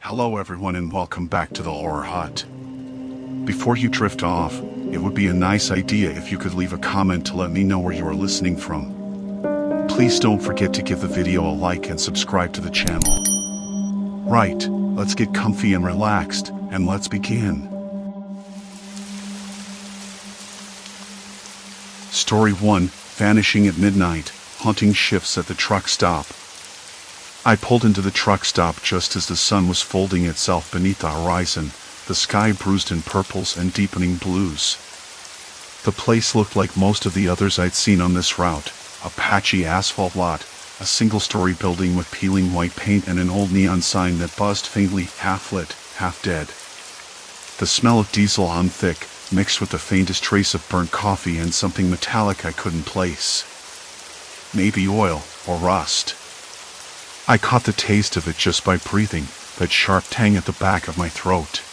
Hello everyone and welcome back to the Horror Hut. Before you drift off, it would be a nice idea if you could leave a comment to let me know where you are listening from. Please don't forget to give the video a like and subscribe to the channel. Right, let's get comfy and relaxed, and let's begin. Story 1, Vanishing at Midnight, Haunting Shifts at the Truck Stop. I pulled into the truck stop just as the sun was folding itself beneath the horizon, the sky bruised in purples and deepening blues. The place looked like most of the others I'd seen on this route, a patchy asphalt lot, a single-story building with peeling white paint and an old neon sign that buzzed faintly, half-lit, half-dead. The smell of diesel hung thick, mixed with the faintest trace of burnt coffee and something metallic I couldn't place. Maybe oil, or rust. I caught the taste of it just by breathing, that sharp tang at the back of my throat.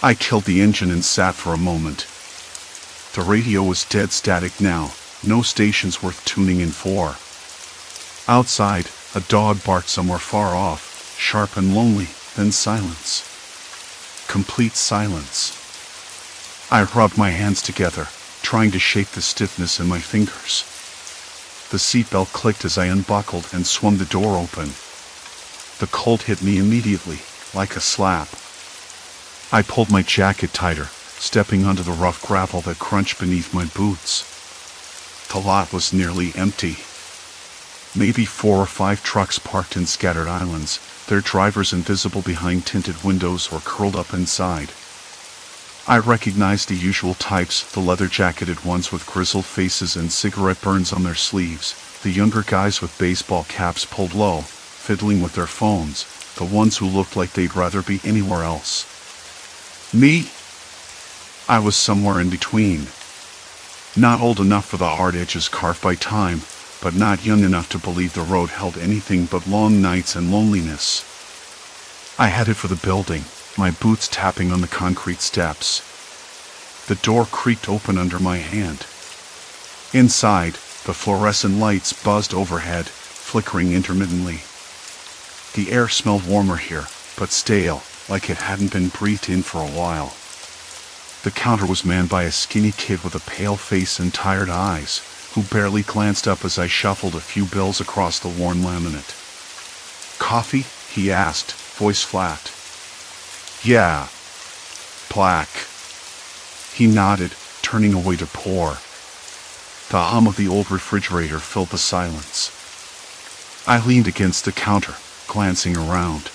I killed the engine and sat for a moment. The radio was dead static now, no stations worth tuning in for. Outside, a dog barked somewhere far off, sharp and lonely, then silence. Complete silence. I rubbed my hands together, trying to shake the stiffness in my fingers. The seatbelt clicked as I unbuckled and swung the door open. The cold hit me immediately, like a slap. I pulled my jacket tighter, stepping onto the rough gravel that crunched beneath my boots. The lot was nearly empty. Maybe 4 or 5 trucks parked in scattered islands, their drivers invisible behind tinted windows or curled up inside. I recognized the usual types, the leather-jacketed ones with grizzled faces and cigarette burns on their sleeves, the younger guys with baseball caps pulled low, fiddling with their phones, the ones who looked like they'd rather be anywhere else. Me? I was somewhere in between. Not old enough for the hard edges carved by time, but not young enough to believe the road held anything but long nights and loneliness. I headed for the building, my boots tapping on the concrete steps. The door creaked open under my hand. Inside, the fluorescent lights buzzed overhead, flickering intermittently. The air smelled warmer here, but stale, like it hadn't been breathed in for a while. The counter was manned by a skinny kid with a pale face and tired eyes, who barely glanced up as I shuffled a few bills across the worn laminate. "Coffee?" he asked, voice flat. "Yeah. Black." He nodded, turning away to pour. The hum of the old refrigerator filled the silence. I leaned against the counter, glancing around.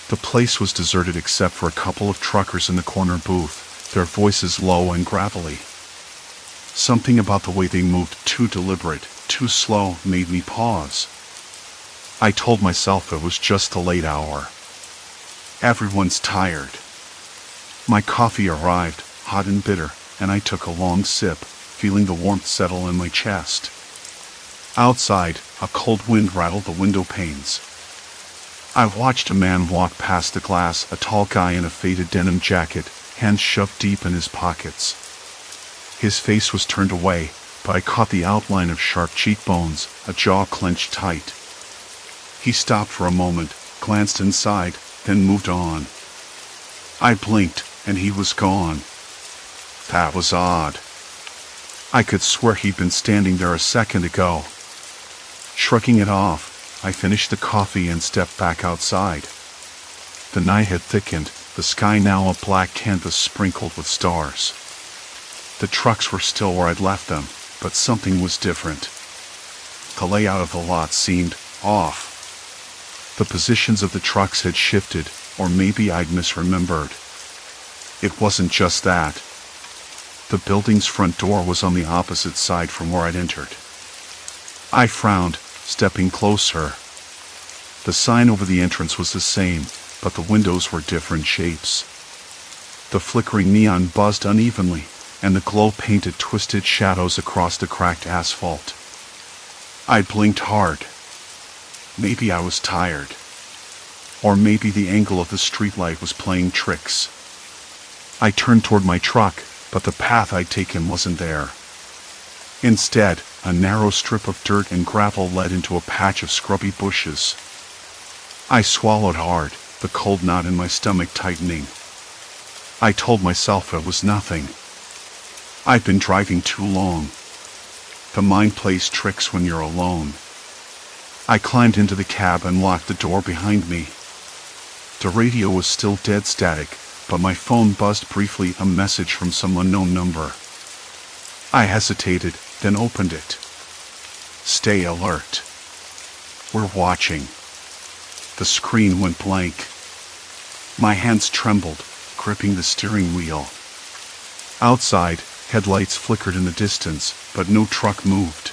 The place was deserted except for a couple of truckers in the corner booth, their voices low and gravelly. Something about the way they moved, too deliberate, too slow, made me pause. I told myself it was just the late hour. Everyone's tired. My coffee arrived, hot and bitter, and I took a long sip, feeling the warmth settle in my chest. Outside, a cold wind rattled the window panes. I watched a man walk past the glass, a tall guy in a faded denim jacket, hands shoved deep in his pockets. His face was turned away, but I caught the outline of sharp cheekbones, a jaw clenched tight. He stopped for a moment, glanced inside, then moved on. I blinked, and he was gone. That was odd. I could swear he'd been standing there a second ago. Shrugging it off, I finished the coffee and stepped back outside. The night had thickened, the sky now a black canvas sprinkled with stars. The trucks were still where I'd left them, but something was different. The layout of the lot seemed off. The positions of the trucks had shifted, or maybe I'd misremembered. It wasn't just that. The building's front door was on the opposite side from where I'd entered. I frowned, stepping closer. The sign over the entrance was the same, but the windows were different shapes. The flickering neon buzzed unevenly, and the glow painted twisted shadows across the cracked asphalt. I blinked hard. Maybe I was tired. Or maybe the angle of the streetlight was playing tricks. I turned toward my truck, but the path I'd taken wasn't there. Instead, a narrow strip of dirt and gravel led into a patch of scrubby bushes. I swallowed hard, the cold knot in my stomach tightening. I told myself it was nothing. I'd been driving too long. The mind plays tricks when you're alone. I climbed into the cab and locked the door behind me. The radio was still dead static, but my phone buzzed briefly, a message from some unknown number. I hesitated, then opened it. Stay alert. We're watching. The screen went blank. My hands trembled, gripping the steering wheel. Outside, headlights flickered in the distance, but no truck moved.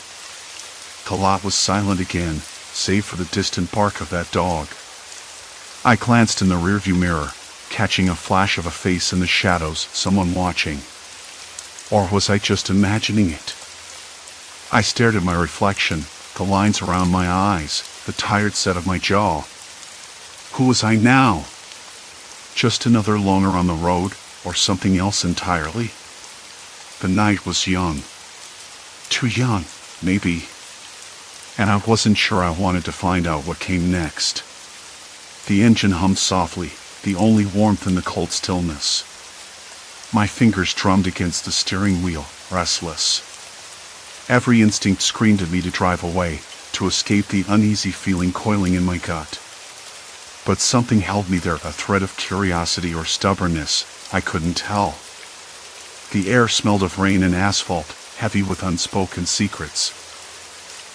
The lot was silent again, save for the distant bark of that dog. I glanced in the rearview mirror, catching a flash of a face in the shadows, someone watching. Or was I just imagining it? I stared at my reflection, the lines around my eyes, the tired set of my jaw. Who was I now? Just another loner on the road, or something else entirely? The night was young. Too young, maybe. And I wasn't sure I wanted to find out what came next. The engine hummed softly, the only warmth in the cold stillness. My fingers drummed against the steering wheel, restless. Every instinct screamed at me to drive away, to escape the uneasy feeling coiling in my gut. But something held me there, a thread of curiosity or stubbornness, I couldn't tell. The air smelled of rain and asphalt, heavy with unspoken secrets.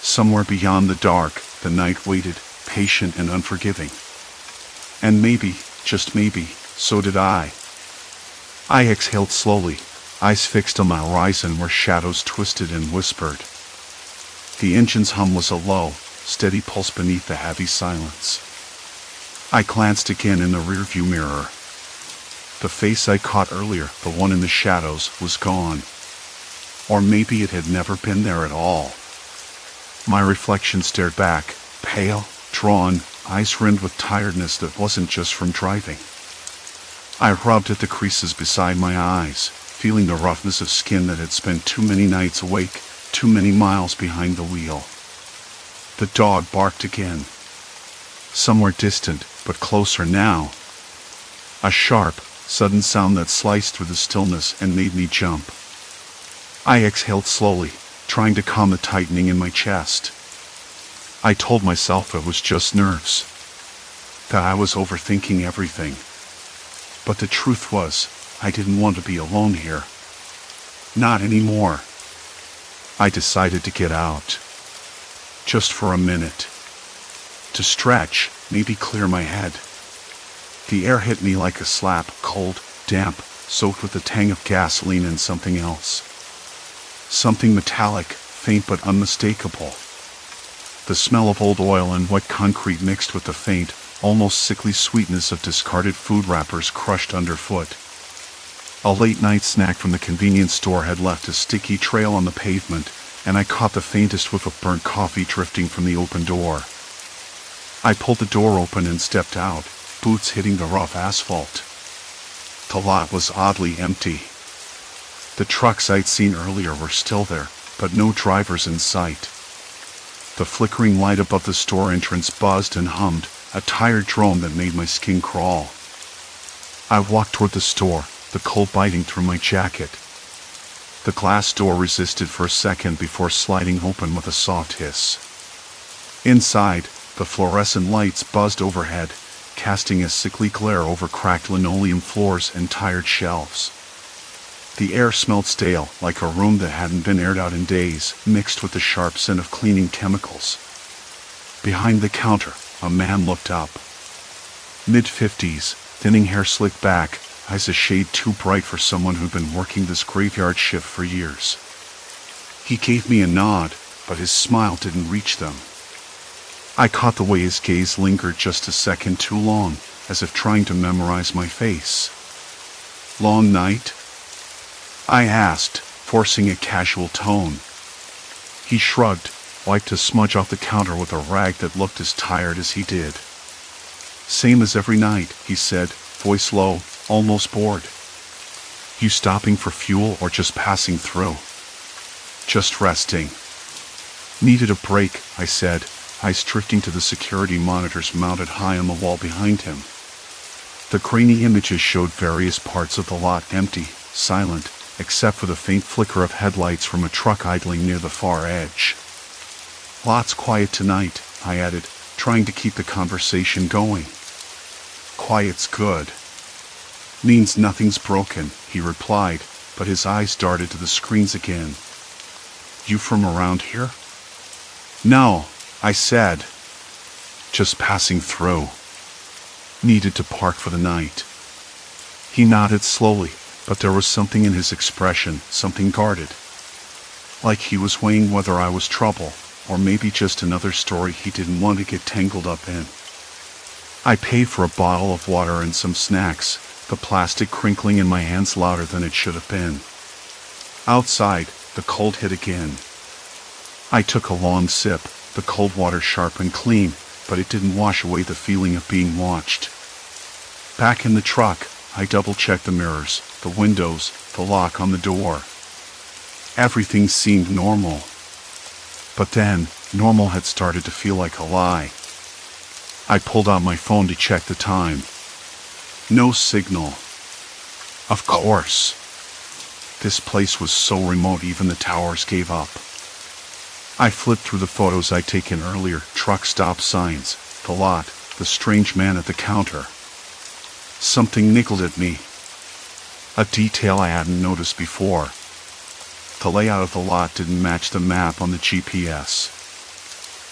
Somewhere beyond the dark, the night waited, patient and unforgiving. And maybe, just maybe, so did I. I exhaled slowly, eyes fixed on the horizon where shadows twisted and whispered. The engine's hum was a low, steady pulse beneath the heavy silence. I glanced again in the rearview mirror. The face I caught earlier, the one in the shadows, was gone. Or maybe it had never been there at all. My reflection stared back, pale, drawn, eyes rimmed with tiredness that wasn't just from driving. I rubbed at the creases beside my eyes, feeling the roughness of skin that had spent too many nights awake, too many miles behind the wheel. The dog barked again. Somewhere distant, but closer now. A sharp, sudden sound that sliced through the stillness and made me jump. I exhaled slowly, trying to calm the tightening in my chest. I told myself it was just nerves, that I was overthinking everything. But the truth was, I didn't want to be alone here. Not anymore. I decided to get out. Just for a minute. To stretch, maybe clear my head. The air hit me like a slap, cold, damp, soaked with the tang of gasoline and something else. Something metallic, faint but unmistakable. The smell of old oil and wet concrete mixed with the faint, almost sickly sweetness of discarded food wrappers crushed underfoot. A late-night snack from the convenience store had left a sticky trail on the pavement, and I caught the faintest whiff of burnt coffee drifting from the open door. I pulled the door open and stepped out, boots hitting the rough asphalt. The lot was oddly empty. The trucks I'd seen earlier were still there, but no drivers in sight. The flickering light above the store entrance buzzed and hummed, a tired drone that made my skin crawl. I walked toward the store, the cold biting through my jacket. The glass door resisted for a second before sliding open with a soft hiss. Inside, the fluorescent lights buzzed overhead, casting a sickly glare over cracked linoleum floors and tired shelves. The air smelled stale, like a room that hadn't been aired out in days, mixed with the sharp scent of cleaning chemicals. Behind the counter, a man looked up. Mid-50s, thinning hair slicked back, eyes a shade too bright for someone who'd been working this graveyard shift for years. He gave me a nod, but his smile didn't reach them. I caught the way his gaze lingered just a second too long, as if trying to memorize my face. Long night? I asked, forcing a casual tone. He shrugged, wiped a smudge off the counter with a rag that looked as tired as he did. Same as every night, he said, voice low, almost bored. You stopping for fuel or just passing through? Just resting. Needed a break, I said, eyes drifting to the security monitors mounted high on the wall behind him. The grainy images showed various parts of the lot empty, silent, except for the faint flicker of headlights from a truck idling near the far edge. "Lot's quiet tonight," I added, trying to keep the conversation going. "Quiet's good. Means nothing's broken," he replied, but his eyes darted to the screens again. "You from around here?" "No," I said. "Just passing through. Needed to park for the night." He nodded slowly, but there was something in his expression, something guarded. Like he was weighing whether I was trouble, or maybe just another story he didn't want to get tangled up in. I paid for a bottle of water and some snacks, the plastic crinkling in my hands louder than it should have been. Outside, the cold hit again. I took a long sip, the cold water sharp and clean, but it didn't wash away the feeling of being watched. Back in the truck, I double-checked the mirrors, the windows, the lock on the door. Everything seemed normal. But then, normal had started to feel like a lie. I pulled out my phone to check the time. No signal. Of course. This place was so remote even the towers gave up. I flipped through the photos I'd taken earlier, truck stop signs, the lot, the strange man at the counter. Something nickled at me. A detail I hadn't noticed before. The layout of the lot didn't match the map on the GPS.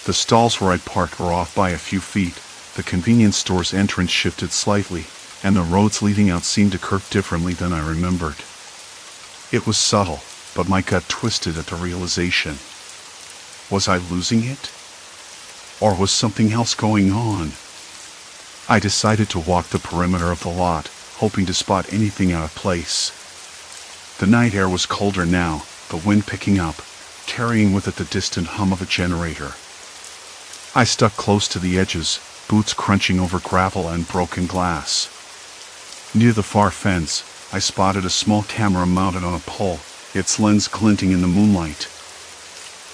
The stalls where I'd parked were off by a few feet, the convenience store's entrance shifted slightly, and the roads leading out seemed to curve differently than I remembered. It was subtle, but my gut twisted at the realization. Was I losing it? Or was something else going on? I decided to walk the perimeter of the lot, hoping to spot anything out of place. The night air was colder now, the wind picking up, carrying with it the distant hum of a generator. I stuck close to the edges, boots crunching over gravel and broken glass. Near the far fence, I spotted a small camera mounted on a pole, its lens glinting in the moonlight.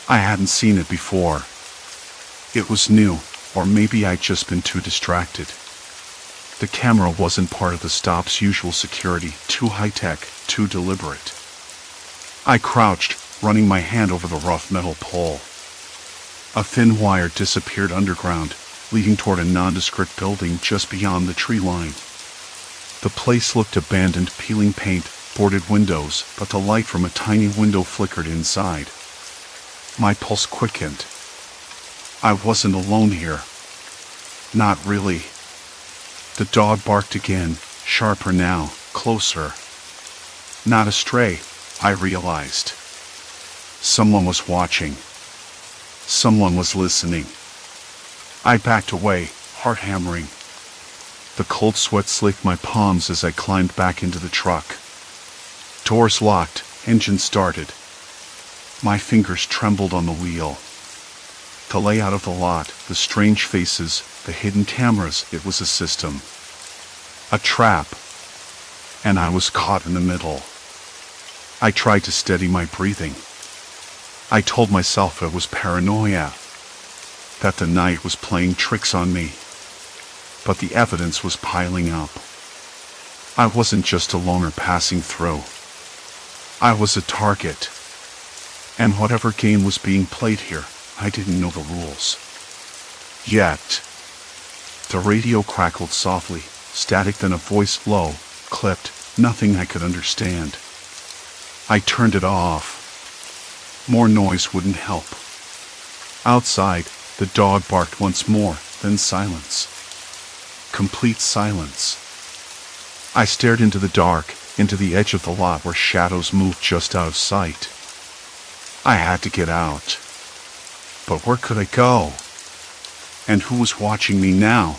I hadn't seen it before. It was new, or maybe I'd just been too distracted. The camera wasn't part of the stop's usual security, too high-tech, too deliberate. I crouched, running my hand over the rough metal pole. A thin wire disappeared underground, leading toward a nondescript building just beyond the tree line. The place looked abandoned, peeling paint, boarded windows, but the light from a tiny window flickered inside. My pulse quickened. I wasn't alone here. Not really. The dog barked again, sharper now, closer. Not a stray, I realized. Someone was watching. Someone was listening. I backed away, heart hammering. The cold sweat slicked my palms as I climbed back into the truck. Doors locked, engine started. My fingers trembled on the wheel. The layout of the lot, the strange faces, the hidden cameras, it was a system. A trap. And I was caught in the middle. I tried to steady my breathing. I told myself it was paranoia, that the night was playing tricks on me. But the evidence was piling up. I wasn't just a loner passing through. I was a target. And whatever game was being played here, I didn't know the rules. Yet. The radio crackled softly, static, then a voice low, clipped, nothing I could understand. I turned it off. More noise wouldn't help. Outside, the dog barked once more, then silence. Complete silence. I stared into the dark, into the edge of the lot where shadows moved just out of sight. I had to get out. But where could I go? And who was watching me now?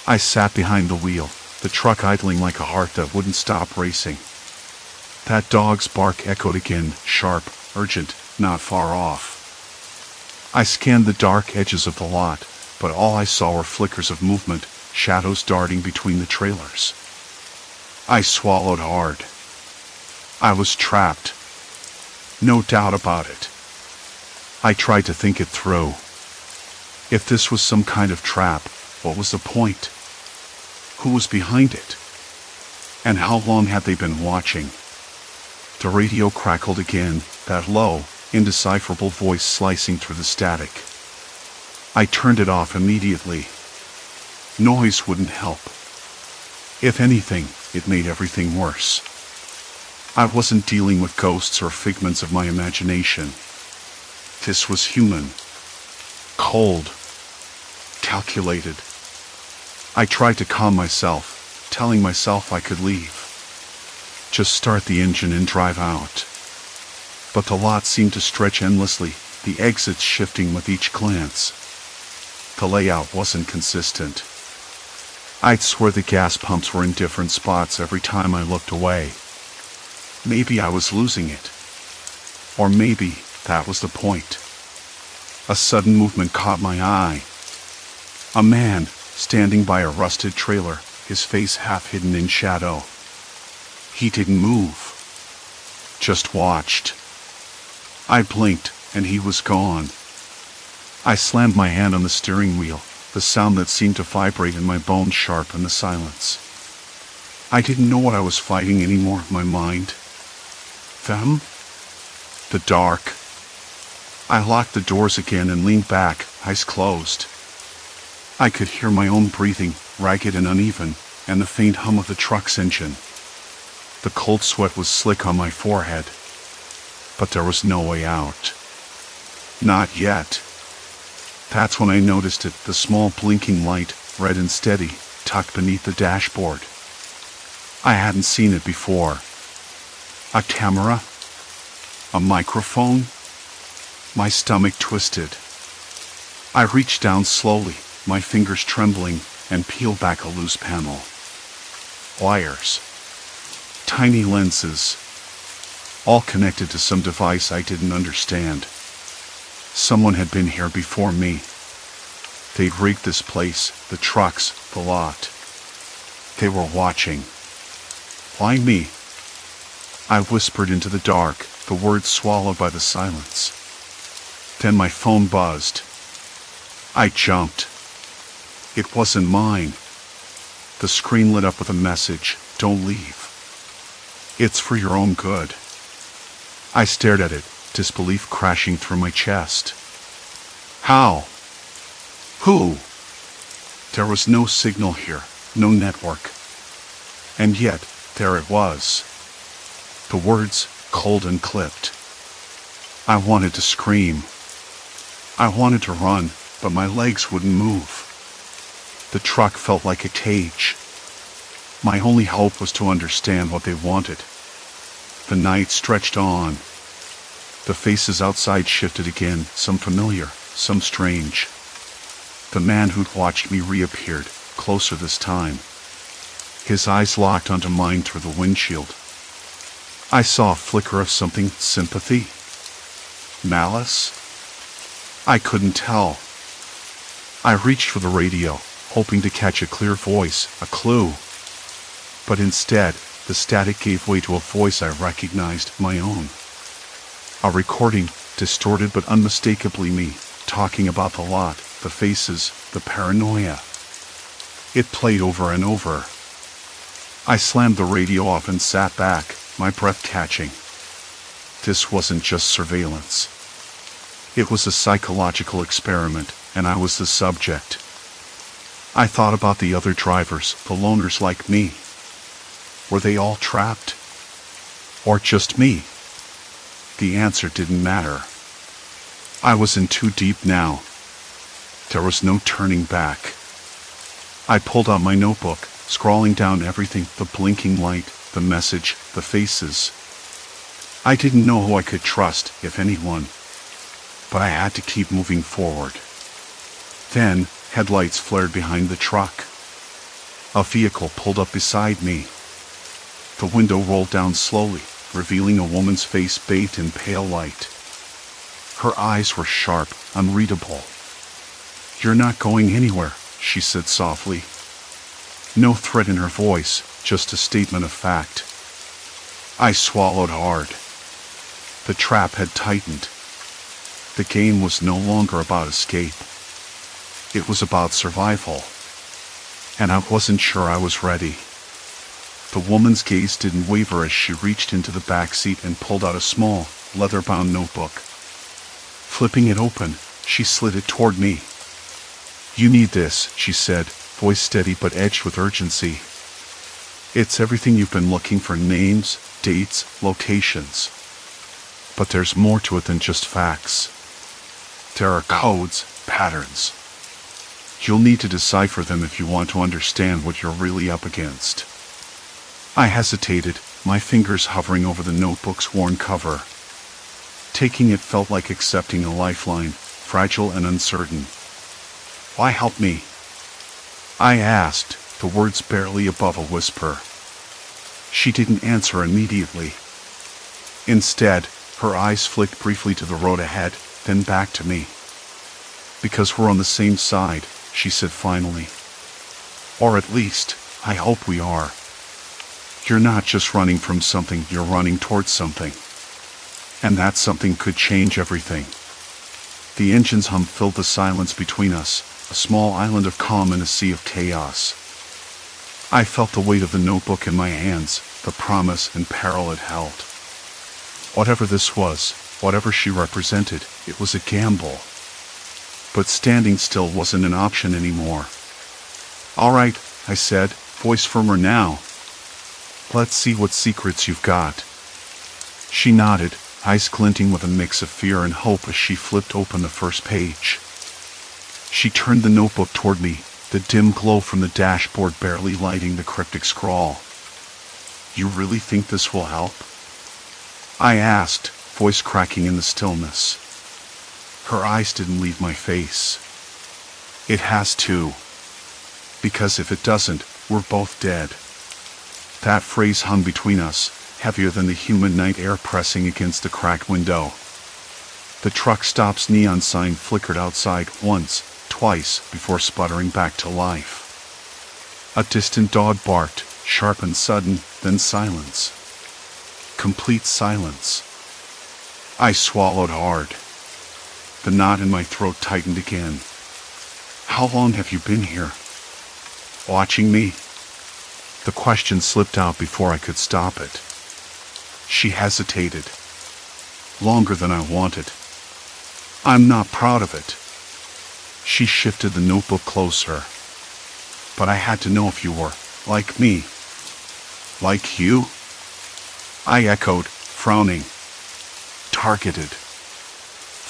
I sat behind the wheel, the truck idling like a heart that wouldn't stop racing. That dog's bark echoed again, sharp, urgent, not far off. I scanned the dark edges of the lot, but all I saw were flickers of movement, shadows darting between the trailers. I swallowed hard. I was trapped. No doubt about it. I tried to think it through. If this was some kind of trap, what was the point? Who was behind it? And how long had they been watching? The radio crackled again, that low, indecipherable voice slicing through the static. I turned it off immediately. Noise wouldn't help. If anything, it made everything worse. I wasn't dealing with ghosts or figments of my imagination. This was human. Cold. Calculated. I tried to calm myself, telling myself I could leave. Just start the engine and drive out. But the lot seemed to stretch endlessly, the exits shifting with each glance. The layout wasn't consistent. I'd swear the gas pumps were in different spots every time I looked away. Maybe I was losing it. Or maybe that was the point. A sudden movement caught my eye. A man, standing by a rusted trailer, his face half hidden in shadow. He didn't move. Just watched. I blinked, and he was gone. I slammed my hand on the steering wheel, the sound that seemed to vibrate in my bones sharp in the silence. I didn't know what I was fighting anymore, my mind. Them? The dark. I locked the doors again and leaned back, eyes closed. I could hear my own breathing, ragged and uneven, and the faint hum of the truck's engine. The cold sweat was slick on my forehead. But there was no way out. Not yet. That's when I noticed it, the small blinking light, red and steady, tucked beneath the dashboard. I hadn't seen it before. A camera? A microphone? My stomach twisted. I reached down slowly, my fingers trembling, and peeled back a loose panel. Wires. Tiny lenses. All connected to some device I didn't understand. Someone had been here before me. They'd rigged this place, the trucks, the lot. They were watching. Why me? I whispered into the dark, the words swallowed by the silence. Then my phone buzzed. I jumped. It wasn't mine. The screen lit up with a message, "Don't leave. It's for your own good." I stared at it, disbelief crashing through my chest. How? Who? There was no signal here, no network. And yet, there it was. The words, cold and clipped. I wanted to scream. I wanted to run, but my legs wouldn't move. The truck felt like a cage. My only hope was to understand what they wanted. The night stretched on. The faces outside shifted again, some familiar, some strange. The man who'd watched me reappeared, closer this time. His eyes locked onto mine through the windshield. I saw a flicker of something, sympathy? Malice? I couldn't tell. I reached for the radio, hoping to catch a clear voice, a clue. But instead, the static gave way to a voice I recognized, my own. A recording, distorted but unmistakably me, talking about the lot, the faces, the paranoia. It played over and over. I slammed the radio off and sat back, my breath catching. This wasn't just surveillance. It was a psychological experiment, and I was the subject. I thought about the other drivers, the loners like me. Were they all trapped? Or just me? The answer didn't matter. I was in too deep now. There was no turning back. I pulled out my notebook, scrawling down everything, the blinking light, the message, the faces. I didn't know who I could trust, if anyone. But I had to keep moving forward. Then, headlights flared behind the truck. A vehicle pulled up beside me. The window rolled down slowly, revealing a woman's face bathed in pale light. Her eyes were sharp, unreadable. "You're not going anywhere," she said softly. No threat in her voice, just a statement of fact. I swallowed hard. The trap had tightened. The game was no longer about escape. It was about survival. and I wasn't sure I was ready. The woman's gaze didn't waver as she reached into the back seat and pulled out a small, leather-bound notebook. Flipping it open, she slid it toward me. "You need this," she said, voice steady but edged with urgency. "It's everything you've been looking for: names, dates, locations. But there's more to it than just facts. There are codes, patterns. You'll need to decipher them if you want to understand what you're really up against." I hesitated, my fingers hovering over the notebook's worn cover. Taking it felt like accepting a lifeline, fragile and uncertain. "Why help me?" I asked, the words barely above a whisper. She didn't answer immediately. Instead, her eyes flicked briefly to the road ahead, then back to me. "Because we're on the same side," she said finally. "Or at least, I hope we are. You're not just running from something, you're running towards something. And that something could change everything." The engine's hum filled the silence between us, a small island of calm in a sea of chaos. I felt the weight of the notebook in my hands, the promise and peril it held. Whatever this was, whatever she represented, it was a gamble. But standing still wasn't an option anymore. "All right," I said, voice firmer now. "Let's see what secrets you've got." She nodded, eyes glinting with a mix of fear and hope as she flipped open the first page. She turned the notebook toward me, the dim glow from the dashboard barely lighting the cryptic scrawl. "You really think this will help?" I asked, voice cracking in the stillness. Her eyes didn't leave my face. "It has to. Because if it doesn't, we're both dead." That phrase hung between us, heavier than the humid night air pressing against the cracked window. The truck stop's neon sign flickered outside once, twice, before sputtering back to life. A distant dog barked, sharp and sudden, then silence. Complete silence. I swallowed hard. The knot in my throat tightened again. "How long have you been here?" "Watching me?" The question slipped out before I could stop it. She hesitated. "Longer than I wanted. I'm not proud of it." She shifted the notebook closer. "But I had to know if you were like me." "Like you?" I echoed, frowning. "Targeted.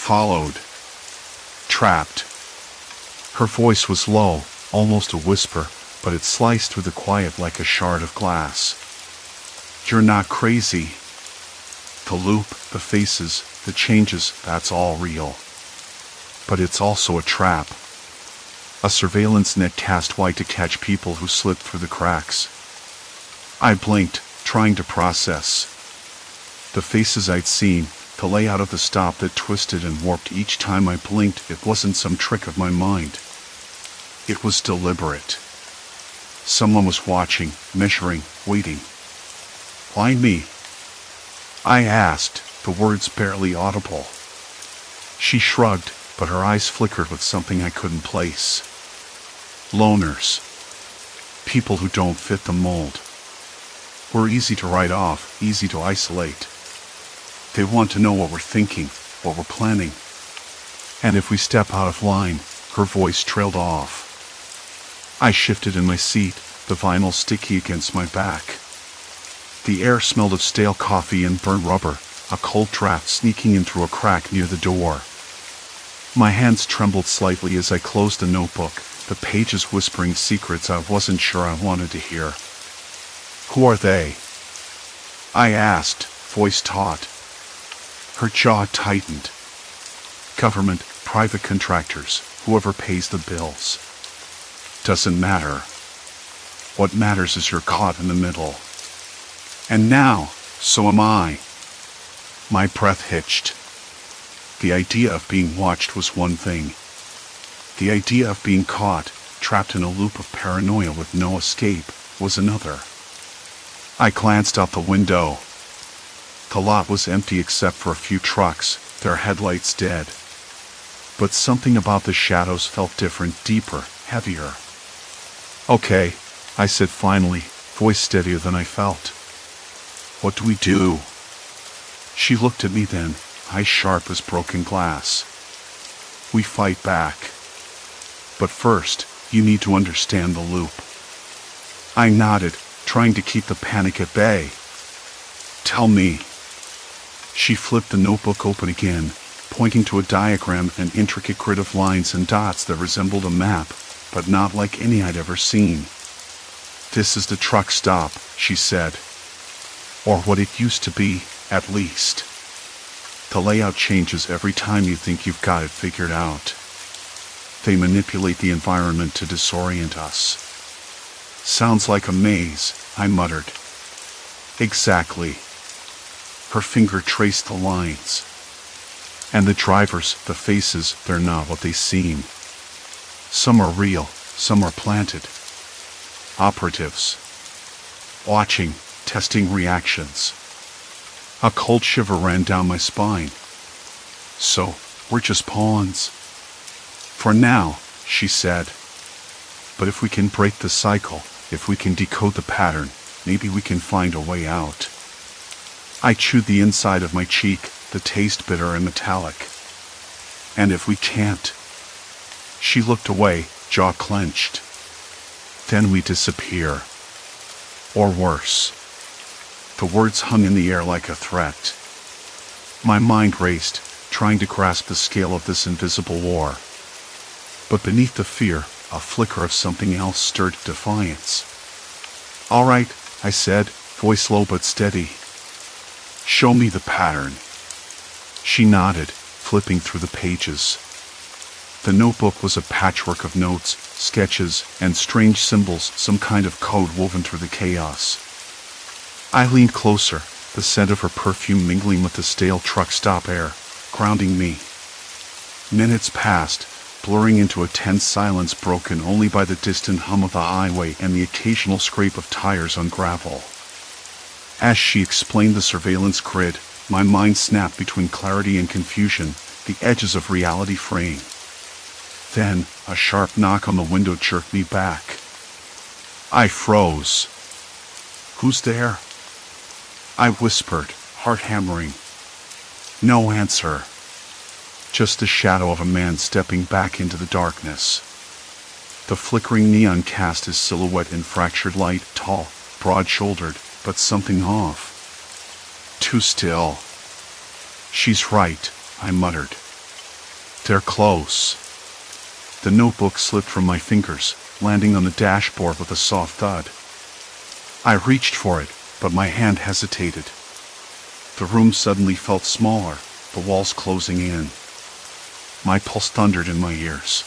Followed. Trapped." Her voice was low, almost a whisper, but it sliced through the quiet like a shard of glass. "You're not crazy. The loop, the faces, the changes, that's all real. But it's also a trap. A surveillance net cast wide to catch people who slip through the cracks." I blinked, trying to process. The faces I'd seen, the layout of the stop that twisted and warped each time I blinked, it wasn't some trick of my mind. It was deliberate. Someone was watching, measuring, waiting. "Why me?" I asked, the words barely audible. She shrugged, but her eyes flickered with something I couldn't place. "Loners. People who don't fit the mold. We're easy to write off, easy to isolate. They want to know what we're thinking, what we're planning. And if we step out of line," her voice trailed off. I shifted in my seat, the vinyl sticky against my back. The air smelled of stale coffee and burnt rubber, a cold draft sneaking in through a crack near the door. My hands trembled slightly as I closed the notebook, the pages whispering secrets I wasn't sure I wanted to hear. "Who are they?" I asked, voice taut. Her jaw tightened. "Government, private contractors, whoever pays the bills. Doesn't matter. What matters is you're caught in the middle. And now, so am I." My breath hitched. The idea of being watched was one thing. The idea of being caught, trapped in a loop of paranoia with no escape, was another. I glanced out the window. The lot was empty except for a few trucks, their headlights dead. But something about the shadows felt different, deeper, heavier. Okay, I said finally, voice steadier than I felt. What do we do? She looked at me then, eyes sharp as broken glass. We fight back. But first, you need to understand the loop. I nodded, trying to keep the panic at bay. Tell me. She flipped the notebook open again, pointing to a diagram and an intricate grid of lines and dots that resembled a map, but not like any I'd ever seen. This is the truck stop, she said. Or what it used to be, at least. The layout changes every time you think you've got it figured out. They manipulate the environment to disorient us. Sounds like a maze, I muttered. Exactly. Her finger traced the lines. And the drivers, the faces, they're not what they seem. Some are real, some are planted. Operatives. Watching, testing reactions. A cold shiver ran down my spine. So, we're just pawns. For now, she said. But if we can break the cycle, if we can decode the pattern, maybe we can find a way out. I chewed the inside of my cheek, the taste bitter and metallic. And if we can't? She looked away, jaw clenched. Then we disappear. Or worse. The words hung in the air like a threat. My mind raced, trying to grasp the scale of this invisible war. But beneath the fear, a flicker of something else stirred defiance. All right, I said, voice low but steady. Show me the pattern. She nodded, flipping through the pages. The notebook was a patchwork of notes, sketches, and strange symbols, some kind of code woven through the chaos. I leaned closer, the scent of her perfume mingling with the stale truck stop air, grounding me. Minutes passed, blurring into a tense silence broken only by the distant hum of the highway and the occasional scrape of tires on gravel. As she explained the surveillance grid, my mind snapped between clarity and confusion, the edges of reality fraying. Then, a sharp knock on the window jerked me back. I froze. Who's there? I whispered, heart hammering. No answer. Just the shadow of a man stepping back into the darkness. The flickering neon cast his silhouette in fractured light, tall, broad-shouldered, but something off. Too still. She's right, I muttered. They're close. The notebook slipped from my fingers, landing on the dashboard with a soft thud. I reached for it, but my hand hesitated. The room suddenly felt smaller, the walls closing in. My pulse thundered in my ears.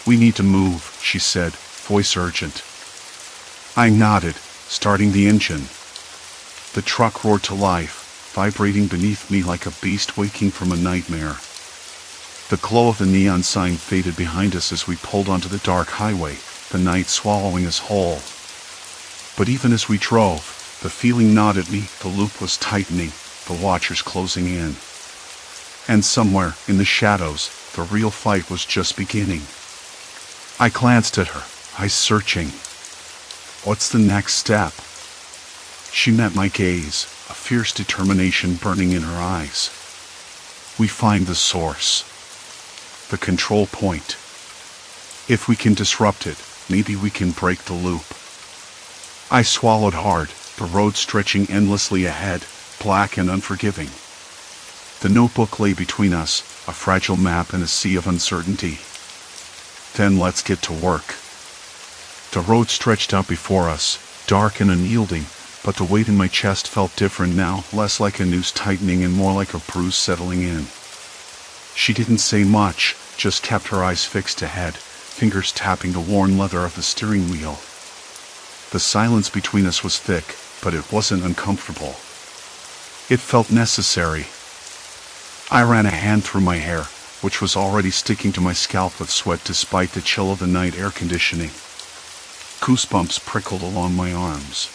We need to move, she said, voice urgent. I nodded, starting the engine. The truck roared to life, vibrating beneath me like a beast waking from a nightmare. The glow of the neon sign faded behind us as we pulled onto the dark highway, the night swallowing us whole. But even as we drove, the feeling gnawed at me, the loop was tightening, the watchers closing in. And somewhere, in the shadows, the real fight was just beginning. I glanced at her, eyes searching. What's the next step? She met my gaze, a fierce determination burning in her eyes. We find the source. The control point. If we can disrupt it, maybe we can break the loop. I swallowed hard, the road stretching endlessly ahead, black and unforgiving. The notebook lay between us, a fragile map in a sea of uncertainty. Then let's get to work. The road stretched out before us, dark and unyielding, but the weight in my chest felt different now, less like a noose tightening and more like a bruise settling in. She didn't say much, just kept her eyes fixed ahead, fingers tapping the worn leather of the steering wheel. The silence between us was thick, but it wasn't uncomfortable. It felt necessary. I ran a hand through my hair, which was already sticking to my scalp with sweat despite the chill of the night air conditioning. Goosebumps prickled along my arms.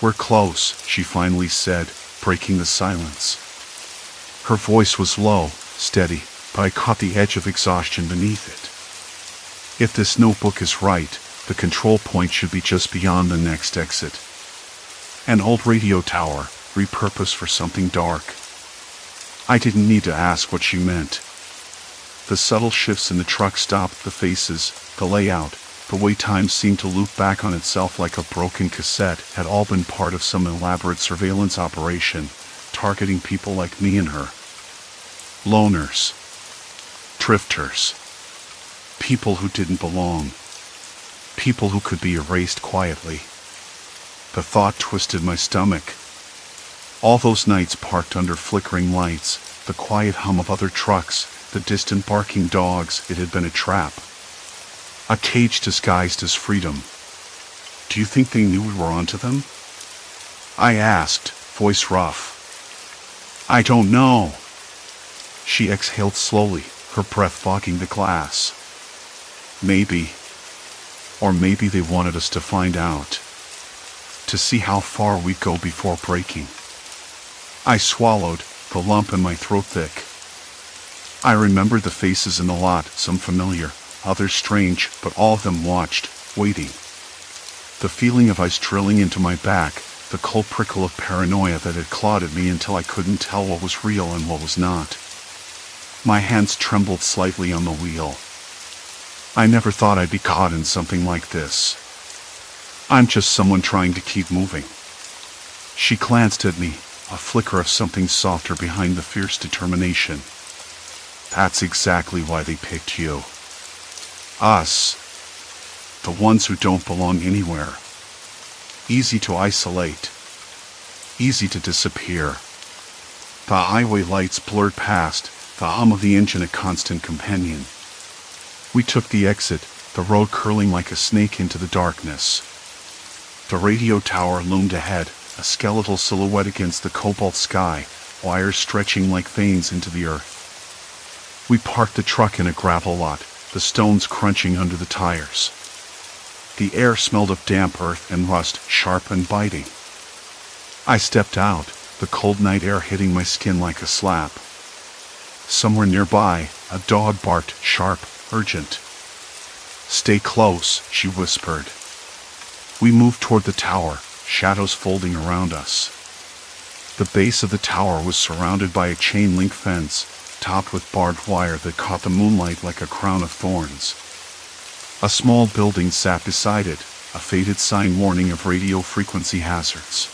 We're close, she finally said, breaking the silence. Her voice was low, steady, but I caught the edge of exhaustion beneath it. If this notebook is right, The control point should be just beyond the next exit. An old radio tower, repurposed for something dark. I didn't need to ask what she meant. The subtle shifts in the truck stop, the faces, the layout, the way time seemed to loop back on itself like a broken cassette had all been part of some elaborate surveillance operation, targeting people like me and her. Loners. Drifters. People who didn't belong. People who could be erased quietly. The thought twisted my stomach. All those nights parked under flickering lights, the quiet hum of other trucks, the distant barking dogs, it had been a trap. A cage disguised as freedom. Do you think they knew we were onto them? I asked, voice rough. I don't know. She exhaled slowly, her breath fogging the glass. Maybe. Or maybe they wanted us to find out. To see how far we'd go before breaking. I swallowed, the lump in my throat thick. I remembered the faces in the lot, some familiar, others strange, but all of them watched, waiting. The feeling of ice drilling into my back, the cold prickle of paranoia that had clawed at me until I couldn't tell what was real and what was not. My hands trembled slightly on the wheel. I never thought I'd be caught in something like this. I'm just someone trying to keep moving. She glanced at me, a flicker of something softer behind the fierce determination. That's exactly why they picked you. Us. The ones who don't belong anywhere. Easy to isolate. Easy to disappear. The highway lights blurred past, the hum of the engine a constant companion. We took the exit, the road curling like a snake into the darkness. The radio tower loomed ahead, a skeletal silhouette against the cobalt sky, wires stretching like veins into the earth. We parked the truck in a gravel lot, the stones crunching under the tires. The air smelled of damp earth and rust, sharp and biting. I stepped out, the cold night air hitting my skin like a slap. Somewhere nearby, a dog barked, sharp, urgent. Stay close, she whispered. We moved toward the tower, shadows folding around us. The base of the tower was surrounded by a chain-link fence, topped with barbed wire that caught the moonlight like a crown of thorns. A small building sat beside it, a faded sign warning of radio frequency hazards.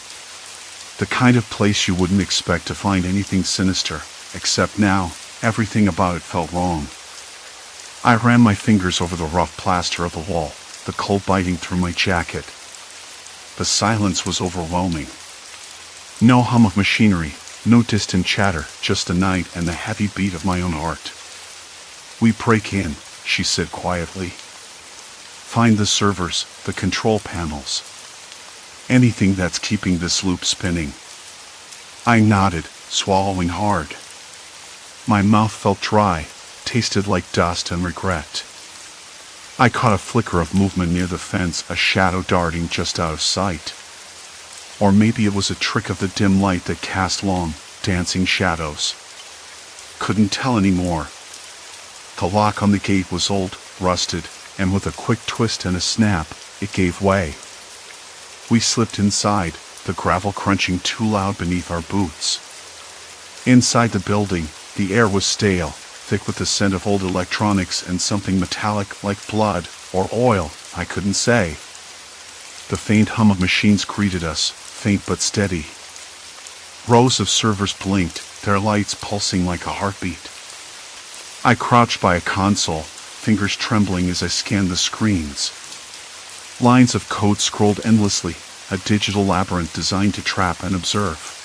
The kind of place you wouldn't expect to find anything sinister, except now, everything about it felt wrong. I ran my fingers over the rough plaster of the wall, the cold biting through my jacket. The silence was overwhelming. No hum of machinery, no distant chatter, just the night and the heavy beat of my own heart. We break in, she said quietly. Find the servers, the control panels. Anything that's keeping this loop spinning. I nodded, swallowing hard. My mouth felt dry, tasted like dust and regret. I caught a flicker of movement near the fence, a shadow darting just out of sight. Or maybe it was a trick of the dim light that cast long, dancing shadows. Couldn't tell anymore. The lock on the gate was old, rusted, and with a quick twist and a snap, it gave way. We slipped inside, the gravel crunching too loud beneath our boots. Inside the building, the air was stale, thick with the scent of old electronics and something metallic like blood or oil, I couldn't say. The faint hum of machines greeted us, faint but steady. Rows of servers blinked, their lights pulsing like a heartbeat. I crouched by a console, fingers trembling as I scanned the screens. Lines of code scrolled endlessly, a digital labyrinth designed to trap and observe.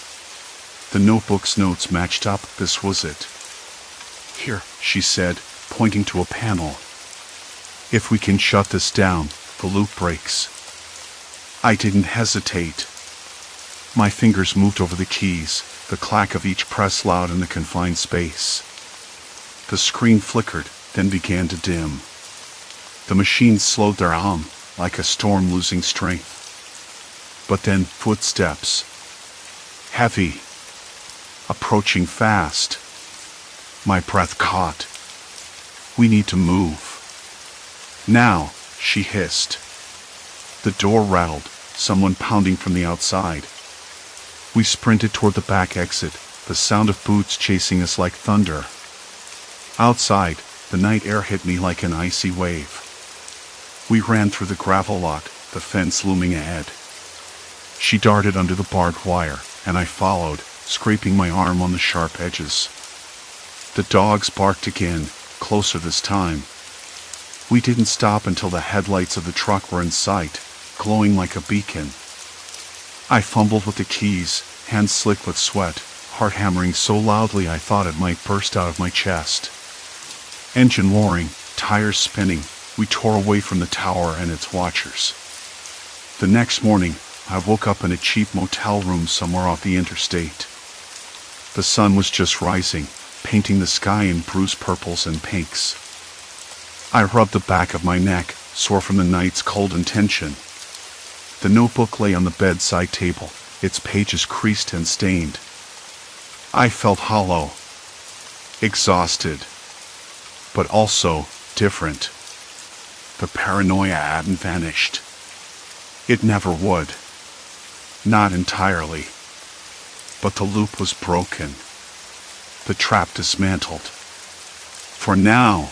The notebook's notes matched up, this was it. Here, she said, pointing to a panel. If we can shut this down, the loop breaks. I didn't hesitate. My fingers moved over the keys, the clack of each press loud in the confined space. The screen flickered, then began to dim. The machines slowed their hum, like a storm losing strength. But then footsteps. Heavy. Approaching fast. My breath caught. We need to move. Now, she hissed. The door rattled, someone pounding from the outside. We sprinted toward the back exit, the sound of boots chasing us like thunder. Outside, the night air hit me like an icy wave. We ran through the gravel lot, the fence looming ahead. She darted under the barbed wire, and I followed, scraping my arm on the sharp edges. The dogs barked again, closer this time. We didn't stop until the headlights of the truck were in sight, glowing like a beacon. I fumbled with the keys, hands slick with sweat, heart hammering so loudly I thought it might burst out of my chest. Engine roaring, tires spinning, we tore away from the tower and its watchers. The next morning, I woke up in a cheap motel room somewhere off the interstate. The sun was just rising, painting the sky in bruised purples and pinks. I rubbed the back of my neck, sore from the night's cold and tension. The notebook lay on the bedside table, its pages creased and stained. I felt hollow, exhausted, but also different. The paranoia hadn't vanished. It never would. Not entirely. But the loop was broken. The trap dismantled. For now.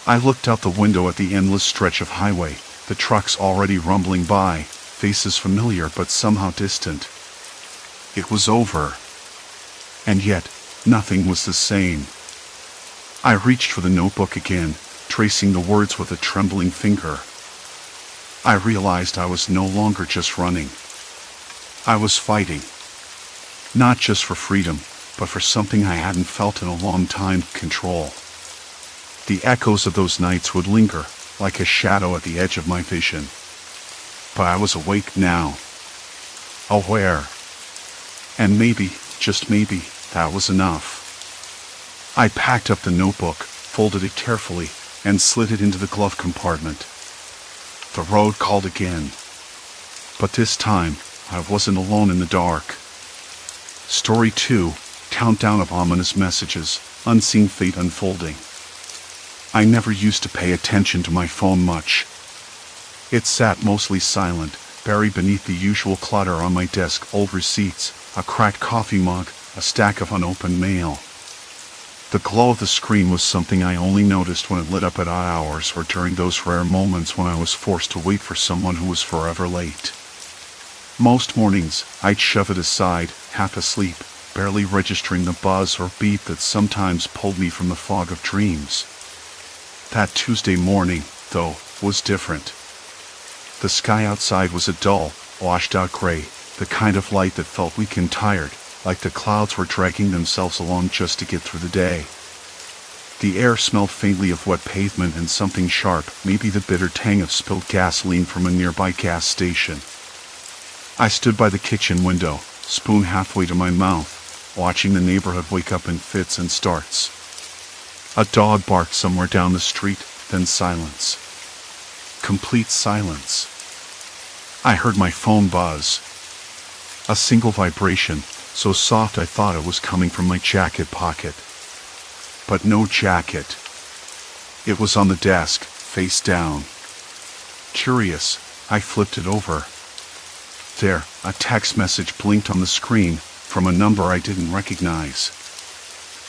I looked out the window at the endless stretch of highway, the trucks already rumbling by, faces familiar but somehow distant. It was over. And yet, nothing was the same. I reached for the notebook again, tracing the words with a trembling finger. I realized I was no longer just running. I was fighting. Not just for freedom, but for something I hadn't felt in a long time: control. The echoes of those nights would linger, like a shadow at the edge of my vision. But I was awake now. Aware. And maybe, just maybe, that was enough. I packed up the notebook, folded it carefully, and slid it into the glove compartment. The road called again. But this time, I wasn't alone in the dark. Story 2, countdown of ominous messages, unseen fate unfolding. I never used to pay attention to my phone much. It sat mostly silent, buried beneath the usual clutter on my desk: old receipts, a cracked coffee mug, a stack of unopened mail. The glow of the screen was something I only noticed when it lit up at odd hours or during those rare moments when I was forced to wait for someone who was forever late. Most mornings, I'd shove it aside, half asleep, barely registering the buzz or beep that sometimes pulled me from the fog of dreams. That Tuesday morning, though, was different. The sky outside was a dull, washed-out gray, the kind of light that felt weak and tired, like the clouds were dragging themselves along just to get through the day. The air smelled faintly of wet pavement and something sharp, maybe the bitter tang of spilled gasoline from a nearby gas station. I stood by the kitchen window, spoon halfway to my mouth, watching the neighborhood wake up in fits and starts. A dog barked somewhere down the street, then silence. Complete silence. I heard my phone buzz. A single vibration, so soft I thought it was coming from my jacket pocket. But no jacket. It was on the desk, face down. Curious, I flipped it over. There, a text message blinked on the screen, from a number I didn't recognize.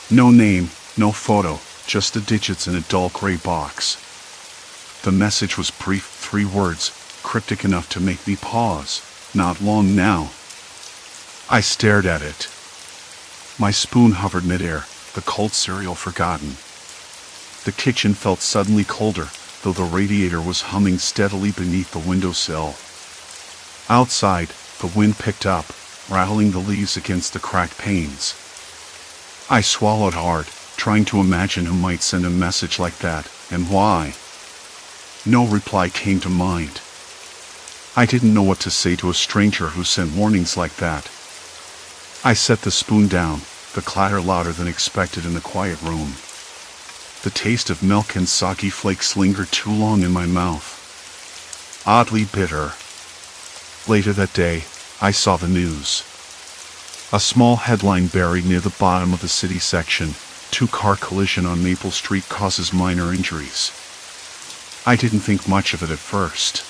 No name, no photo, just the digits in a dull gray box. The message was brief, 3 words, cryptic enough to make me pause. Not long now. I stared at it. My spoon hovered midair, the cold cereal forgotten. The kitchen felt suddenly colder, though the radiator was humming steadily beneath the windowsill. Outside, the wind picked up, rattling the leaves against the cracked panes. I swallowed hard, trying to imagine who might send a message like that, and why. No reply came to mind. I didn't know what to say to a stranger who sent warnings like that. I set the spoon down, the clatter louder than expected in the quiet room. The taste of milk and soggy flakes lingered too long in my mouth. Oddly bitter. Later that day, I saw the news. A small headline buried near the bottom of the city section: 2-car collision on Maple Street causes minor injuries. I didn't think much of it at first.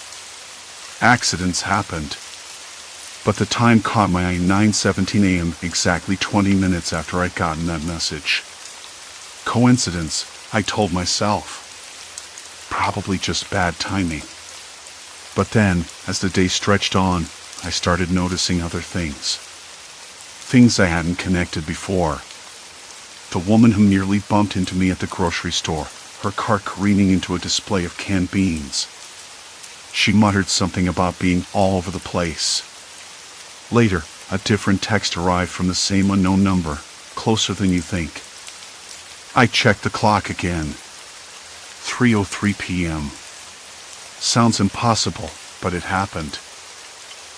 Accidents happened. But the time caught my eye. 9:17 a.m., exactly 20 minutes after I'd gotten that message. Coincidence, I told myself. Probably just bad timing. But then, as the day stretched on, I started noticing other things. Things I hadn't connected before. The woman who nearly bumped into me at the grocery store, her cart careening into a display of canned beans. She muttered something about being all over the place. Later, a different text arrived from the same unknown number, closer than you think. I checked the clock again. 3:03 p.m. Sounds impossible, but it happened.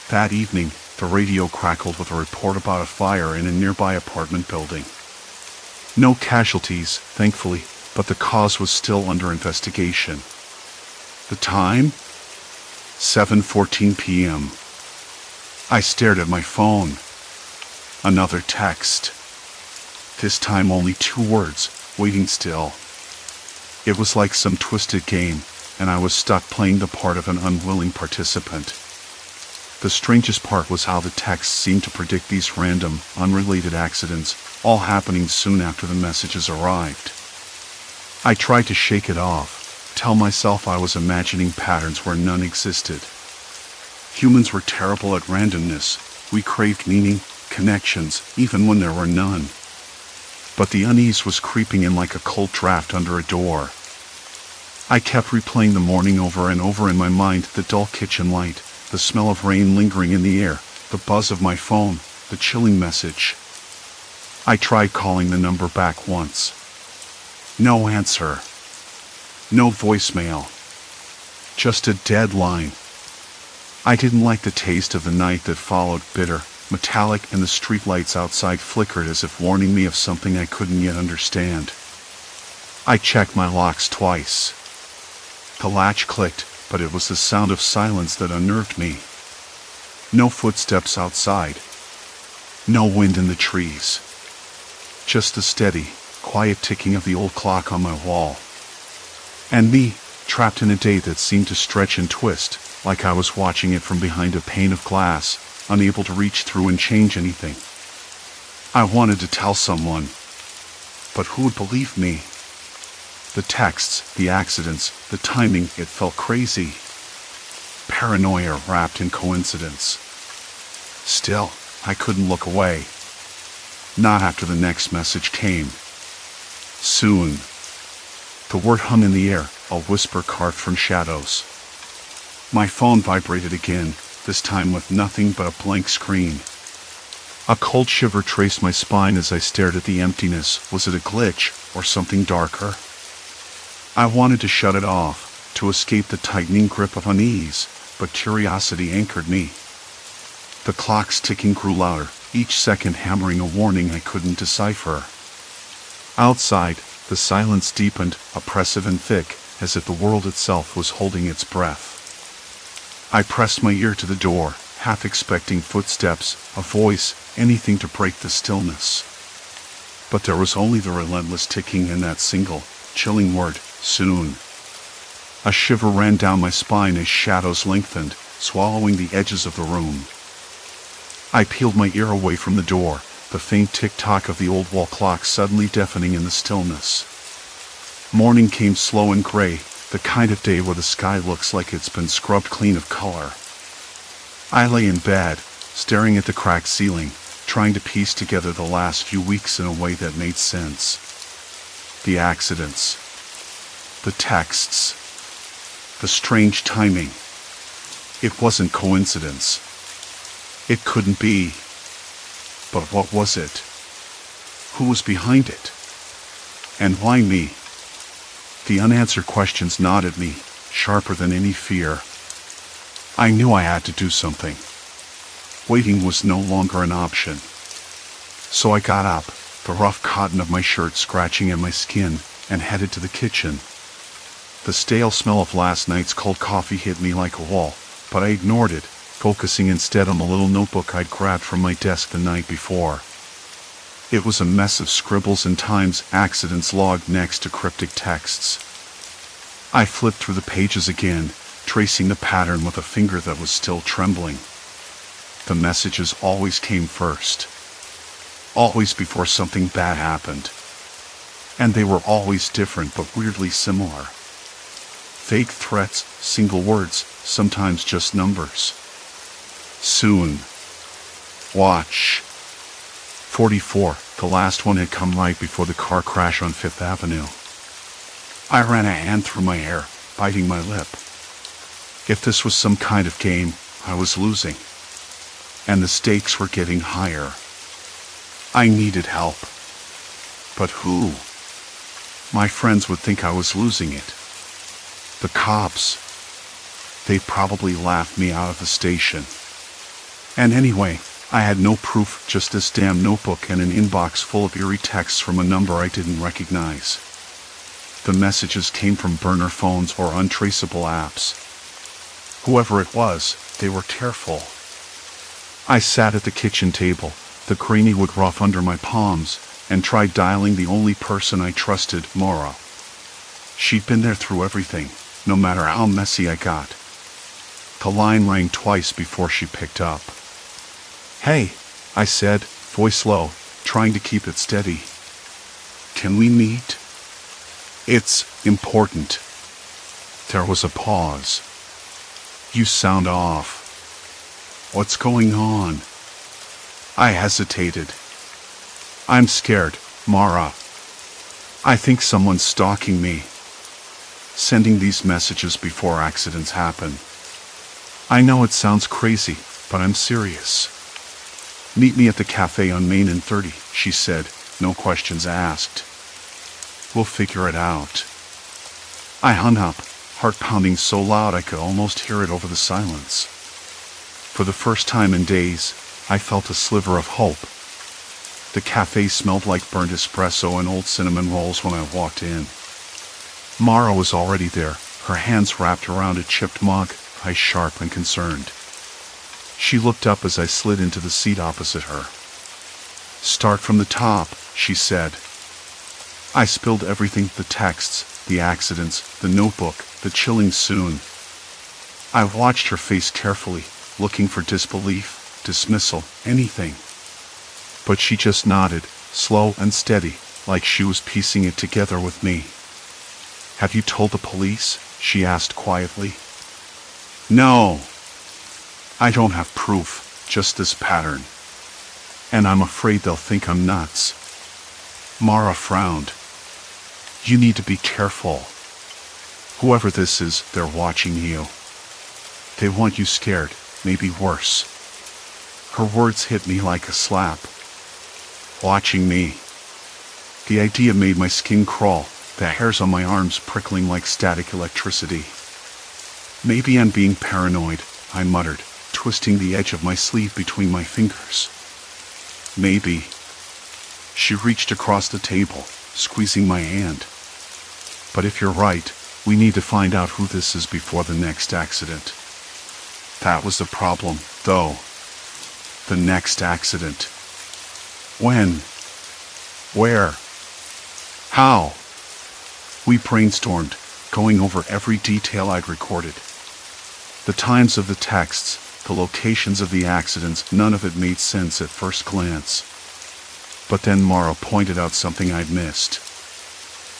That evening, the radio crackled with a report about a fire in a nearby apartment building. No casualties, thankfully, but the cause was still under investigation. The time? 7:14 p.m. I stared at my phone. Another text. This time only 2 words, waiting still. It was like some twisted game, and I was stuck playing the part of an unwilling participant. The strangest part was how the text seemed to predict these random, unrelated accidents, all happening soon after the messages arrived. I tried to shake it off, tell myself I was imagining patterns where none existed. Humans were terrible at randomness. We craved meaning, connections, even when there were none. But the unease was creeping in like a cold draft under a door. I kept replaying the morning over and over in my mind, the dull kitchen light, the smell of rain lingering in the air, the buzz of my phone, the chilling message. I tried calling the number back once. No answer. No voicemail. Just a dead line. I didn't like the taste of the night that followed, bitter, metallic, and the streetlights outside flickered as if warning me of something I couldn't yet understand. I checked my locks twice. The latch clicked, but it was the sound of silence that unnerved me. No footsteps outside. No wind in the trees. Just the steady, quiet ticking of the old clock on my wall. And me, trapped in a day that seemed to stretch and twist, like I was watching it from behind a pane of glass, unable to reach through and change anything. I wanted to tell someone, but who would believe me? The texts, the accidents, the timing, it felt crazy. Paranoia wrapped in coincidence. Still, I couldn't look away. Not after the next message came. Soon. The word hung in the air, a whisper carved from shadows. My phone vibrated again, this time with nothing but a blank screen. A cold shiver traced my spine as I stared at the emptiness. Was it a glitch, or something darker? I wanted to shut it off, to escape the tightening grip of unease, but curiosity anchored me. The clock's ticking grew louder, each second hammering a warning I couldn't decipher. Outside, the silence deepened, oppressive and thick, as if the world itself was holding its breath. I pressed my ear to the door, half expecting footsteps, a voice, anything to break the stillness. But there was only the relentless ticking and that single, chilling word, soon. A shiver ran down my spine as shadows lengthened, swallowing the edges of the room. I peeled my ear away from the door, the faint tick-tock of the old wall clock suddenly deafening in the stillness. Morning came slow and gray, the kind of day where the sky looks like it's been scrubbed clean of color. I lay in bed, staring at the cracked ceiling, trying to piece together the last few weeks in a way that made sense. The accidents. The texts. The strange timing. It wasn't coincidence. It couldn't be. But what was it? Who was behind it? And why me? The unanswered questions gnawed at me, sharper than any fear. I knew I had to do something. Waiting was no longer an option. So I got up, the rough cotton of my shirt scratching at my skin, and headed to the kitchen. The stale smell of last night's cold coffee hit me like a wall, but I ignored it, focusing instead on the little notebook I'd grabbed from my desk the night before. It was a mess of scribbles and times accidents logged next to cryptic texts. I flipped through the pages again, tracing the pattern with a finger that was still trembling. The messages always came first. Always before something bad happened. And they were always different but weirdly similar. Fake threats, single words, sometimes just numbers. Soon. Watch. 44, the last one had come right before the car crash on 5th Avenue. I ran a hand through my hair, biting my lip. If this was some kind of game, I was losing. And the stakes were getting higher. I needed help. But who? My friends would think I was losing it. The cops. They'd probably laugh me out of the station. And anyway, I had no proof, just this damn notebook and an inbox full of eerie texts from a number I didn't recognize. The messages came from burner phones or untraceable apps. Whoever it was, they were tearful. I sat at the kitchen table, the creamy wood rough under my palms, and tried dialing the only person I trusted, Maura. She'd been there through everything, no matter how messy I got. The line rang twice before she picked up. "Hey," I said, voice low, trying to keep it steady. "Can we meet? It's important." There was a pause. "You sound off. What's going on?" I hesitated. "I'm scared, Mara. I think someone's stalking me. Sending these messages before accidents happen. I know it sounds crazy, but I'm serious." "Meet me at the cafe on Main and 30, she said, no questions asked. "We'll figure it out." I hung up, heart pounding so loud I could almost hear it over the silence. For the first time in days, I felt a sliver of hope. The cafe smelled like burnt espresso and old cinnamon rolls when I walked in. Mara was already there, her hands wrapped around a chipped mug, eyes sharp and concerned. She looked up as I slid into the seat opposite her. "Start from the top," she said. I spilled everything, the texts, the accidents, the notebook, the chilling soon. I watched her face carefully, looking for disbelief, dismissal, anything. But she just nodded, slow and steady, like she was piecing it together with me. "Have you told the police?" she asked quietly. "No. I don't have proof, just this pattern. And I'm afraid they'll think I'm nuts." Mara frowned. "You need to be careful. Whoever this is, they're watching you. They want you scared, maybe worse." Her words hit me like a slap. Watching me. The idea made my skin crawl, the hairs on my arms prickling like static electricity. "Maybe I'm being paranoid," I muttered, twisting the edge of my sleeve between my fingers. "Maybe." She reached across the table, squeezing my hand. "But if you're right, we need to find out who this is before the next accident." That was the problem, though. The next accident. When? Where? How? We brainstormed, going over every detail I'd recorded. The times of the texts, the locations of the accidents, none of it made sense at first glance. But then Mara pointed out something I'd missed.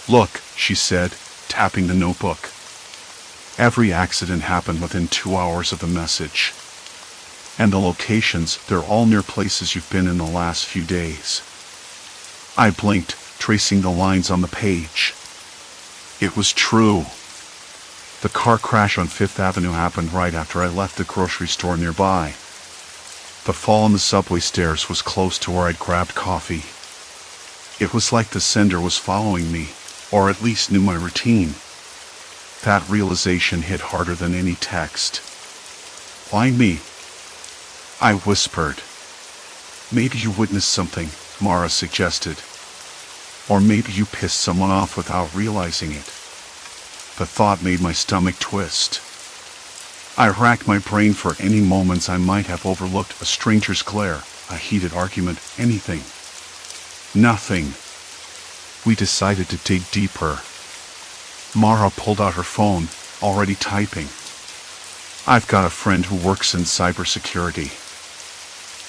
"Look," she said, tapping the notebook. "Every accident happened within 2 hours of the message. And the locations, they're all near places you've been in the last few days." I blinked, tracing the lines on the page. It was true. The car crash on 5th Avenue happened right after I left the grocery store nearby. The fall on the subway stairs was close to where I'd grabbed coffee. It was like the sender was following me, or at least knew my routine. That realization hit harder than any text. "Why me?" I whispered. "Maybe you witnessed something," Mara suggested. "Or maybe you pissed someone off without realizing it." The thought made my stomach twist. I racked my brain for any moments I might have overlooked, a stranger's glare, a heated argument, anything. Nothing. We decided to dig deeper. Mara pulled out her phone, already typing. I've got a friend who works in cybersecurity.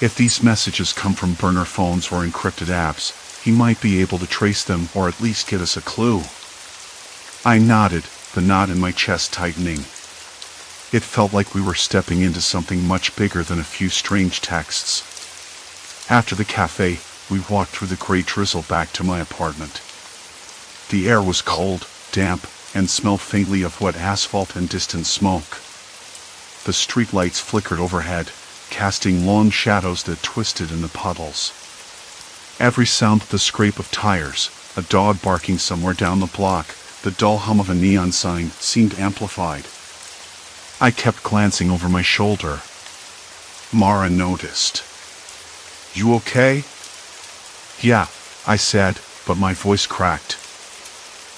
If these messages come from burner phones or encrypted apps, he might be able to trace them or at least give us a clue. I nodded, the knot in my chest tightening. It felt like we were stepping into something much bigger than a few strange texts. After the cafe, we walked through the gray drizzle back to my apartment. The air was cold, damp, and smelled faintly of wet asphalt and distant smoke. The streetlights flickered overhead, casting long shadows that twisted in the puddles. Every sound, the scrape of tires, a dog barking somewhere down the block, the dull hum of a neon sign, seemed amplified. I kept glancing over my shoulder. Mara noticed. "You okay?" "Yeah," I said, but my voice cracked.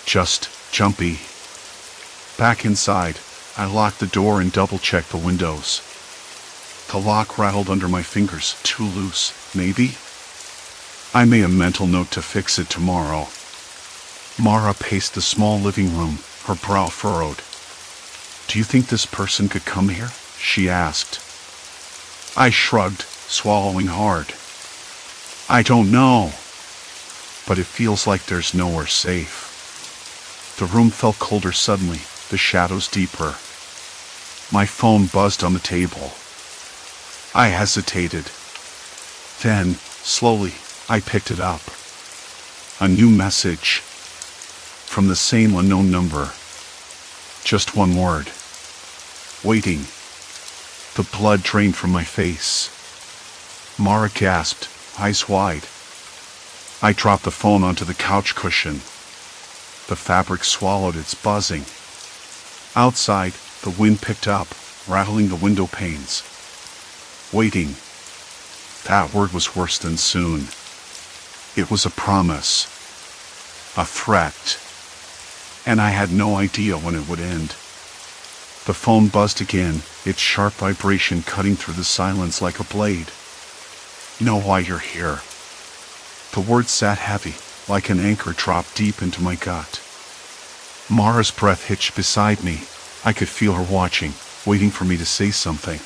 "Just jumpy." Back inside, I locked the door and double-checked the windows. The lock rattled under my fingers, too loose, maybe? I made a mental note to fix it tomorrow. Mara paced the small living room, her brow furrowed. "Do you think this person could come here?" she asked. I shrugged, swallowing hard. "I don't know, but it feels like there's nowhere safe." The room felt colder suddenly, the shadows deeper. My phone buzzed on the table. I hesitated. Then, slowly, I picked it up. A new message. From the same unknown number. Just one word. Waiting. The blood drained from my face. Mara gasped, eyes wide. I dropped the phone onto the couch cushion. The fabric swallowed its buzzing. Outside, the wind picked up, rattling the window panes. Waiting. That word was worse than soon. It was a promise. A threat. And I had no idea when it would end. The phone buzzed again, its sharp vibration cutting through the silence like a blade. "Know why you're here." The words sat heavy, like an anchor dropped deep into my gut. Mara's breath hitched beside me. I could feel her watching, waiting for me to say something.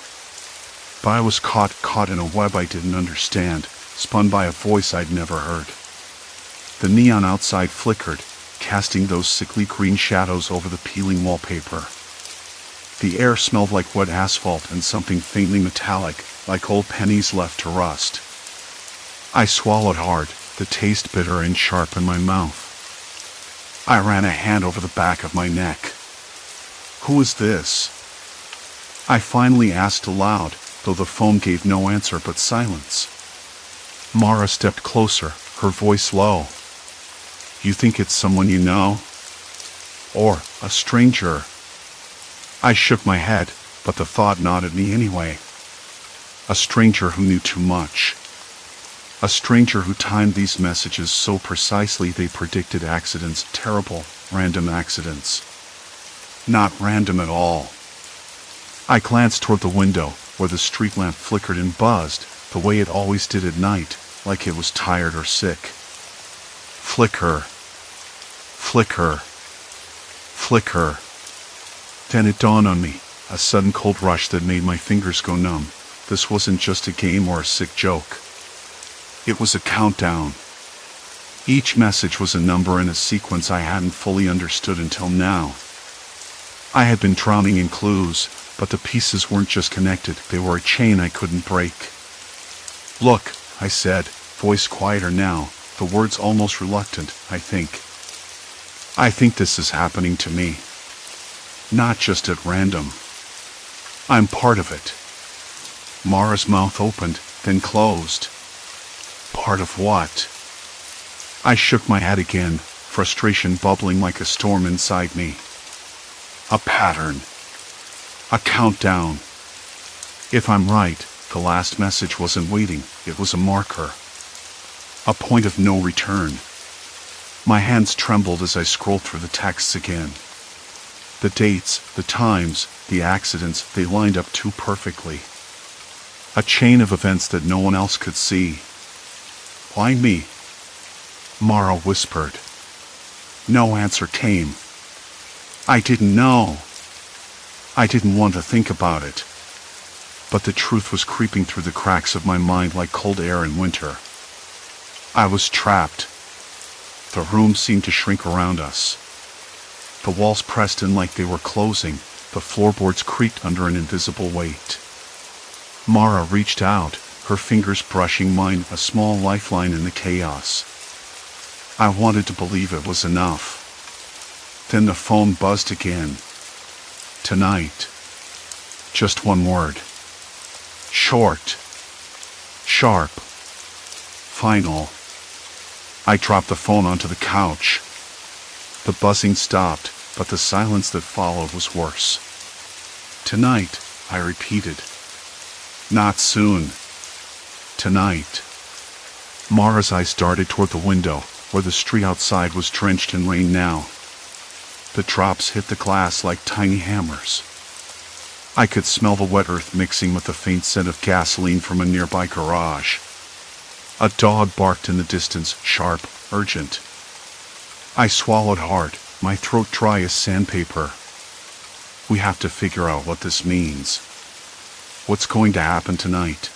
But I was caught in a web I didn't understand, spun by a voice I'd never heard. The neon outside flickered, casting those sickly green shadows over the peeling wallpaper. The air smelled like wet asphalt and something faintly metallic, like old pennies left to rust. I swallowed hard, the taste bitter and sharp in my mouth. I ran a hand over the back of my neck. "Who is this?" I finally asked aloud, though the phone gave no answer but silence. Mara stepped closer, her voice low. "You think it's someone you know? Or a stranger?" I shook my head, but the thought gnawed at me anyway. A stranger who knew too much. A stranger who timed these messages so precisely they predicted accidents, terrible, random accidents. Not random at all. I glanced toward the window, where the street lamp flickered and buzzed, the way it always did at night, like it was tired or sick. Flicker. Flicker. Flicker. Then it dawned on me, a sudden cold rush that made my fingers go numb. This wasn't just a game or a sick joke. It was a countdown. Each message was a number in a sequence I hadn't fully understood until now. I had been drowning in clues, but the pieces weren't just connected, they were a chain I couldn't break. "Look," I said, voice quieter now, the words almost reluctant, I think. "I think this is happening to me. Not just at random. I'm part of it." Mara's mouth opened, then closed. "Part of what?" I shook my head again, frustration bubbling like a storm inside me. "A pattern. A countdown. If I'm right, the last message wasn't waiting, it was a marker. A point of no return." My hands trembled as I scrolled through the texts again. The dates, the times, the accidents, they lined up too perfectly. A chain of events that no one else could see. "Why me?" Mara whispered. No answer came. I didn't know. I didn't want to think about it, but the truth was creeping through the cracks of my mind like cold air in winter. I was trapped. The room seemed to shrink around us. The walls pressed in like they were closing, the floorboards creaked under an invisible weight. Mara reached out, her fingers brushing mine, a small lifeline in the chaos. I wanted to believe it was enough. Then the phone buzzed again. Tonight. Just one word. Short. Sharp. Final. I dropped the phone onto the couch. The buzzing stopped, but the silence that followed was worse. Tonight, I repeated. Not soon. Tonight. Mara's eyes darted toward the window, where the street outside was drenched in rain now. The drops hit the glass like tiny hammers. I could smell the wet earth mixing with the faint scent of gasoline from a nearby garage. A dog barked in the distance, sharp, urgent. I swallowed hard, my throat dry as sandpaper. We have to figure out what this means. What's going to happen tonight?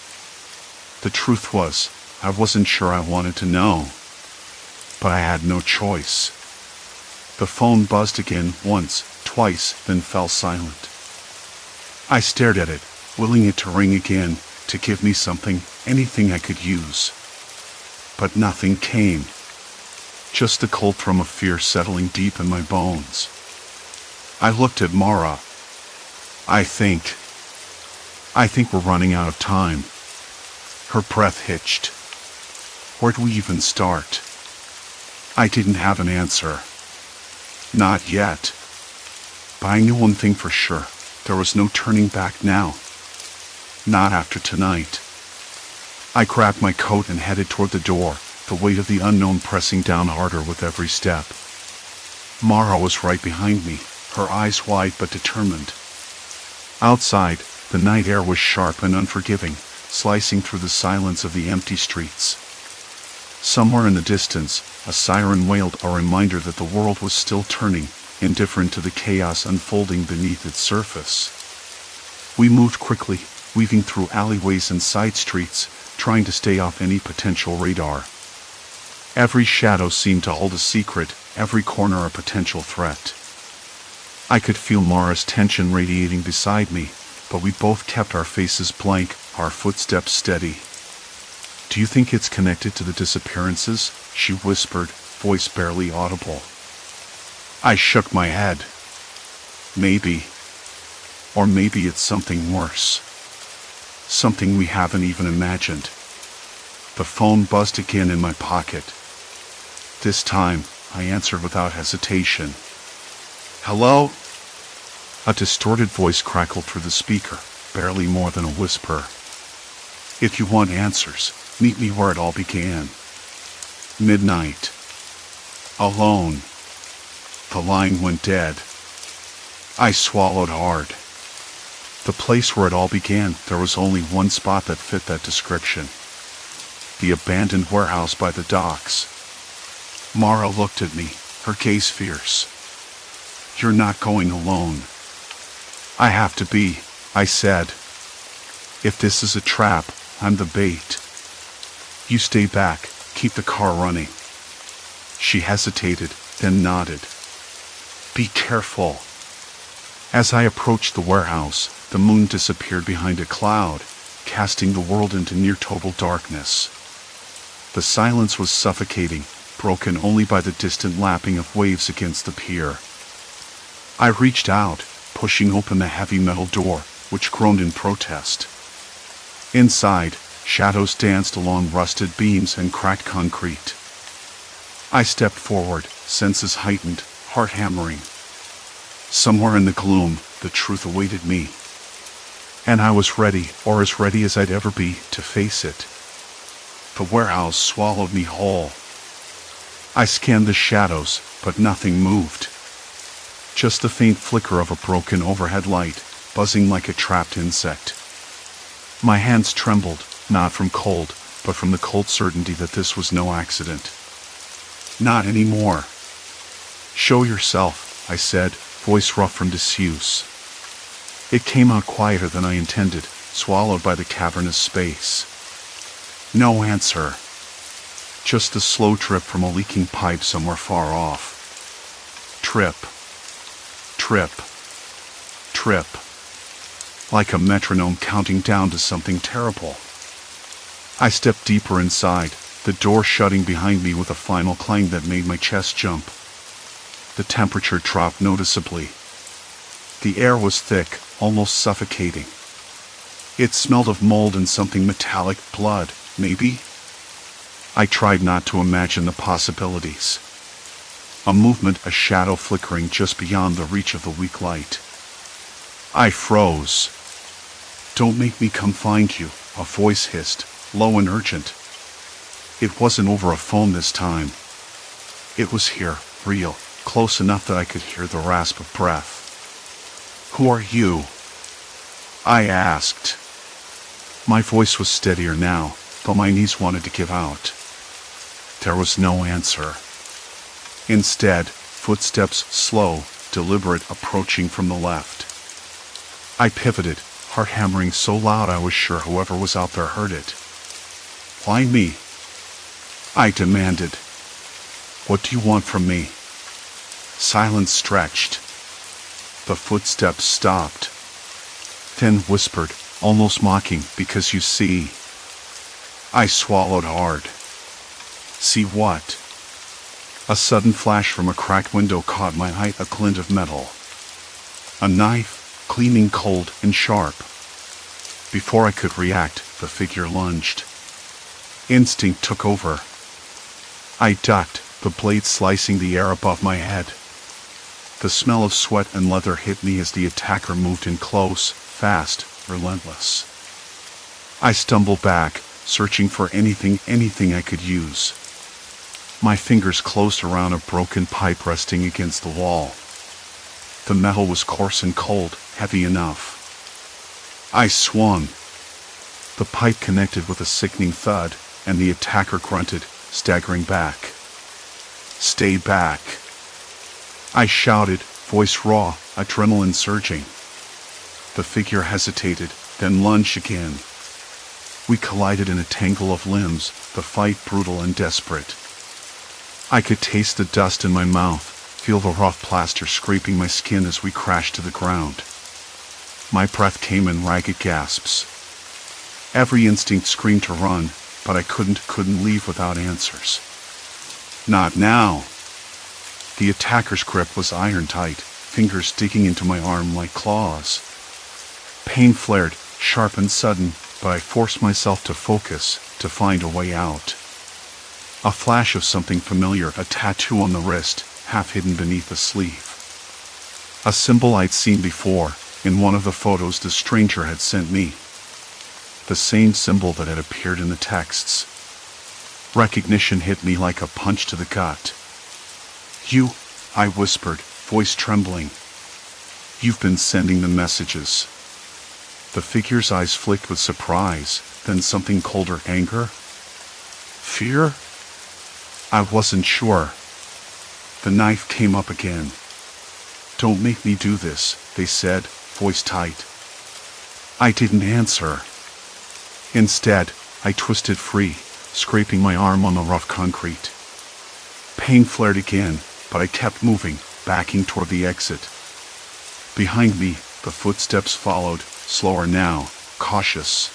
The truth was, I wasn't sure I wanted to know. But I had no choice. The phone buzzed again, once, twice, then fell silent. I stared at it, willing it to ring again, to give me something, anything I could use. But nothing came. Just the cold thrum of fear settling deep in my bones. I looked at Mara. I think we're running out of time. Her breath hitched. Where do we even start? I didn't have an answer. Not yet. But I knew one thing for sure. There was no turning back now. Not after tonight. I grabbed my coat and headed toward the door, the weight of the unknown pressing down harder with every step. Mara was right behind me, her eyes wide but determined. Outside, the night air was sharp and unforgiving, slicing through the silence of the empty streets. Somewhere in the distance, a siren wailed, a reminder that the world was still turning, indifferent to the chaos unfolding beneath its surface. We moved quickly, weaving through alleyways and side streets, trying to stay off any potential radar. Every shadow seemed to hold a secret, every corner a potential threat. I could feel Mara's tension radiating beside me, but we both kept our faces blank, our footsteps steady. Do you think it's connected to the disappearances? She whispered, voice barely audible. I shook my head. Maybe. Or maybe it's something worse. Something we haven't even imagined. The phone buzzed again in my pocket. This time, I answered without hesitation. Hello? A distorted voice crackled through the speaker, barely more than a whisper. If you want answers, meet me where it all began. Midnight. Alone. The line went dead. I swallowed hard. The place where it all began, there was only one spot that fit that description. The abandoned warehouse by the docks. Mara looked at me, her gaze fierce. You're not going alone. I have to be, I said. If this is a trap, I'm the bait. You stay back, keep the car running. She hesitated, then nodded. Be careful. As I approached the warehouse, the moon disappeared behind a cloud, casting the world into near total darkness. The silence was suffocating, broken only by the distant lapping of waves against the pier. I reached out, pushing open the heavy metal door, which groaned in protest. Inside, shadows danced along rusted beams and cracked concrete. I stepped forward, senses heightened, heart hammering. Somewhere in the gloom, the truth awaited me. And I was ready, or as ready as I'd ever be, to face it. The warehouse swallowed me whole. I scanned the shadows, but nothing moved. Just the faint flicker of a broken overhead light, buzzing like a trapped insect. My hands trembled, not from cold, but from the cold certainty that this was no accident. Not anymore. Show yourself, I said, voice rough from disuse. It came out quieter than I intended, swallowed by the cavernous space. No answer. Just the slow drip from a leaking pipe somewhere far off. Trip. Trip. Trip. Like a metronome counting down to something terrible. I stepped deeper inside, the door shutting behind me with a final clang that made my chest jump. The temperature dropped noticeably. The air was thick, almost suffocating. It smelled of mold and something metallic, blood, maybe? I tried not to imagine the possibilities. A movement, a shadow flickering just beyond the reach of the weak light. I froze. "Don't make me come find you," a voice hissed, low and urgent. It wasn't over a phone this time. It was here, real, close enough that I could hear the rasp of breath. "Who are you?" I asked. My voice was steadier now, though my knees wanted to give out. There was no answer. Instead, footsteps, slow, deliberate, approaching from the left. I pivoted, heart hammering so loud I was sure whoever was out there heard it. "Why me?" I demanded. "What do you want from me?" Silence stretched. The footsteps stopped. Then whispered, almost mocking, "Because you see." I swallowed hard. See what? A sudden flash from a cracked window caught my eye, a glint of metal. A knife, gleaming cold and sharp. Before I could react, the figure lunged. Instinct took over. I ducked, the blade slicing the air above my head. The smell of sweat and leather hit me as the attacker moved in close, fast, relentless. I stumbled back, searching for anything I could use. My fingers closed around a broken pipe resting against the wall. The metal was coarse and cold, heavy enough. I swung. The pipe connected with a sickening thud, and the attacker grunted, staggering back. "Stay back!" I shouted, voice raw, adrenaline surging. The figure hesitated, then lunged again. We collided in a tangle of limbs, the fight brutal and desperate. I could taste the dust in my mouth, feel the rough plaster scraping my skin as we crashed to the ground. My breath came in ragged gasps. Every instinct screamed to run, but I couldn't leave without answers. Not now. The attacker's grip was iron tight, fingers digging into my arm like claws. Pain flared, sharp and sudden, but I forced myself to focus, to find a way out. A flash of something familiar, a tattoo on the wrist, half hidden beneath the sleeve. A symbol I'd seen before, in one of the photos the stranger had sent me. The same symbol that had appeared in the texts. Recognition hit me like a punch to the gut. "You," I whispered, voice trembling. "You've been sending the messages." The figure's eyes flicked with surprise, then something colder, anger? Fear? I wasn't sure. The knife came up again. "Don't make me do this," they said, voice tight. I didn't answer. Instead, I twisted free, scraping my arm on the rough concrete. Pain flared again, but I kept moving, backing toward the exit. Behind me, the footsteps followed, slower now, cautious.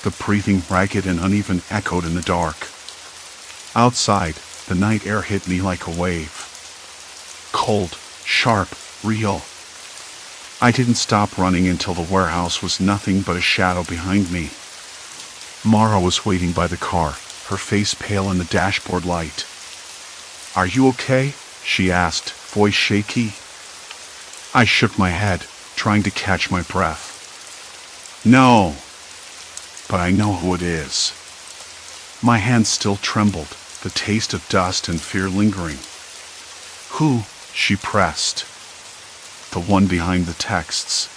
The breathing, ragged and uneven, echoed in the dark. Outside, the night air hit me like a wave. Cold, sharp, real. I didn't stop running until the warehouse was nothing but a shadow behind me. Mara was waiting by the car, her face pale in the dashboard light. "Are you okay?" she asked, voice shaky. I shook my head, trying to catch my breath. "No, but I know who it is." My hands still trembled, the taste of dust and fear lingering. "Who?" she pressed. "The one behind the texts.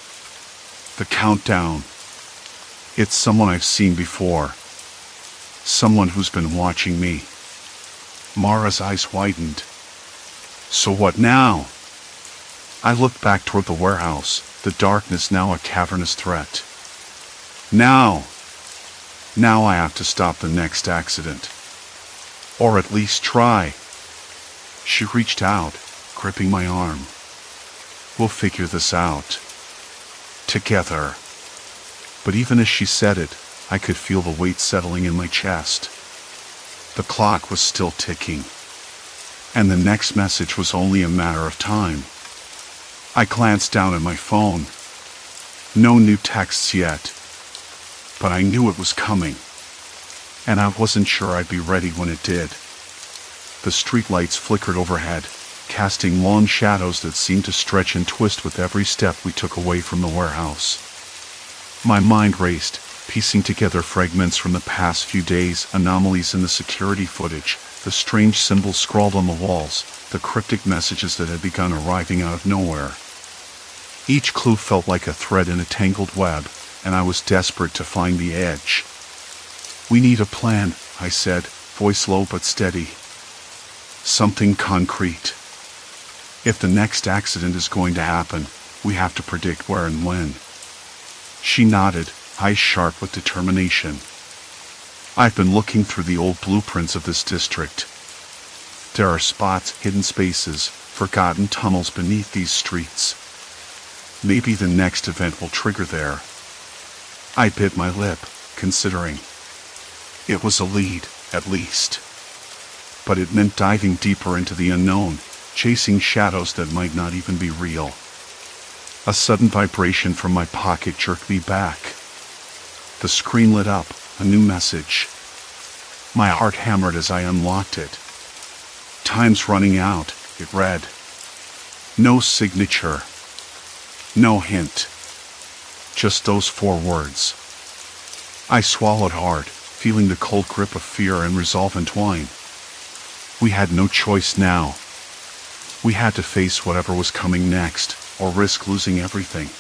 The countdown. It's someone I've seen before. Someone who's been watching me." Mara's eyes widened. "So what now?" I looked back toward the warehouse, the darkness now a cavernous threat. Now I have to stop the next accident. Or at least try. She reached out, gripping my arm. We'll figure this out. Together. But even as she said it, I could feel the weight settling in my chest. The clock was still ticking. And the next message was only a matter of time. I glanced down at my phone. No new texts yet. But I knew it was coming. And I wasn't sure I'd be ready when it did. The streetlights flickered overhead, casting long shadows that seemed to stretch and twist with every step we took away from the warehouse. My mind raced, piecing together fragments from the past few days, anomalies in the security footage, the strange symbols scrawled on the walls, the cryptic messages that had begun arriving out of nowhere. Each clue felt like a thread in a tangled web, and I was desperate to find the edge. We need a plan, I said, voice low but steady. Something concrete. If the next accident is going to happen, we have to predict where and when. She nodded, eyes sharp with determination. I've been looking through the old blueprints of this district. There are spots, hidden spaces, forgotten tunnels beneath these streets. Maybe the next event will trigger there. I bit my lip, considering. It was a lead, at least. But it meant diving deeper into the unknown, chasing shadows that might not even be real. A sudden vibration from my pocket jerked me back. The screen lit up, a new message. My heart hammered as I unlocked it. Time's running out, it read. No signature. No hint. Just those 4 words. I swallowed hard, feeling the cold grip of fear and resolve entwine. We had no choice now. We had to face whatever was coming next, or risk losing everything.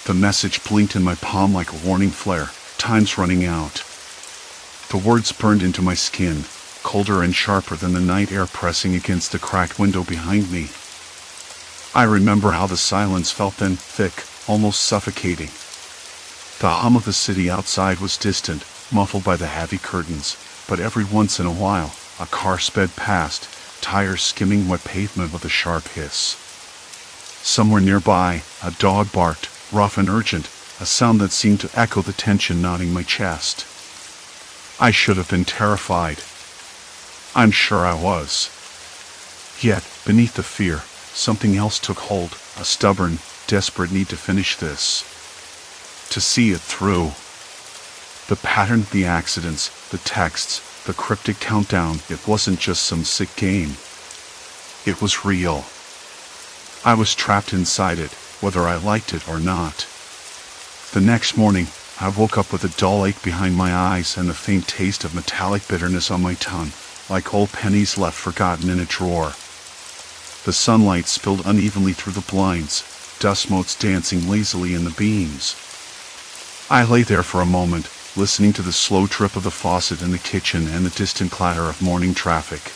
The message blinked in my palm like a warning flare. Time's running out. The words burned into my skin, colder and sharper than the night air pressing against the cracked window behind me. I remember how the silence felt then, thick, almost suffocating. The hum of the city outside was distant, muffled by the heavy curtains, but every once in a while, a car sped past, tires skimming wet pavement with a sharp hiss. Somewhere nearby, a dog barked, rough and urgent, a sound that seemed to echo the tension knotting my chest. I should have been terrified. I'm sure I was. Yet, beneath the fear, something else took hold, a stubborn, desperate need to finish this. To see it through. The pattern of the accidents, the texts, the cryptic countdown, it wasn't just some sick game. It was real. I was trapped inside it, whether I liked it or not. The next morning, I woke up with a dull ache behind my eyes and the faint taste of metallic bitterness on my tongue, like old pennies left forgotten in a drawer. The sunlight spilled unevenly through the blinds, dust motes dancing lazily in the beams. I lay there for a moment, listening to the slow drip of the faucet in the kitchen and the distant clatter of morning traffic.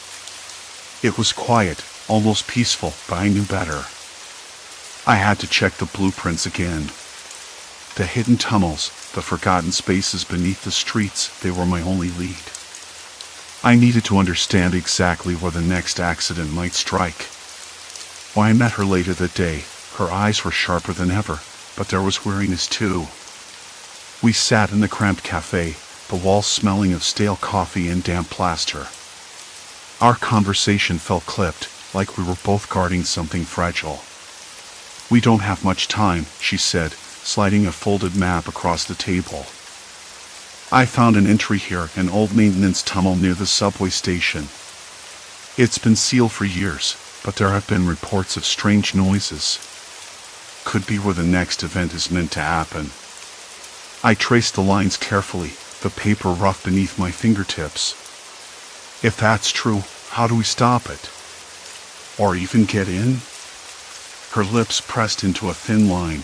It was quiet, almost peaceful, but I knew better. I had to check the blueprints again. The hidden tunnels, the forgotten spaces beneath the streets, they were my only lead. I needed to understand exactly where the next accident might strike. When I met her later that day, her eyes were sharper than ever, but there was weariness too. We sat in the cramped cafe, the walls smelling of stale coffee and damp plaster. Our conversation felt clipped, like we were both guarding something fragile. We don't have much time, she said, sliding a folded map across the table. I found an entry here, an old maintenance tunnel near the subway station. It's been sealed for years, but there have been reports of strange noises. Could be where the next event is meant to happen. I traced the lines carefully, the paper rough beneath my fingertips. If that's true, how do we stop it? Or even get in? Her lips pressed into a thin line.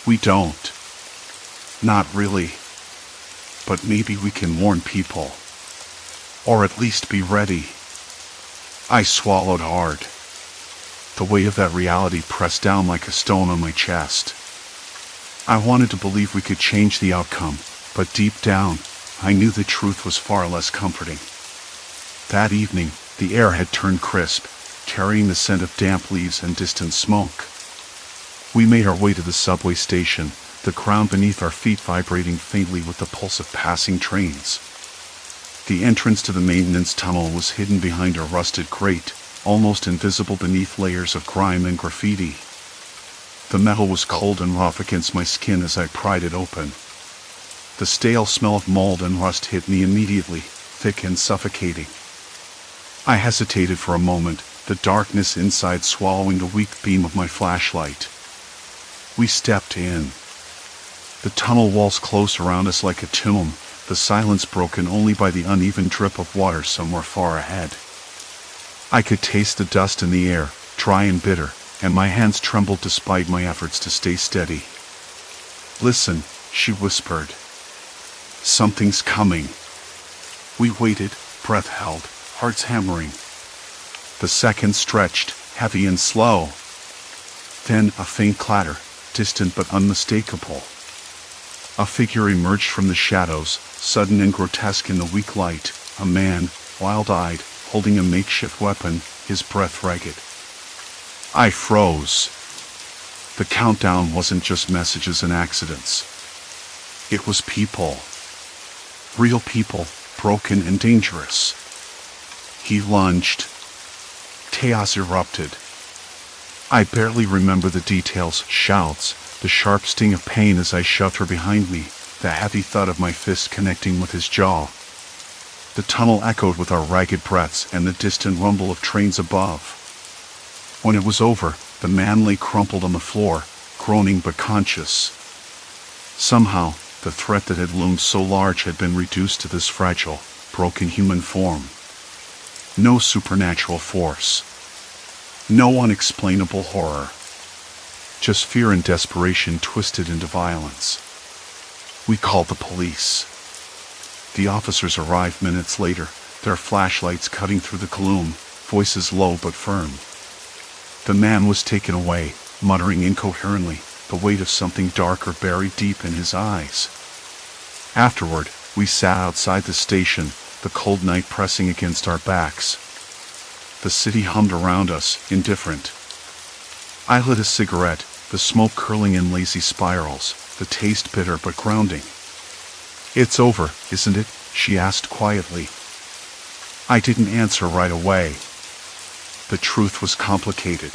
We don't. Not really. But maybe we can warn people. Or at least be ready. I swallowed hard. The weight of that reality pressed down like a stone on my chest. I wanted to believe we could change the outcome, but deep down, I knew the truth was far less comforting. That evening, the air had turned crisp, carrying the scent of damp leaves and distant smoke. We made our way to the subway station, the ground beneath our feet vibrating faintly with the pulse of passing trains. The entrance to the maintenance tunnel was hidden behind a rusted grate, almost invisible beneath layers of grime and graffiti. The metal was cold and rough against my skin as I pried it open. The stale smell of mold and rust hit me immediately, thick and suffocating. I hesitated for a moment, the darkness inside swallowing the weak beam of my flashlight. We stepped in. The tunnel walls closed around us like a tomb, the silence broken only by the uneven drip of water somewhere far ahead. I could taste the dust in the air, dry and bitter, and my hands trembled despite my efforts to stay steady. "Listen," she whispered. "Something's coming." We waited, breath held, hearts hammering. The seconds stretched, heavy and slow. Then a faint clatter, distant but unmistakable. A figure emerged from the shadows, sudden and grotesque in the weak light, a man, wild-eyed, holding a makeshift weapon, his breath ragged. I froze. The countdown wasn't just messages and accidents. It was people. Real people, broken and dangerous. He lunged. Chaos erupted. I barely remember the details, shouts, the sharp sting of pain as I shoved her behind me, the heavy thud of my fist connecting with his jaw. The tunnel echoed with our ragged breaths and the distant rumble of trains above. When it was over, the man lay crumpled on the floor, groaning but conscious. Somehow, the threat that had loomed so large had been reduced to this fragile, broken human form. No supernatural force. No unexplainable horror. Just fear and desperation twisted into violence. We called the police. The officers arrived minutes later, their flashlights cutting through the gloom, voices low but firm. The man was taken away, muttering incoherently, the weight of something darker buried deep in his eyes. Afterward, we sat outside the station, the cold night pressing against our backs. The city hummed around us, indifferent. I lit a cigarette, the smoke curling in lazy spirals, the taste bitter but grounding. "It's over, isn't it?" she asked quietly. I didn't answer right away. The truth was complicated.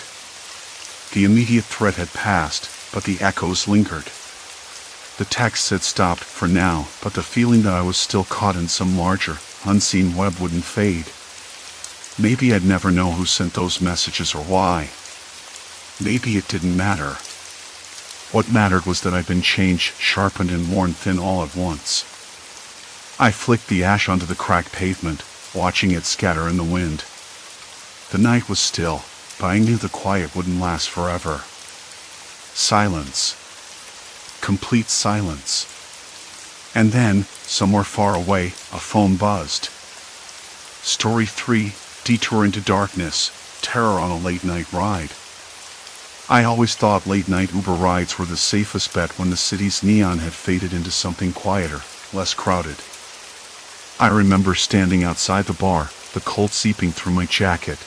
The immediate threat had passed, but the echoes lingered. The text had stopped for now, but the feeling that I was still caught in some larger, unseen web wouldn't fade. Maybe I'd never know who sent those messages or why. Maybe it didn't matter. What mattered was that I'd been changed, sharpened and worn thin all at once. I flicked the ash onto the cracked pavement, watching it scatter in the wind. The night was still, but I knew the quiet wouldn't last forever. Silence. Complete silence. And then, somewhere far away, a phone buzzed. Story 3, Detour into Darkness, Terror on a Late-Night Ride. I always thought late-night Uber rides were the safest bet when the city's neon had faded into something quieter, less crowded. I remember standing outside the bar, the cold seeping through my jacket.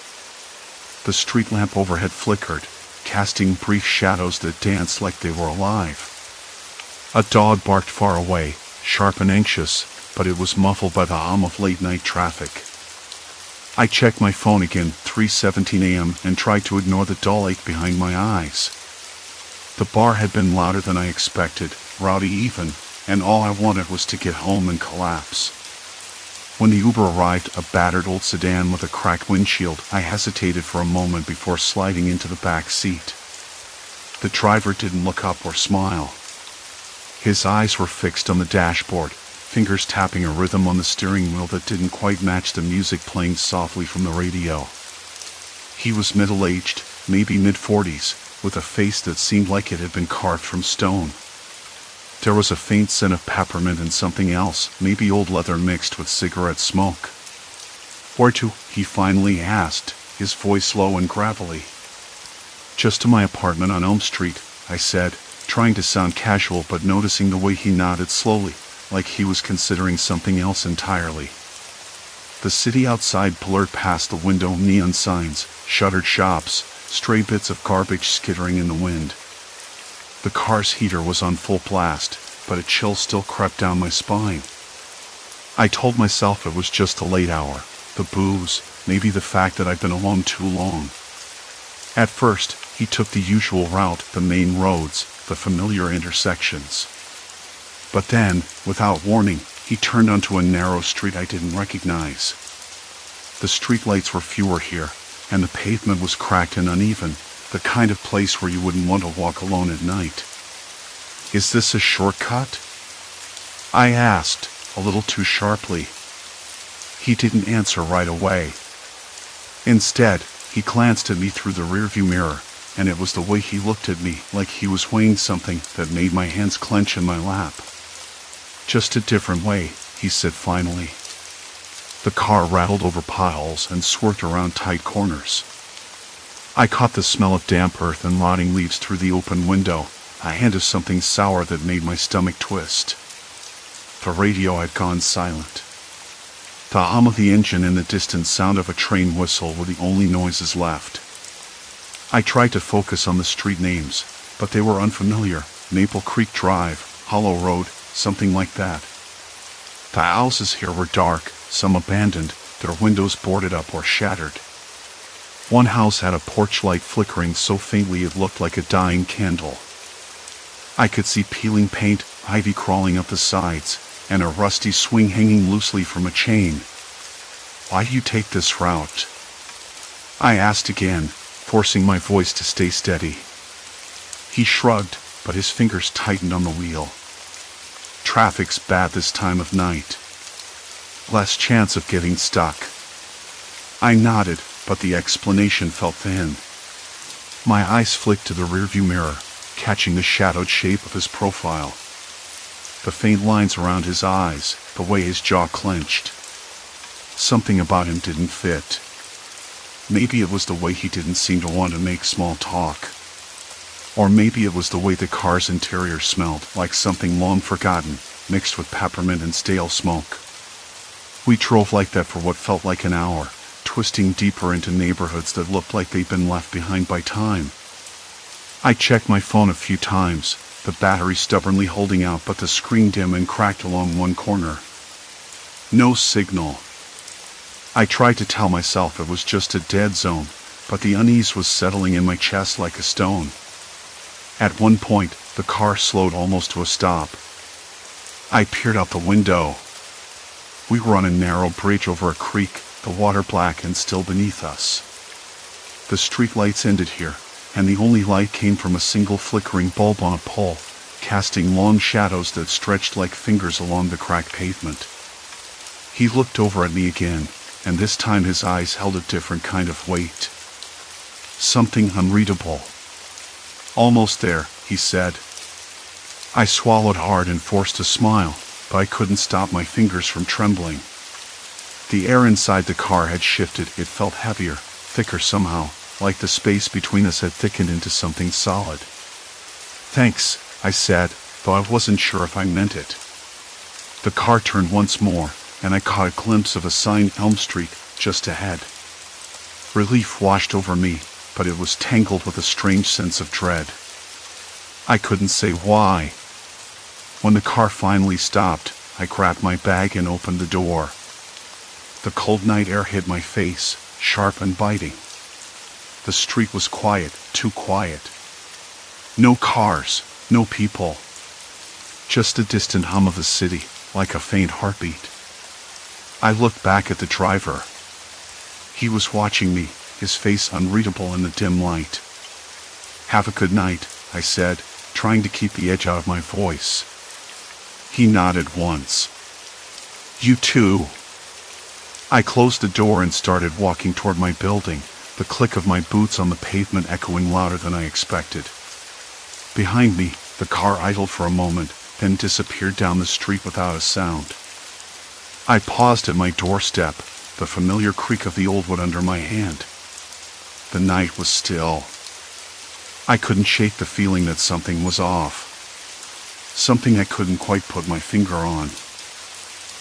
The street lamp overhead flickered, casting brief shadows that danced like they were alive. A dog barked far away, sharp and anxious, but it was muffled by the hum of late-night traffic. I checked my phone again, 3:17 a.m., and tried to ignore the dull ache behind my eyes. The bar had been louder than I expected, rowdy even, and all I wanted was to get home and collapse. When the Uber arrived, a battered old sedan with a cracked windshield, I hesitated for a moment before sliding into the back seat. The driver didn't look up or smile. His eyes were fixed on the dashboard, fingers tapping a rhythm on the steering wheel that didn't quite match the music playing softly from the radio. He was middle-aged, maybe mid-40s, with a face that seemed like it had been carved from stone. There was a faint scent of peppermint and something else, maybe old leather mixed with cigarette smoke. "Where to?" he finally asked, his voice low and gravelly. Just to my apartment on Elm Street, I said, trying to sound casual but noticing the way he nodded slowly, like he was considering something else entirely. The city outside blurred past the window, neon signs, shuttered shops, stray bits of garbage skittering in the wind. The car's heater was on full blast, but a chill still crept down my spine. I told myself it was just a late hour, the booze, maybe the fact that I'd been alone too long. At first, he took the usual route, the main roads, the familiar intersections. But then, without warning, he turned onto a narrow street I didn't recognize. The streetlights were fewer here, and the pavement was cracked and uneven, the kind of place where you wouldn't want to walk alone at night. "Is this a shortcut?" I asked, a little too sharply. He didn't answer right away. Instead, he glanced at me through the rearview mirror, and it was the way he looked at me, like he was weighing something, that made my hands clench in my lap. "Just a different way," he said finally. The car rattled over potholes and swerved around tight corners. I caught the smell of damp earth and rotting leaves through the open window, a hint of something sour that made my stomach twist. The radio had gone silent. The hum of the engine and the distant sound of a train whistle were the only noises left. I tried to focus on the street names, but they were unfamiliar. Maple Creek Drive, Hollow Road, something like that. The houses here were dark, some abandoned, their windows boarded up or shattered. One house had a porch light flickering so faintly it looked like a dying candle. I could see peeling paint, ivy crawling up the sides, and a rusty swing hanging loosely from a chain. "Why do you take this route?" I asked again, forcing my voice to stay steady. He shrugged, but his fingers tightened on the wheel. "Traffic's bad this time of night. Less chance of getting stuck." I nodded, but the explanation felt thin. My eyes flicked to the rearview mirror, catching the shadowed shape of his profile. The faint lines around his eyes, the way his jaw clenched. Something about him didn't fit. Maybe it was the way he didn't seem to want to make small talk. Or maybe it was the way the car's interior smelled, like something long forgotten, mixed with peppermint and stale smoke. We drove like that for what felt like an hour, twisting deeper into neighborhoods that looked like they'd been left behind by time. I checked my phone a few times, the battery stubbornly holding out but the screen dim and cracked along one corner. No signal. I tried to tell myself it was just a dead zone, but the unease was settling in my chest like a stone. At one point, the car slowed almost to a stop. I peered out the window. We were on a narrow bridge over a creek, the water black and still beneath us. The street lights ended here, and the only light came from a single flickering bulb on a pole, casting long shadows that stretched like fingers along the cracked pavement. He looked over at me again, and this time his eyes held a different kind of weight. Something unreadable. "Almost there," he said. I swallowed hard and forced a smile, but I couldn't stop my fingers from trembling. The air inside the car had shifted. It felt heavier, thicker somehow, like the space between us had thickened into something solid. "Thanks," I said, though I wasn't sure if I meant it. The car turned once more, and I caught a glimpse of a sign, Elm Street, just ahead. Relief washed over me, but it was tangled with a strange sense of dread. I couldn't say why. When the car finally stopped, I grabbed my bag and opened the door. The cold night air hit my face, sharp and biting. The street was quiet, too quiet. No cars, no people. Just the distant hum of the city, like a faint heartbeat. I looked back at the driver. He was watching me, his face unreadable in the dim light. "Have a good night," I said, trying to keep the edge out of my voice. He nodded once. "You too." I closed the door and started walking toward my building, the click of my boots on the pavement echoing louder than I expected. Behind me, the car idled for a moment, then disappeared down the street without a sound. I paused at my doorstep, the familiar creak of the old wood under my hand. The night was still. I couldn't shake the feeling that something was off. Something I couldn't quite put my finger on.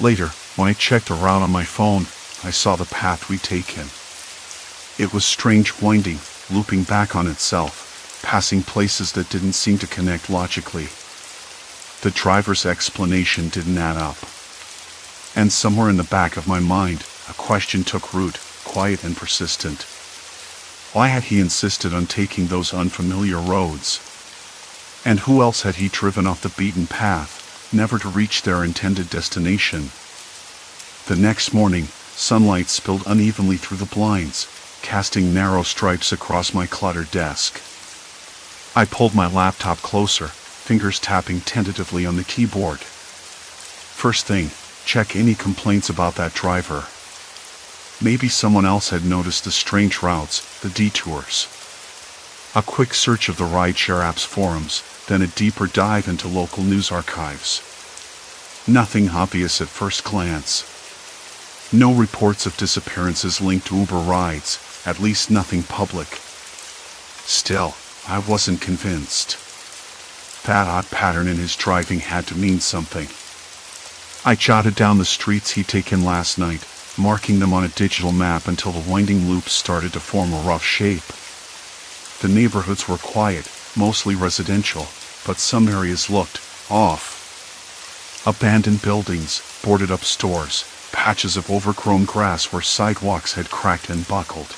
Later, when I checked a route on my phone, I saw the path we'd taken. It was strange, winding, looping back on itself, passing places that didn't seem to connect logically. The driver's explanation didn't add up. And somewhere in the back of my mind, a question took root, quiet and persistent. Why had he insisted on taking those unfamiliar roads? And who else had he driven off the beaten path, never to reach their intended destination? The next morning, sunlight spilled unevenly through the blinds, casting narrow stripes across my cluttered desk. I pulled my laptop closer, fingers tapping tentatively on the keyboard. First thing, check any complaints about that driver. Maybe someone else had noticed the strange routes, the detours. A quick search of the rideshare app's forums, then a deeper dive into local news archives. Nothing obvious at first glance. No reports of disappearances linked to Uber rides, at least nothing public. Still, I wasn't convinced. That odd pattern in his driving had to mean something. I jotted down the streets he'd taken last night, marking them on a digital map until the winding loops started to form a rough shape. The neighborhoods were quiet, mostly residential, but some areas looked off. Abandoned buildings, boarded-up stores, patches of overgrown grass where sidewalks had cracked and buckled.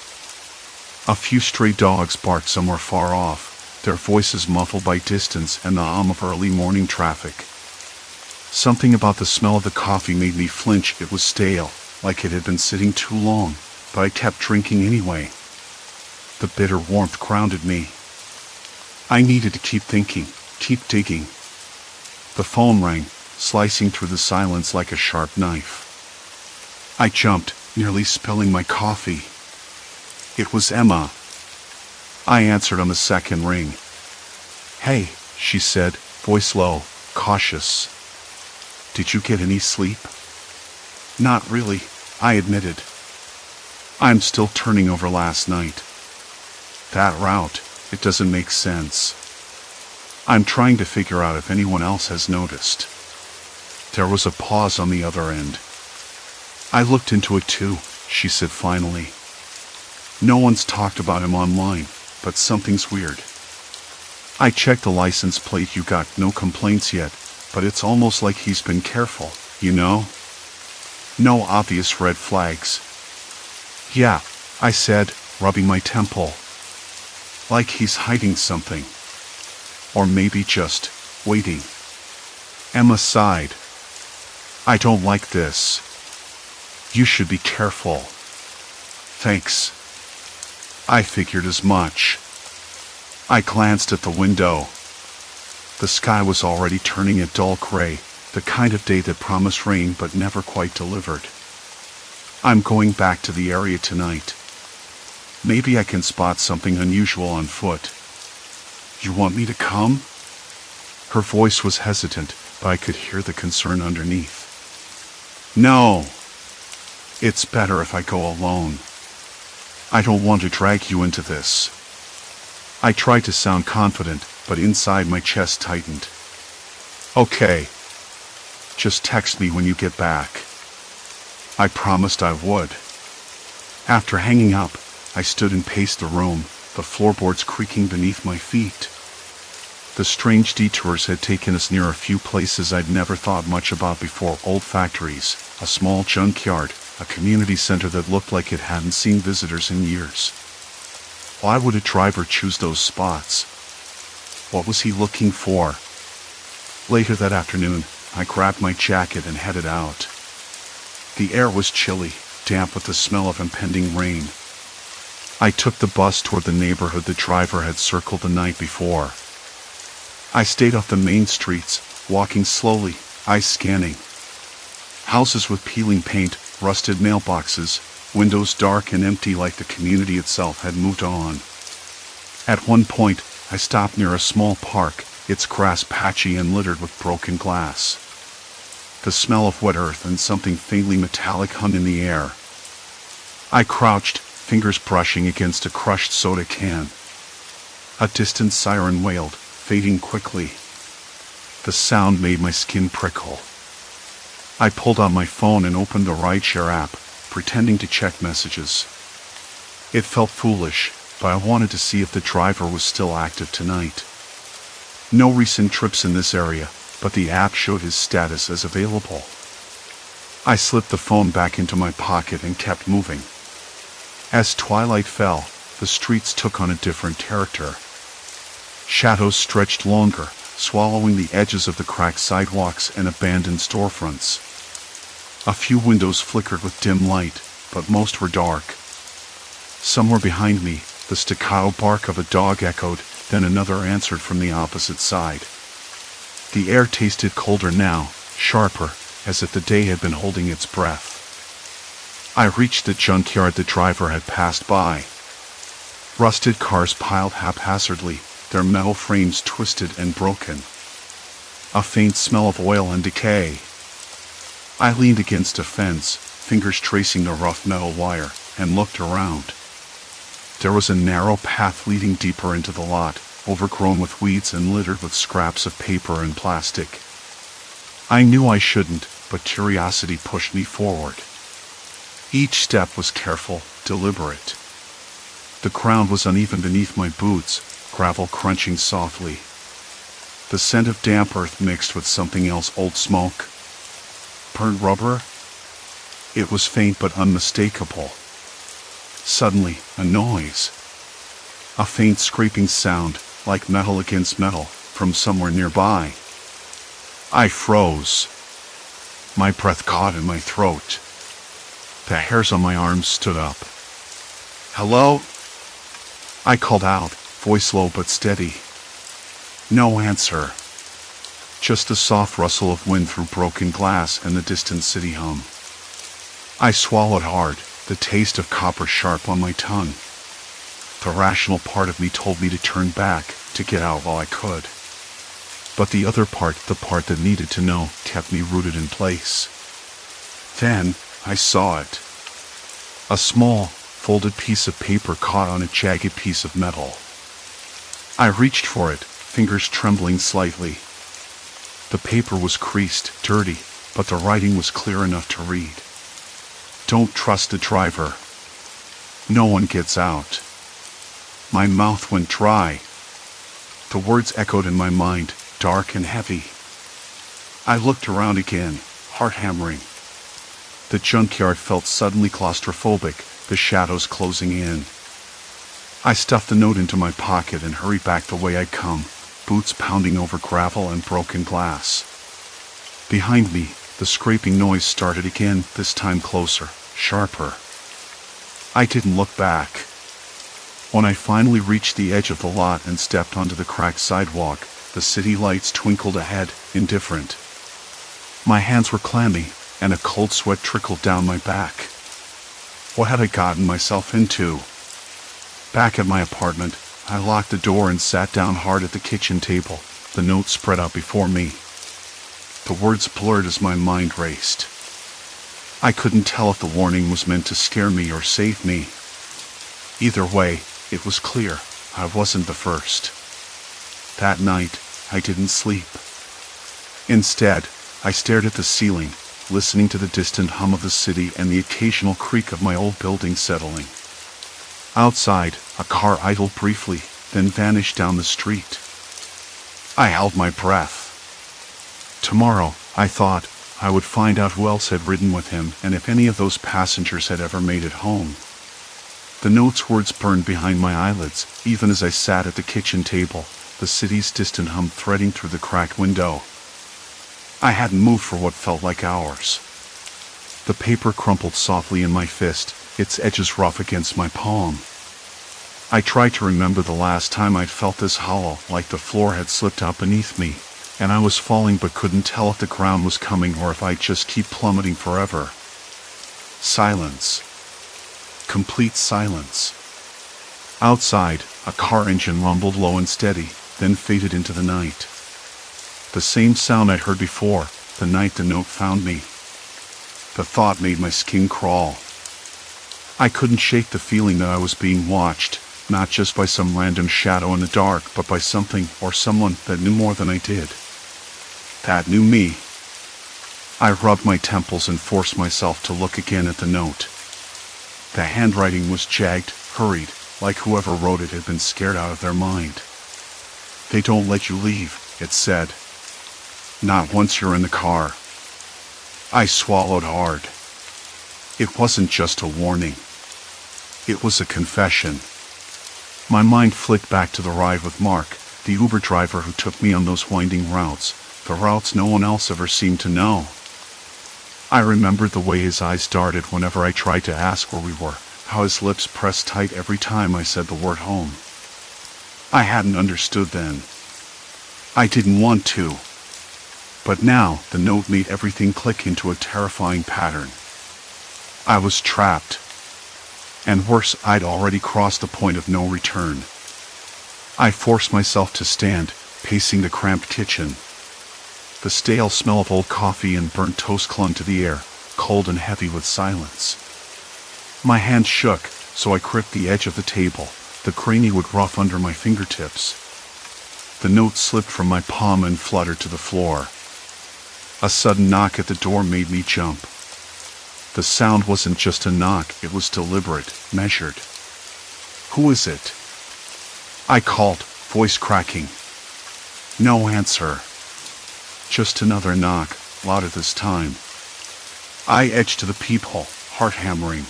A few stray dogs barked somewhere far off, their voices muffled by distance and the hum of early morning traffic. Something about the smell of the coffee made me flinch. It was stale, like it had been sitting too long, but I kept drinking anyway. The bitter warmth grounded me. I needed to keep thinking, keep digging. The phone rang, slicing through the silence like a sharp knife. I jumped, nearly spilling my coffee. It was Emma. I answered on the second ring. "Hey," she said, voice low, cautious. "Did you get any sleep?" "Not really," I admitted. "I'm still turning over last night. That route, it doesn't make sense. I'm trying to figure out if anyone else has noticed." There was a pause on the other end. "I looked into it too," she said finally. "No one's talked about him online, but something's weird. I checked the license plate. You got no complaints yet, but it's almost like he's been careful, you know? No obvious red flags." "Yeah," I said, rubbing my temple. "Like he's hiding something. Or maybe just waiting." Emma sighed. "I don't like this. You should be careful." "Thanks." I figured as much. I glanced at the window. The sky was already turning a dull gray, the kind of day that promised rain but never quite delivered. I'm going back to the area tonight. Maybe I can spot something unusual on foot. "You want me to come?" Her voice was hesitant, but I could hear the concern underneath. "No. It's better if I go alone. I don't want to drag you into this." I tried to sound confident, but inside my chest tightened. "Okay. Just text me when you get back." I promised I would. After hanging up, I stood and paced the room, the floorboards creaking beneath my feet. The strange detours had taken us near a few places I'd never thought much about before: old factories, a small junkyard, a community center that looked like it hadn't seen visitors in years. Why would a driver choose those spots? What was he looking for? Later that afternoon, I grabbed my jacket and headed out. The air was chilly, damp with the smell of impending rain. I took the bus toward the neighborhood the driver had circled the night before. I stayed off the main streets, walking slowly, eyes scanning. Houses with peeling paint, rusted mailboxes, windows dark and empty like the community itself had moved on. At one point, I stopped near a small park, its grass patchy and littered with broken glass. The smell of wet earth and something faintly metallic hung in the air. I crouched, fingers brushing against a crushed soda can. A distant siren wailed, fading quickly. The sound made my skin prickle. I pulled out my phone and opened the rideshare app, pretending to check messages. It felt foolish, but I wanted to see if the driver was still active tonight. No recent trips in this area, but the app showed his status as available. I slipped the phone back into my pocket and kept moving. As twilight fell, the streets took on a different character. Shadows stretched longer, swallowing the edges of the cracked sidewalks and abandoned storefronts. A few windows flickered with dim light, but most were dark. Somewhere behind me, the staccato bark of a dog echoed, then another answered from the opposite side. The air tasted colder now, sharper, as if the day had been holding its breath. I reached the junkyard the driver had passed by. Rusted cars piled haphazardly, their metal frames twisted and broken. A faint smell of oil and decay. I leaned against a fence, fingers tracing the rough metal wire, and looked around. There was a narrow path leading deeper into the lot, overgrown with weeds and littered with scraps of paper and plastic. I knew I shouldn't, but curiosity pushed me forward. Each step was careful, deliberate. The ground was uneven beneath my boots, gravel crunching softly. The scent of damp earth mixed with something else, old smoke. Burnt rubber? It was faint but unmistakable. Suddenly, a noise. A faint scraping sound, like metal against metal, from somewhere nearby. I froze. My breath caught in my throat. The hairs on my arms stood up. "Hello?" I called out, voice low but steady. No answer. Just the soft rustle of wind through broken glass and the distant city hum. I swallowed hard, the taste of copper sharp on my tongue. The rational part of me told me to turn back, to get out while I could. But the other part, the part that needed to know, kept me rooted in place. Then, I saw it. A small, folded piece of paper caught on a jagged piece of metal. I reached for it, fingers trembling slightly. The paper was creased, dirty, but the writing was clear enough to read. "Don't trust the driver. No one gets out." My mouth went dry. The words echoed in my mind, dark and heavy. I looked around again, heart hammering. The junkyard felt suddenly claustrophobic, the shadows closing in. I stuffed the note into my pocket and hurried back the way I'd come, boots pounding over gravel and broken glass. Behind me, the scraping noise started again, this time closer, sharper. I didn't look back. When I finally reached the edge of the lot and stepped onto the cracked sidewalk, the city lights twinkled ahead, indifferent. My hands were clammy, and a cold sweat trickled down my back. What had I gotten myself into? Back at my apartment, I locked the door and sat down hard at the kitchen table, the note spread out before me. The words blurred as my mind raced. I couldn't tell if the warning was meant to scare me or save me. Either way, it was clear, I wasn't the first. That night, I didn't sleep. Instead, I stared at the ceiling, listening to the distant hum of the city and the occasional creak of my old building settling. Outside, a car idled briefly, then vanished down the street. I held my breath. Tomorrow, I thought, I would find out who else had ridden with him and if any of those passengers had ever made it home. The note's words burned behind my eyelids, even as I sat at the kitchen table, the city's distant hum threading through the cracked window. I hadn't moved for what felt like hours. The paper crumpled softly in my fist, its edges rough against my palm. I tried to remember the last time I'd felt this hollow, like the floor had slipped out beneath me, and I was falling but couldn't tell if the ground was coming or if I'd just keep plummeting forever. Silence. Complete silence. Outside, a car engine rumbled low and steady, then faded into the night. The same sound I'd heard before, the night the note found me. The thought made my skin crawl. I couldn't shake the feeling that I was being watched, not just by some random shadow in the dark, but by something or someone that knew more than I did. That knew me. I rubbed my temples and forced myself to look again at the note. The handwriting was jagged, hurried, like whoever wrote it had been scared out of their mind. "They don't let you leave," it said. "Not once you're in the car." I swallowed hard. It wasn't just a warning. It was a confession. My mind flicked back to the ride with Mark, the Uber driver who took me on those winding routes, the routes no one else ever seemed to know. I remembered the way his eyes darted whenever I tried to ask where we were, how his lips pressed tight every time I said the word home. I hadn't understood then. I didn't want to. But now, the note made everything click into a terrifying pattern. I was trapped. And worse, I'd already crossed the point of no return. I forced myself to stand, pacing the cramped kitchen. The stale smell of old coffee and burnt toast clung to the air, cold and heavy with silence. My hands shook, so I gripped the edge of the table, the grainy wood rough under my fingertips. The note slipped from my palm and fluttered to the floor. A sudden knock at the door made me jump. The sound wasn't just a knock, it was deliberate, measured. "Who is it?" I called, voice cracking. No answer. Just another knock, louder this time. I edged to the peephole, heart hammering.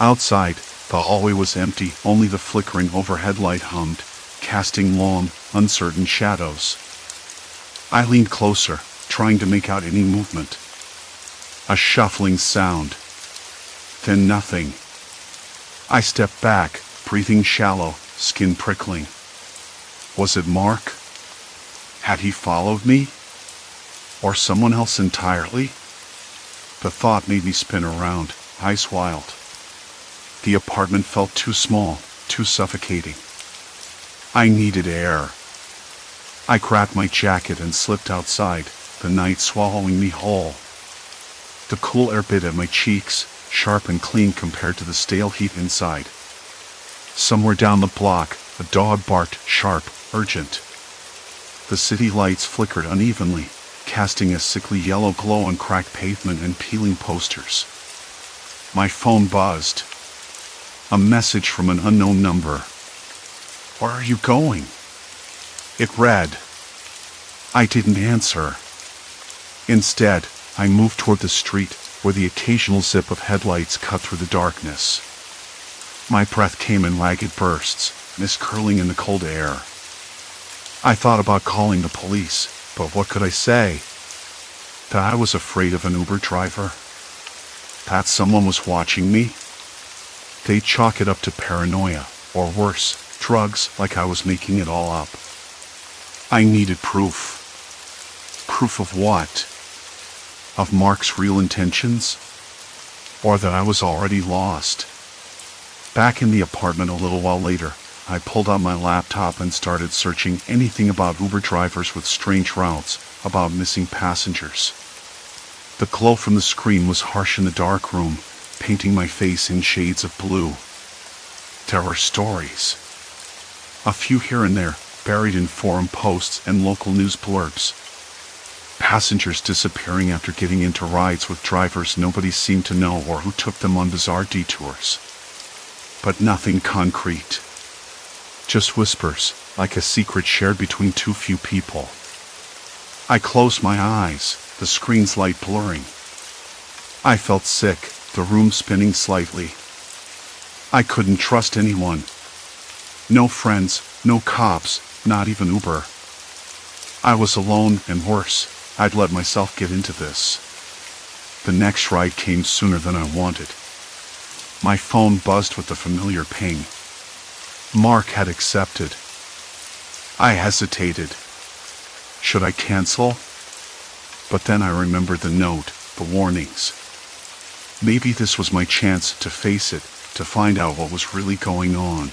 Outside, the hallway was empty, only the flickering overhead light hummed, casting long, uncertain shadows. I leaned closer, trying to make out any movement. A shuffling sound. Then nothing. I stepped back, breathing shallow, skin prickling. Was it Mark? Had he followed me? Or someone else entirely? The thought made me spin around, eyes wild. The apartment felt too small, too suffocating. I needed air. I grabbed my jacket and slipped outside, the night swallowing me whole. The cool air bit at my cheeks, sharp and clean compared to the stale heat inside. Somewhere down the block, a dog barked, sharp, urgent. The city lights flickered unevenly, casting a sickly yellow glow on cracked pavement and peeling posters. My phone buzzed. A message from an unknown number. "Where are you going?" It read. I didn't answer. Instead, I moved toward the street, where the occasional zip of headlights cut through the darkness. My breath came in ragged bursts, mist curling in the cold air. I thought about calling the police, but what could I say? That I was afraid of an Uber driver? That someone was watching me? They'd chalk it up to paranoia, or worse, drugs, like I was making it all up. I needed proof. Proof of what? Of Mark's real intentions? Or that I was already lost? Back in the apartment a little while later, I pulled out my laptop and started searching anything about Uber drivers with strange routes, about missing passengers. The glow from the screen was harsh in the dark room, painting my face in shades of blue. There were stories. A few here and there, buried in forum posts and local news blurbs. Passengers disappearing after getting into rides with drivers nobody seemed to know or who took them on bizarre detours. But nothing concrete. Just whispers, like a secret shared between too few people. I closed my eyes, the screen's light blurring. I felt sick, the room spinning slightly. I couldn't trust anyone. No friends, no cops, not even Uber. I was alone, and worse, I'd let myself get into this. The next ride came sooner than I wanted. My phone buzzed with the familiar ping. Mark had accepted. I hesitated. Should I cancel? But then I remembered the note, the warnings. Maybe this was my chance to face it, to find out what was really going on.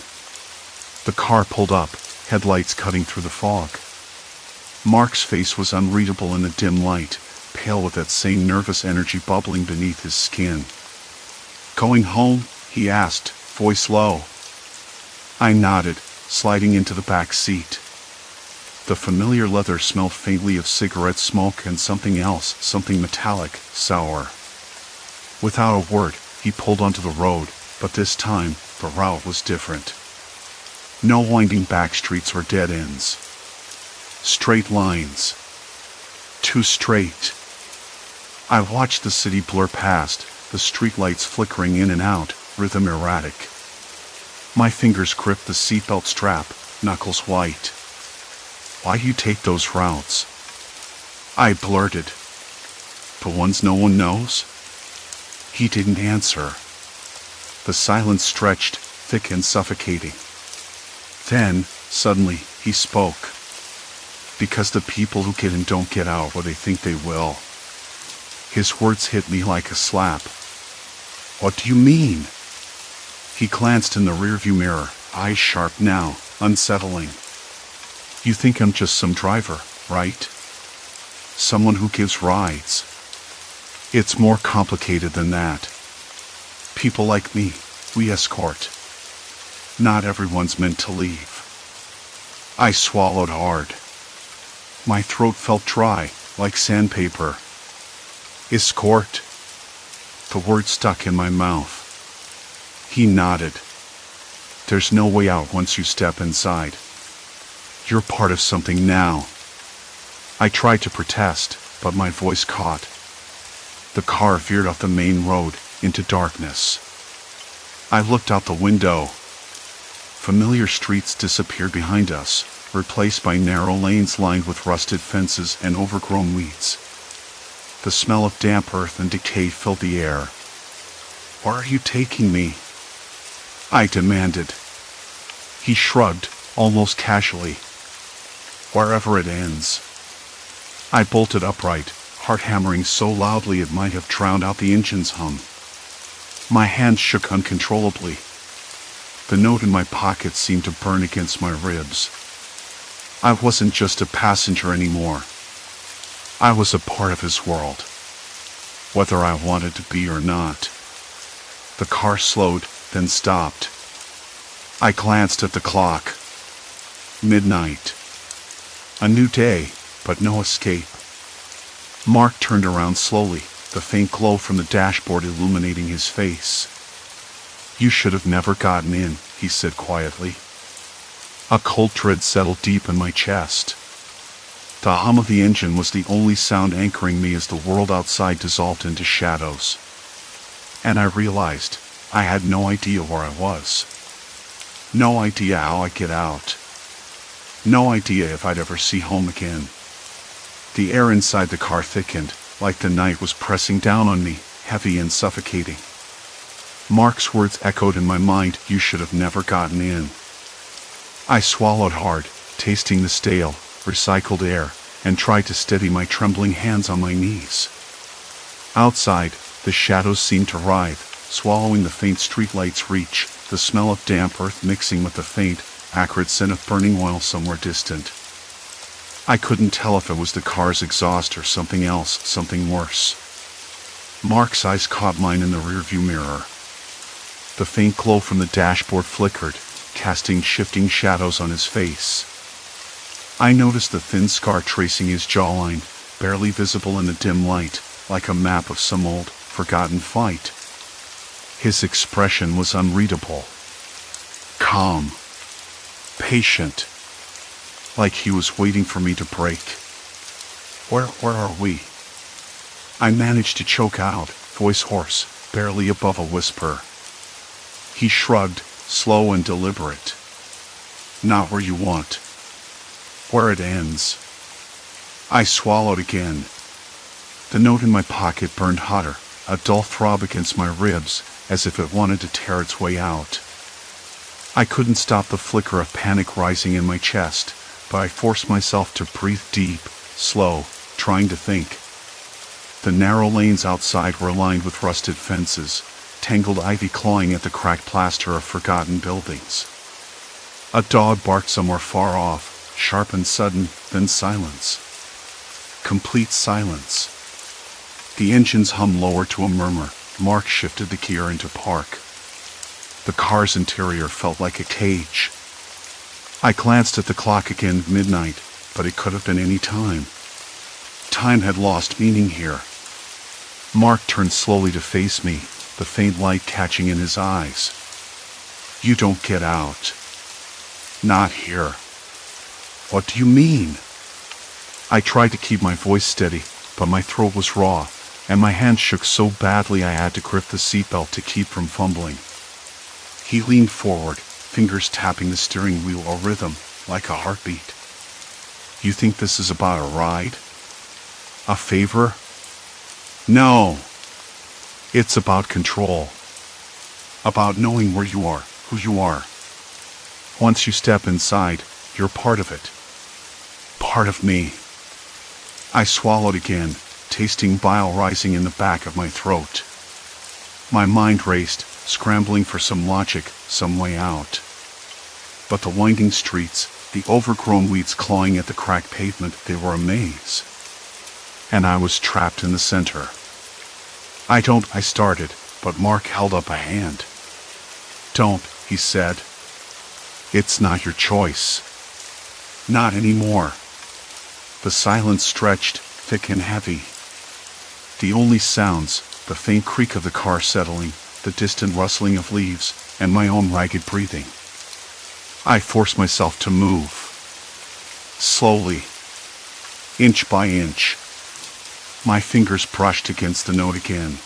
The car pulled up, headlights cutting through the fog. Mark's face was unreadable in the dim light, pale with that same nervous energy bubbling beneath his skin. "Going home?" he asked, voice low. I nodded, sliding into the back seat. The familiar leather smelled faintly of cigarette smoke and something else, something metallic, sour. Without a word, he pulled onto the road, but this time, the route was different. No winding back streets or dead ends. Straight lines. Too straight. I watched the city blur past, the streetlights flickering in and out, rhythm erratic. My fingers gripped the seatbelt strap, knuckles white. "Why you take those routes?" I blurted. "The ones no one knows?" He didn't answer. The silence stretched, thick and suffocating. Then, suddenly, he spoke. "Because the people who get in don't get out what they think they will." His words hit me like a slap. "What do you mean?" He glanced in the rearview mirror, eyes sharp now, unsettling. "You think I'm just some driver, right? Someone who gives rides. It's more complicated than that. People like me, we escort. Not everyone's meant to leave." I swallowed hard. My throat felt dry, like sandpaper. Escort? The word stuck in my mouth. He nodded. "There's no way out once you step inside. You're part of something now." I tried to protest, but my voice caught. The car veered off the main road, into darkness. I looked out the window. Familiar streets disappeared behind us, replaced by narrow lanes lined with rusted fences and overgrown weeds. The smell of damp earth and decay filled the air. "Where are you taking me?" I demanded. He shrugged, almost casually. "Wherever it ends." I bolted upright, heart hammering so loudly it might have drowned out the engine's hum. My hands shook uncontrollably. The note in my pocket seemed to burn against my ribs. I wasn't just a passenger anymore. I was a part of his world, whether I wanted to be or not. The car slowed, then stopped. I glanced at the clock. Midnight. A new day, but no escape. Mark turned around slowly, the faint glow from the dashboard illuminating his face. "You should have never gotten in," he said quietly. A cold dread settled deep in my chest. The hum of the engine was the only sound anchoring me as the world outside dissolved into shadows. And I realized I had no idea where I was. No idea how I'd get out. No idea if I'd ever see home again. The air inside the car thickened, like the night was pressing down on me, heavy and suffocating. Mark's words echoed in my mind, "You should have never gotten in." I swallowed hard, tasting the stale, recycled air, and tried to steady my trembling hands on my knees. Outside, the shadows seemed to writhe, swallowing the faint streetlight's reach, the smell of damp earth mixing with the faint, acrid scent of burning oil somewhere distant. I couldn't tell if it was the car's exhaust or something else, something worse. Mark's eyes caught mine in the rearview mirror. The faint glow from the dashboard flickered, casting shifting shadows on his face. I noticed the thin scar tracing his jawline, barely visible in the dim light, like a map of some old, forgotten fight. His expression was unreadable. Calm. Patient. Like he was waiting for me to break. Where are we?" I managed to choke out, voice hoarse, barely above a whisper. He shrugged, slow and deliberate. "Not where you want. Where it ends." I swallowed again. The note in my pocket burned hotter, a dull throb against my ribs, as if it wanted to tear its way out. I couldn't stop the flicker of panic rising in my chest, but I forced myself to breathe deep, slow, trying to think. The narrow lanes outside were lined with rusted fences, tangled ivy clawing at the cracked plaster of forgotten buildings. A dog barked somewhere far off, sharp and sudden, then silence. Complete silence. The engine's hum lowered to a murmur. Mark shifted the gear into park. The car's interior felt like a cage. I glanced at the clock again, midnight, but it could have been any time. Time had lost meaning here. Mark turned slowly to face me, the faint light catching in his eyes. You don't get out. Not here. What do you mean? I tried to keep my voice steady, but my throat was raw, and my hands shook so badly I had to grip the seatbelt to keep from fumbling. He leaned forward, fingers tapping the steering wheel, a rhythm, like a heartbeat. You think this is about a ride? A favor? No. It's about control. About knowing where you are, who you are. Once you step inside, you're part of it. Part of me. I swallowed again, tasting bile rising in the back of my throat. My mind raced, scrambling for some logic, some way out. But the winding streets, the overgrown weeds clawing at the cracked pavement, they were a maze. And I was trapped in the center. I started, but Mark held up a hand. Don't, he said. It's not your choice. Not anymore. The silence stretched, thick and heavy. The only sounds, the faint creak of the car settling, the distant rustling of leaves, and my own ragged breathing. I forced myself to move. Slowly. Inch by inch. My fingers brushed against the note again.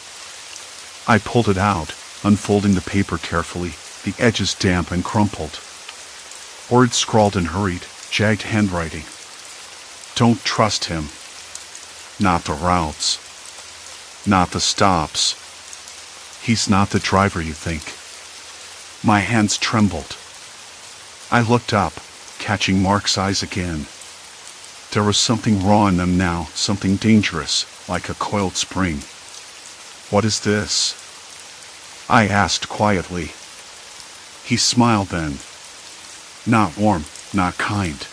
I pulled it out, unfolding the paper carefully, the edges damp and crumpled. Words scrawled in hurried, jagged handwriting. Don't trust him. Not the routes. Not the stops. He's not the driver you think. My hands trembled. I looked up, catching Mark's eyes again. There was something raw in them now, something dangerous, like a coiled spring. What is this? I asked quietly. He smiled then. Not warm, not kind.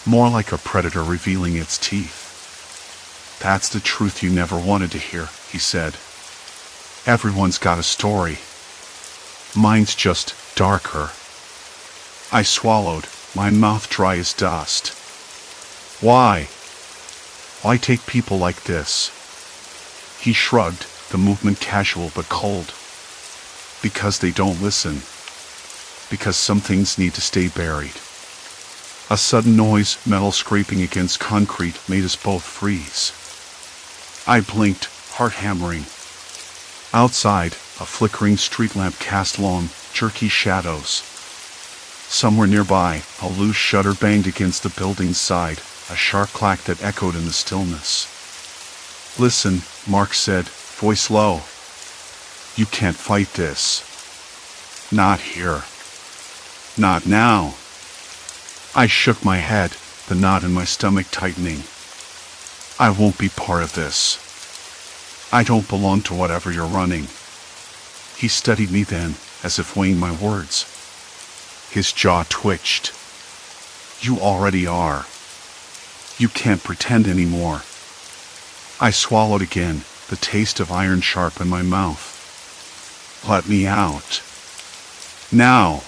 More like a predator revealing its teeth. That's the truth you never wanted to hear, he said. Everyone's got a story. Mine's just darker. I swallowed, my mouth dry as dust. Why? Why take people like this? He shrugged, the movement casual but cold. Because they don't listen. Because some things need to stay buried. A sudden noise, metal scraping against concrete, made us both freeze. I blinked, heart hammering. Outside, a flickering street lamp cast long, jerky shadows. Somewhere nearby, a loose shutter banged against the building's side, a sharp clack that echoed in the stillness. Listen, Mark said, voice low. You can't fight this. Not here. Not now. I shook my head, the knot in my stomach tightening. I won't be part of this. I don't belong to whatever you're running. He studied me then, as if weighing my words. His jaw twitched. You already are. You can't pretend anymore. I swallowed again, the taste of iron sharp in my mouth. Let me out. Now.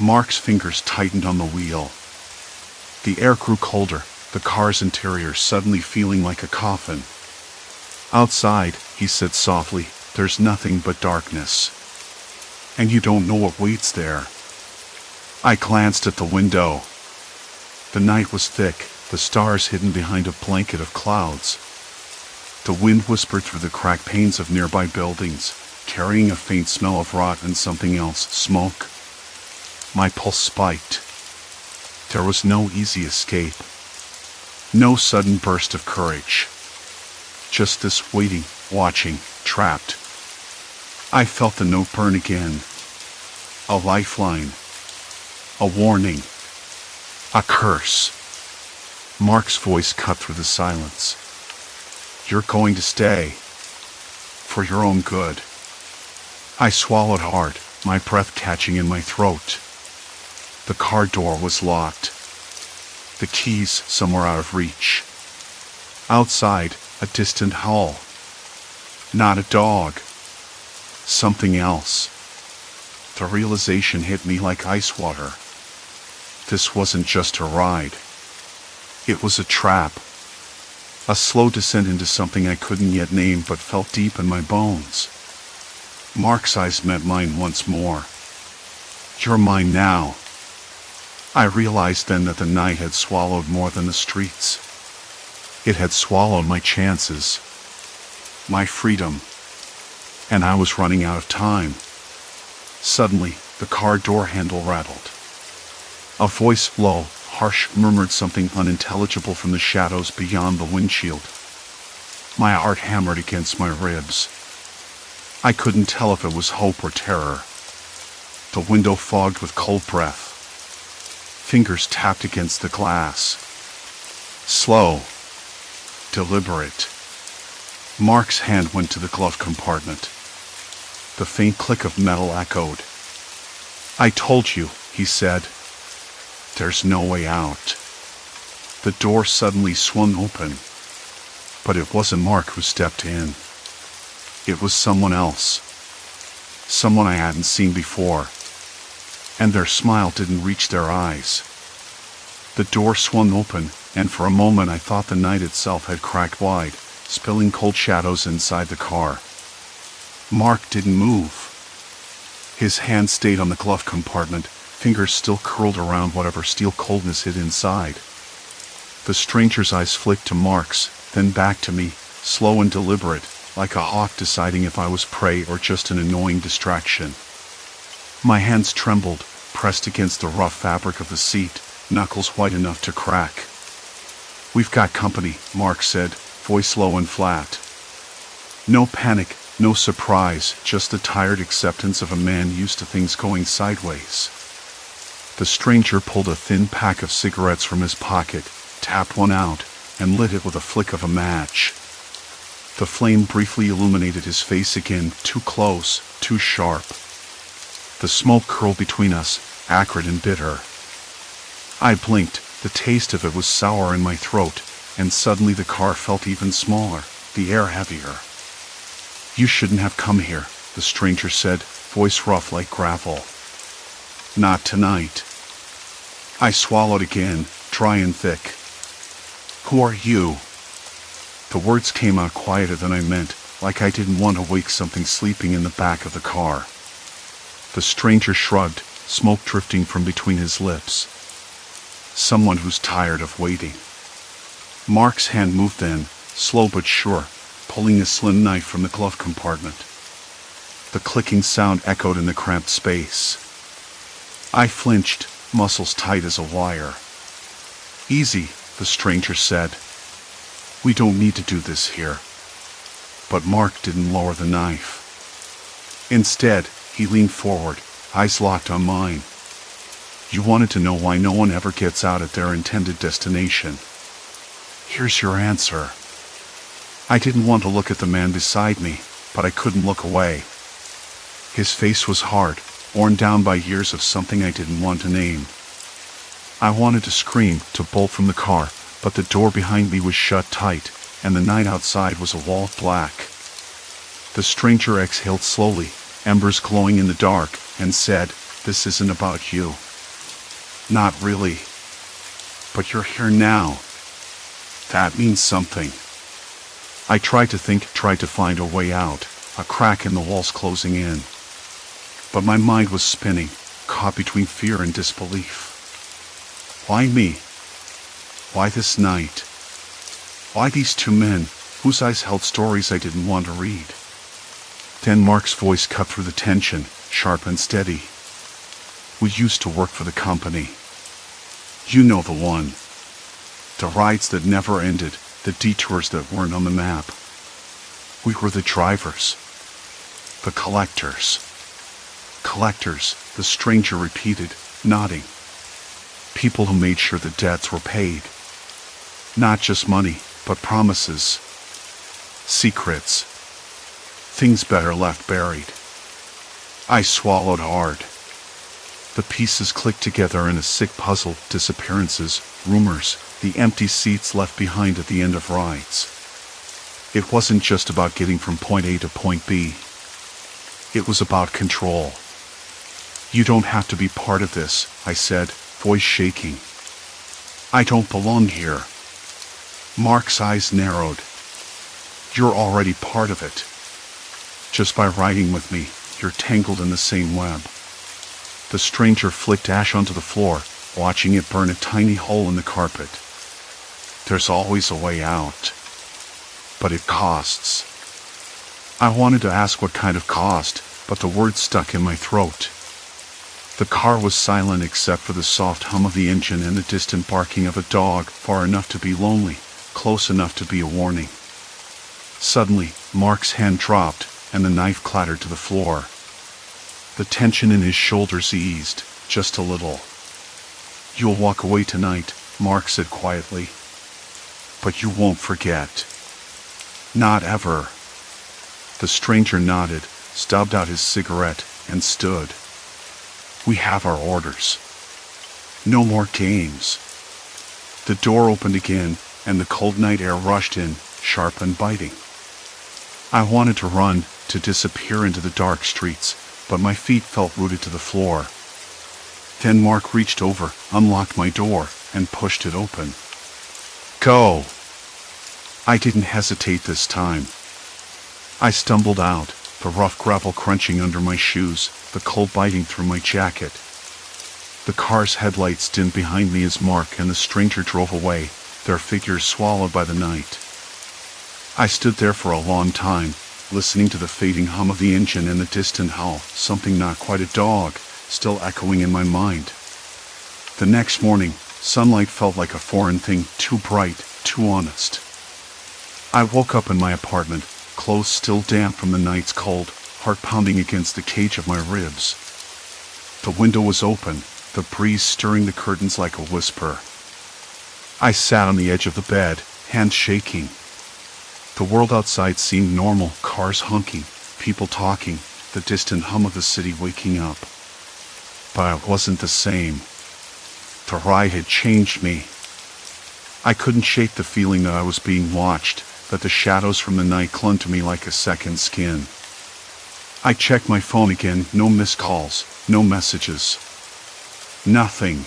Mark's fingers tightened on the wheel. The air grew colder, the car's interior suddenly feeling like a coffin. Outside, he said softly, there's nothing but darkness. And you don't know what waits there. I glanced at the window. The night was thick, the stars hidden behind a blanket of clouds. The wind whispered through the cracked panes of nearby buildings, carrying a faint smell of rot and something else, smoke. My pulse spiked. There was no easy escape. No sudden burst of courage. Just this waiting, watching, trapped. I felt the note burn again. A lifeline. A warning. A curse. Mark's voice cut through the silence. You're going to stay. For your own good. I swallowed hard, my breath catching in my throat. The car door was locked. The keys somewhere out of reach. Outside, a distant howl. Not a dog. Something else. The realization hit me like ice water. This wasn't just a ride. It was a trap. A slow descent into something I couldn't yet name but felt deep in my bones. Mark's eyes met mine once more. "You're mine now." I realized then that the night had swallowed more than the streets. It had swallowed my chances, my freedom, and I was running out of time. Suddenly, the car door handle rattled. A voice, low, harsh, murmured something unintelligible from the shadows beyond the windshield. My heart hammered against my ribs. I couldn't tell if it was hope or terror. The window fogged with cold breath. Fingers tapped against the glass. Slow. Deliberate. Mark's hand went to the glove compartment. The faint click of metal echoed. "I told you," he said. "There's no way out." The door suddenly swung open. But it wasn't Mark who stepped in. It was someone else. Someone I hadn't seen before. And their smile didn't reach their eyes. The door swung open, and for a moment I thought the night itself had cracked wide, spilling cold shadows inside the car. Mark didn't move. His hand stayed on the glove compartment, fingers still curled around whatever steel coldness hid inside. The stranger's eyes flicked to Mark's, then back to me, slow and deliberate, like a hawk deciding if I was prey or just an annoying distraction. My hands trembled, pressed against the rough fabric of the seat, knuckles white enough to crack. "We've got company," Mark said, voice low and flat. No panic, no surprise, just the tired acceptance of a man used to things going sideways. The stranger pulled a thin pack of cigarettes from his pocket, tapped one out, and lit it with a flick of a match. The flame briefly illuminated his face again, too close, too sharp. The smoke curled between us, acrid and bitter. I blinked, the taste of it was sour in my throat, and suddenly the car felt even smaller, the air heavier. "You shouldn't have come here," the stranger said, voice rough like gravel. "Not tonight." I swallowed again, dry and thick. "Who are you?" The words came out quieter than I meant, like I didn't want to wake something sleeping in the back of the car. The stranger shrugged, smoke drifting from between his lips. "Someone who's tired of waiting." Mark's hand moved then, slow but sure, pulling a slim knife from the glove compartment. The clicking sound echoed in the cramped space. I flinched, muscles tight as a wire. "Easy," the stranger said. "We don't need to do this here." But Mark didn't lower the knife. Instead, he leaned forward, eyes locked on mine. "You wanted to know why no one ever gets out at their intended destination. Here's your answer." I didn't want to look at the man beside me, but I couldn't look away. His face was hard, worn down by years of something I didn't want to name. I wanted to scream, to bolt from the car, but the door behind me was shut tight, and the night outside was a wall of black. The stranger exhaled slowly, embers glowing in the dark, and said, "This isn't about you." "Not really. But you're here now. That means something." I tried to think, tried to find a way out, a crack in the walls closing in. But my mind was spinning, caught between fear and disbelief. Why me? Why this night? Why these two men, whose eyes held stories I didn't want to read? Then Mark's voice cut through the tension, sharp and steady. "We used to work for the company. You know the one. The rides that never ended, the detours that weren't on the map. We were the drivers. The collectors." "Collectors," the stranger repeated, nodding. "People who made sure the debts were paid. Not just money, but promises. Secrets. Things better left buried." I swallowed hard. The pieces clicked together in a sick puzzle, disappearances, rumors, the empty seats left behind at the end of rides. It wasn't just about getting from point A to point B. It was about control. You don't have to be part of this, I said, voice shaking. I don't belong here. Mark's eyes narrowed. You're already part of it. Just by riding with me, you're tangled in the same web. The stranger flicked ash onto the floor, watching it burn a tiny hole in the carpet. There's always a way out. But it costs. I wanted to ask what kind of cost, but the words stuck in my throat. The car was silent except for the soft hum of the engine and the distant barking of a dog, far enough to be lonely, close enough to be a warning. Suddenly, Mark's hand dropped, and the knife clattered to the floor. The tension in his shoulders eased, just a little. You'll walk away tonight, Mark said quietly. But you won't forget. Not ever. The stranger nodded, stubbed out his cigarette, and stood. We have our orders. No more games. The door opened again, and the cold night air rushed in, sharp and biting. I wanted to run, to disappear into the dark streets, but my feet felt rooted to the floor. Then Mark reached over, unlocked my door, and pushed it open. Go! I didn't hesitate this time. I stumbled out, the rough gravel crunching under my shoes, the cold biting through my jacket. The car's headlights dimmed behind me as Mark and the stranger drove away, their figures swallowed by the night. I stood there for a long time, listening to the fading hum of the engine and the distant howl, something not quite a dog, still echoing in my mind. The next morning, sunlight felt like a foreign thing, too bright, too honest. I woke up in my apartment, clothes still damp from the night's cold, heart pounding against the cage of my ribs. The window was open, the breeze stirring the curtains like a whisper. I sat on the edge of the bed, hands shaking. The world outside seemed normal, cars honking, people talking, the distant hum of the city waking up. But I wasn't the same. The ride had changed me. I couldn't shake the feeling that I was being watched, that the shadows from the night clung to me like a second skin. I checked my phone again, no missed calls, no messages. Nothing.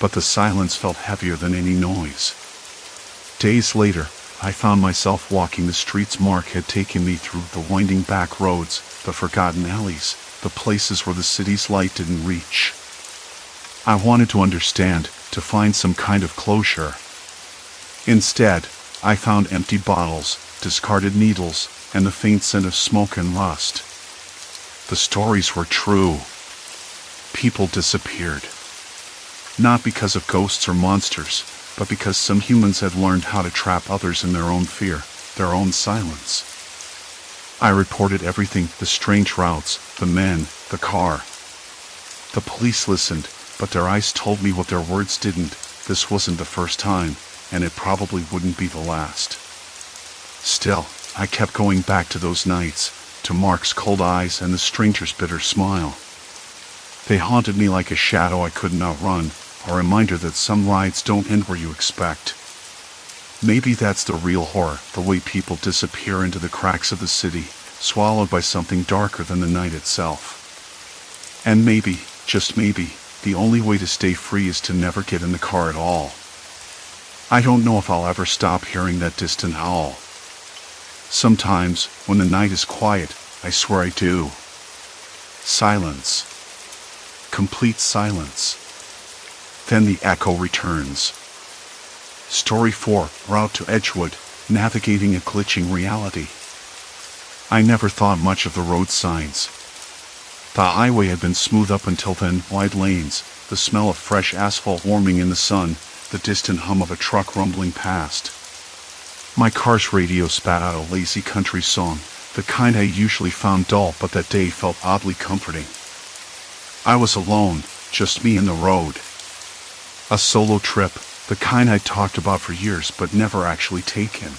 But the silence felt heavier than any noise. Days later, I found myself walking the streets Mark had taken me through, the winding back roads, the forgotten alleys, the places where the city's light didn't reach. I wanted to understand, to find some kind of closure. Instead, I found empty bottles, discarded needles, and the faint scent of smoke and rust. The stories were true. People disappeared. Not because of ghosts or monsters, but because some humans had learned how to trap others in their own fear, their own silence. I reported everything, the strange routes, the men, the car. The police listened, but their eyes told me what their words didn't. This wasn't the first time, and it probably wouldn't be the last. Still, I kept going back to those nights, to Mark's cold eyes and the stranger's bitter smile. They haunted me like a shadow I couldn't outrun, a reminder that some rides don't end where you expect. Maybe that's the real horror, the way people disappear into the cracks of the city, swallowed by something darker than the night itself. And maybe, just maybe, the only way to stay free is to never get in the car at all. I don't know if I'll ever stop hearing that distant howl. Sometimes, when the night is quiet, I swear I do. Silence. Complete silence. Then the echo returns. Story 4, Route to Edgewood, Navigating a Glitching Reality. I never thought much of the road signs. The highway had been smooth up until then, wide lanes, the smell of fresh asphalt warming in the sun, the distant hum of a truck rumbling past. My car's radio spat out a lazy country song, the kind I usually found dull but that day felt oddly comforting. I was alone, just me and the road. A solo trip, the kind I'd talked about for years but never actually taken.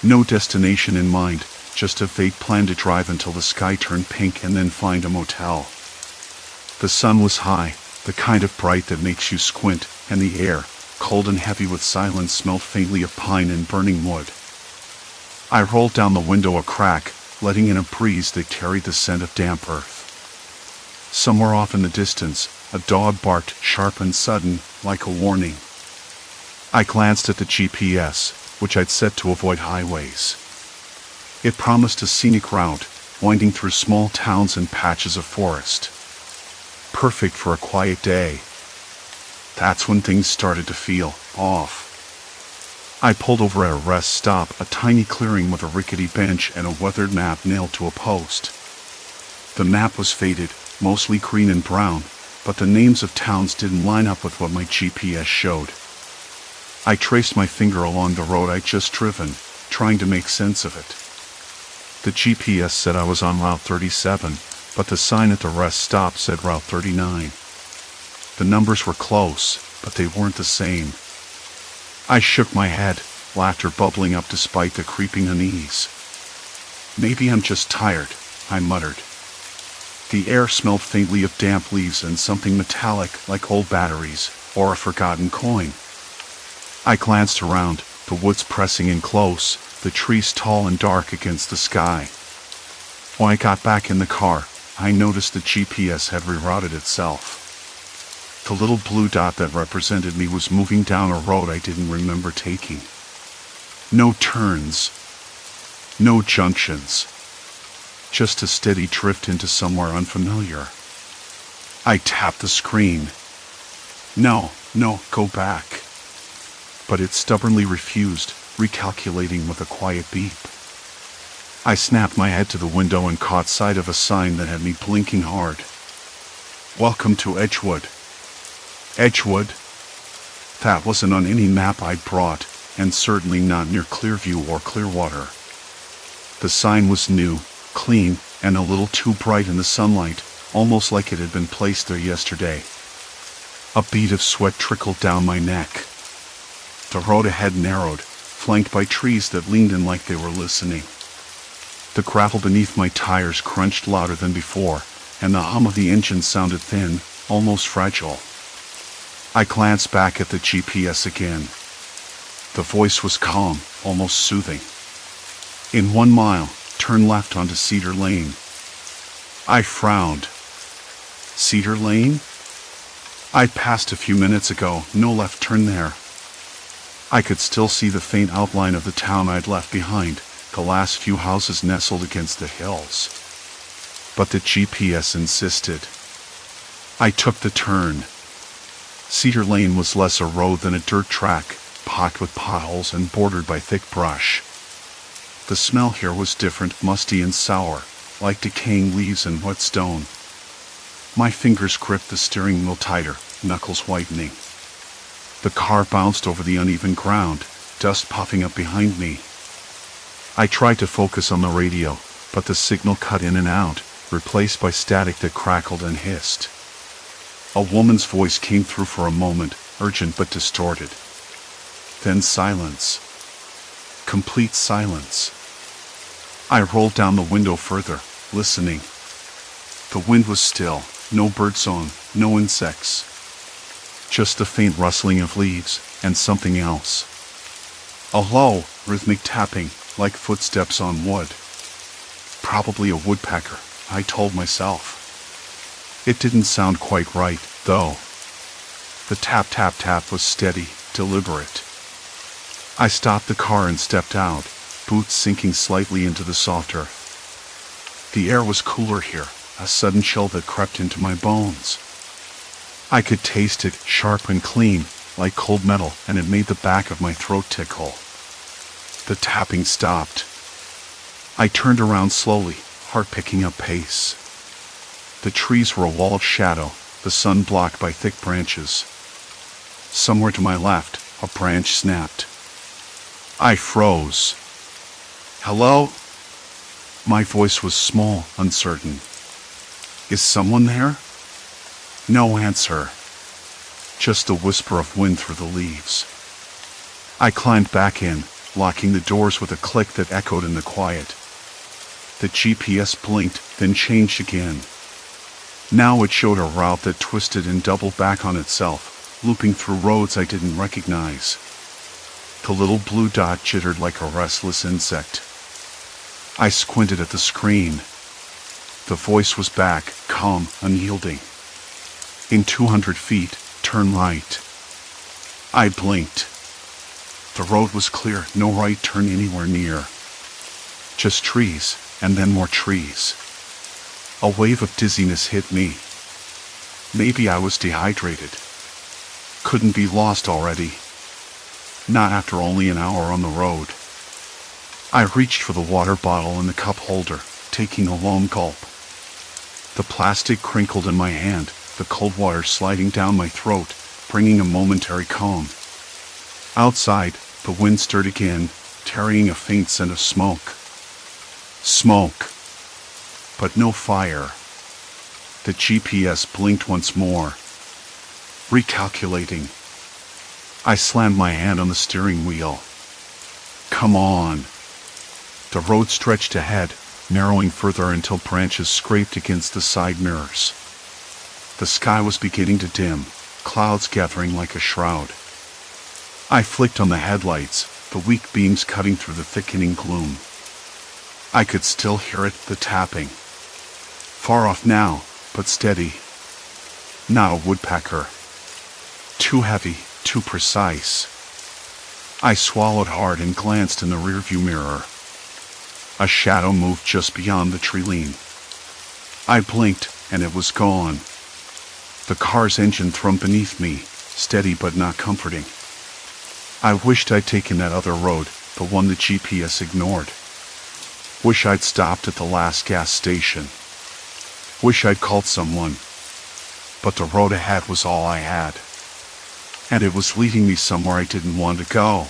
No destination in mind, just a vague plan to drive until the sky turned pink and then find a motel. The sun was high, the kind of bright that makes you squint, and the air, cold and heavy with silence, smelled faintly of pine and burning wood. I rolled down the window a crack, letting in a breeze that carried the scent of damp earth. Somewhere off in the distance, a dog barked sharp and sudden, like a warning. I glanced at the GPS, which I'd set to avoid highways. It promised a scenic route, winding through small towns and patches of forest. Perfect for a quiet day. That's when things started to feel off. I pulled over at a rest stop, a tiny clearing with a rickety bench and a weathered map nailed to a post. The map was faded, mostly green and brown, but the names of towns didn't line up with what my GPS showed. I traced my finger along the road I'd just driven, trying to make sense of it. The GPS said I was on Route 37, but the sign at the rest stop said Route 39. The numbers were close, but they weren't the same. I shook my head, laughter bubbling up despite the creeping unease. Maybe I'm just tired, I muttered. The air smelled faintly of damp leaves and something metallic like old batteries or a forgotten coin. I glanced around, the woods pressing in close, the trees tall and dark against the sky. When I got back in the car, I noticed the GPS had rerouted itself. The little blue dot that represented me was moving down a road I didn't remember taking. No turns. No junctions. Just a steady drift into somewhere unfamiliar. I tapped the screen. No, go back. But it stubbornly refused, recalculating with a quiet beep. I snapped my head to the window and caught sight of a sign that had me blinking hard. Welcome to Edgewood. Edgewood? That wasn't on any map I'd brought, and certainly not near Clearview or Clearwater. The sign was new, clean, and a little too bright in the sunlight, almost like it had been placed there yesterday. A bead of sweat trickled down my neck. The road ahead narrowed, flanked by trees that leaned in like they were listening. The gravel beneath my tires crunched louder than before, and the hum of the engine sounded thin, almost fragile. I glanced back at the GPS again. The voice was calm, almost soothing. In 1 mile, turn left onto Cedar Lane. I frowned. Cedar Lane? I'd passed a few minutes ago, no left turn there. I could still see the faint outline of the town I'd left behind, the last few houses nestled against the hills. But the GPS insisted. I took the turn. Cedar Lane was less a road than a dirt track, pocked with potholes and bordered by thick brush. The smell here was different, musty and sour, like decaying leaves and wet stone. My fingers gripped the steering wheel tighter, knuckles whitening. The car bounced over the uneven ground, dust puffing up behind me. I tried to focus on the radio, but the signal cut in and out, replaced by static that crackled and hissed. A woman's voice came through for a moment, urgent but distorted. Then silence. Complete silence. I rolled down the window further, listening. The wind was still, no birdsong, no insects. Just the faint rustling of leaves, and something else. A low, rhythmic tapping, like footsteps on wood. Probably a woodpecker, I told myself. It didn't sound quite right, though. The tap tap tap was steady, deliberate. I stopped the car and stepped out, boots sinking slightly into the soft earth. The air was cooler here, a sudden chill that crept into my bones. I could taste it, sharp and clean, like cold metal, and it made the back of my throat tickle. The tapping stopped. I turned around slowly, heart picking up pace. The trees were a walled shadow, the sun blocked by thick branches. Somewhere to my left, a branch snapped. I froze. Hello? My voice was small, uncertain. Is someone there? No answer. Just the whisper of wind through the leaves. I climbed back in, locking the doors with a click that echoed in the quiet. The GPS blinked, then changed again. Now it showed a route that twisted and doubled back on itself, looping through roads I didn't recognize. The little blue dot jittered like a restless insect. I squinted at the screen. The voice was back, calm, unyielding. In 200 feet, turn right. I blinked. The road was clear, no right turn anywhere near. Just trees, and then more trees. A wave of dizziness hit me. Maybe I was dehydrated. Couldn't be lost already. Not after only an hour on the road. I reached for the water bottle and the cup holder, taking a long gulp. The plastic crinkled in my hand, the cold water sliding down my throat, bringing a momentary calm. Outside, the wind stirred again, carrying a faint scent of smoke. Smoke. But no fire. The GPS blinked once more. Recalculating. I slammed my hand on the steering wheel. Come on. The road stretched ahead, narrowing further until branches scraped against the side mirrors. The sky was beginning to dim, clouds gathering like a shroud. I flicked on the headlights, the weak beams cutting through the thickening gloom. I could still hear it, the tapping. Far off now, but steady. Not a woodpecker. Too heavy, too precise. I swallowed hard and glanced in the rearview mirror. A shadow moved just beyond the tree line. I blinked, and it was gone. The car's engine thrummed beneath me, steady but not comforting. I wished I'd taken that other road, the one the GPS ignored. Wish I'd stopped at the last gas station. Wish I'd called someone. But the road ahead was all I had. And it was leading me somewhere I didn't want to go.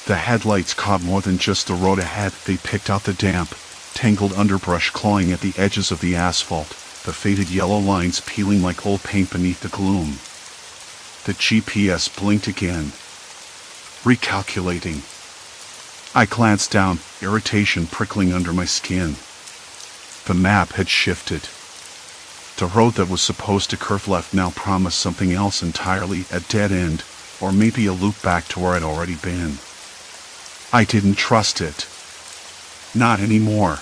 The headlights caught more than just the road ahead. They picked out the damp, tangled underbrush clawing at the edges of the asphalt, the faded yellow lines peeling like old paint beneath the gloom. The GPS blinked again. Recalculating. I glanced down, irritation prickling under my skin. The map had shifted. The road that was supposed to curve left now promised something else entirely, a dead end, or maybe a loop back to where I'd already been. I didn't trust it. Not anymore.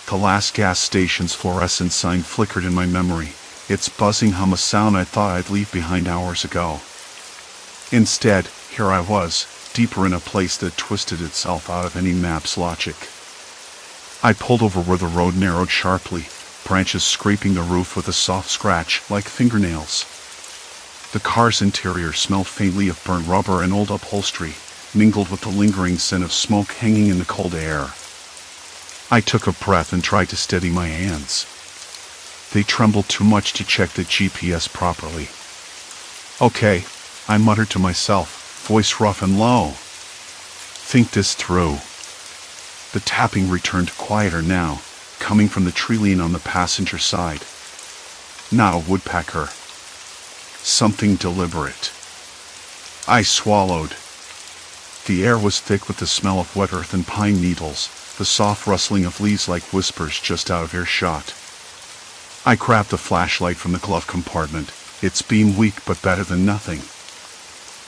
The last gas station's fluorescent sign flickered in my memory, its buzzing hum a sound I thought I'd leave behind hours ago. Instead, here I was, deeper in a place that twisted itself out of any map's logic. I pulled over where the road narrowed sharply, branches scraping the roof with a soft scratch like fingernails. The car's interior smelled faintly of burnt rubber and old upholstery, mingled with the lingering scent of smoke hanging in the cold air. I took a breath and tried to steady my hands. They trembled too much to check the GPS properly. Okay, I muttered to myself, voice rough and low. Think this through. The tapping returned quieter now, coming from the tree line on the passenger side. Not a woodpecker. Something deliberate. I swallowed. The air was thick with the smell of wet earth and pine needles, the soft rustling of leaves like whispers just out of earshot. I grabbed the flashlight from the glove compartment, its beam weak but better than nothing.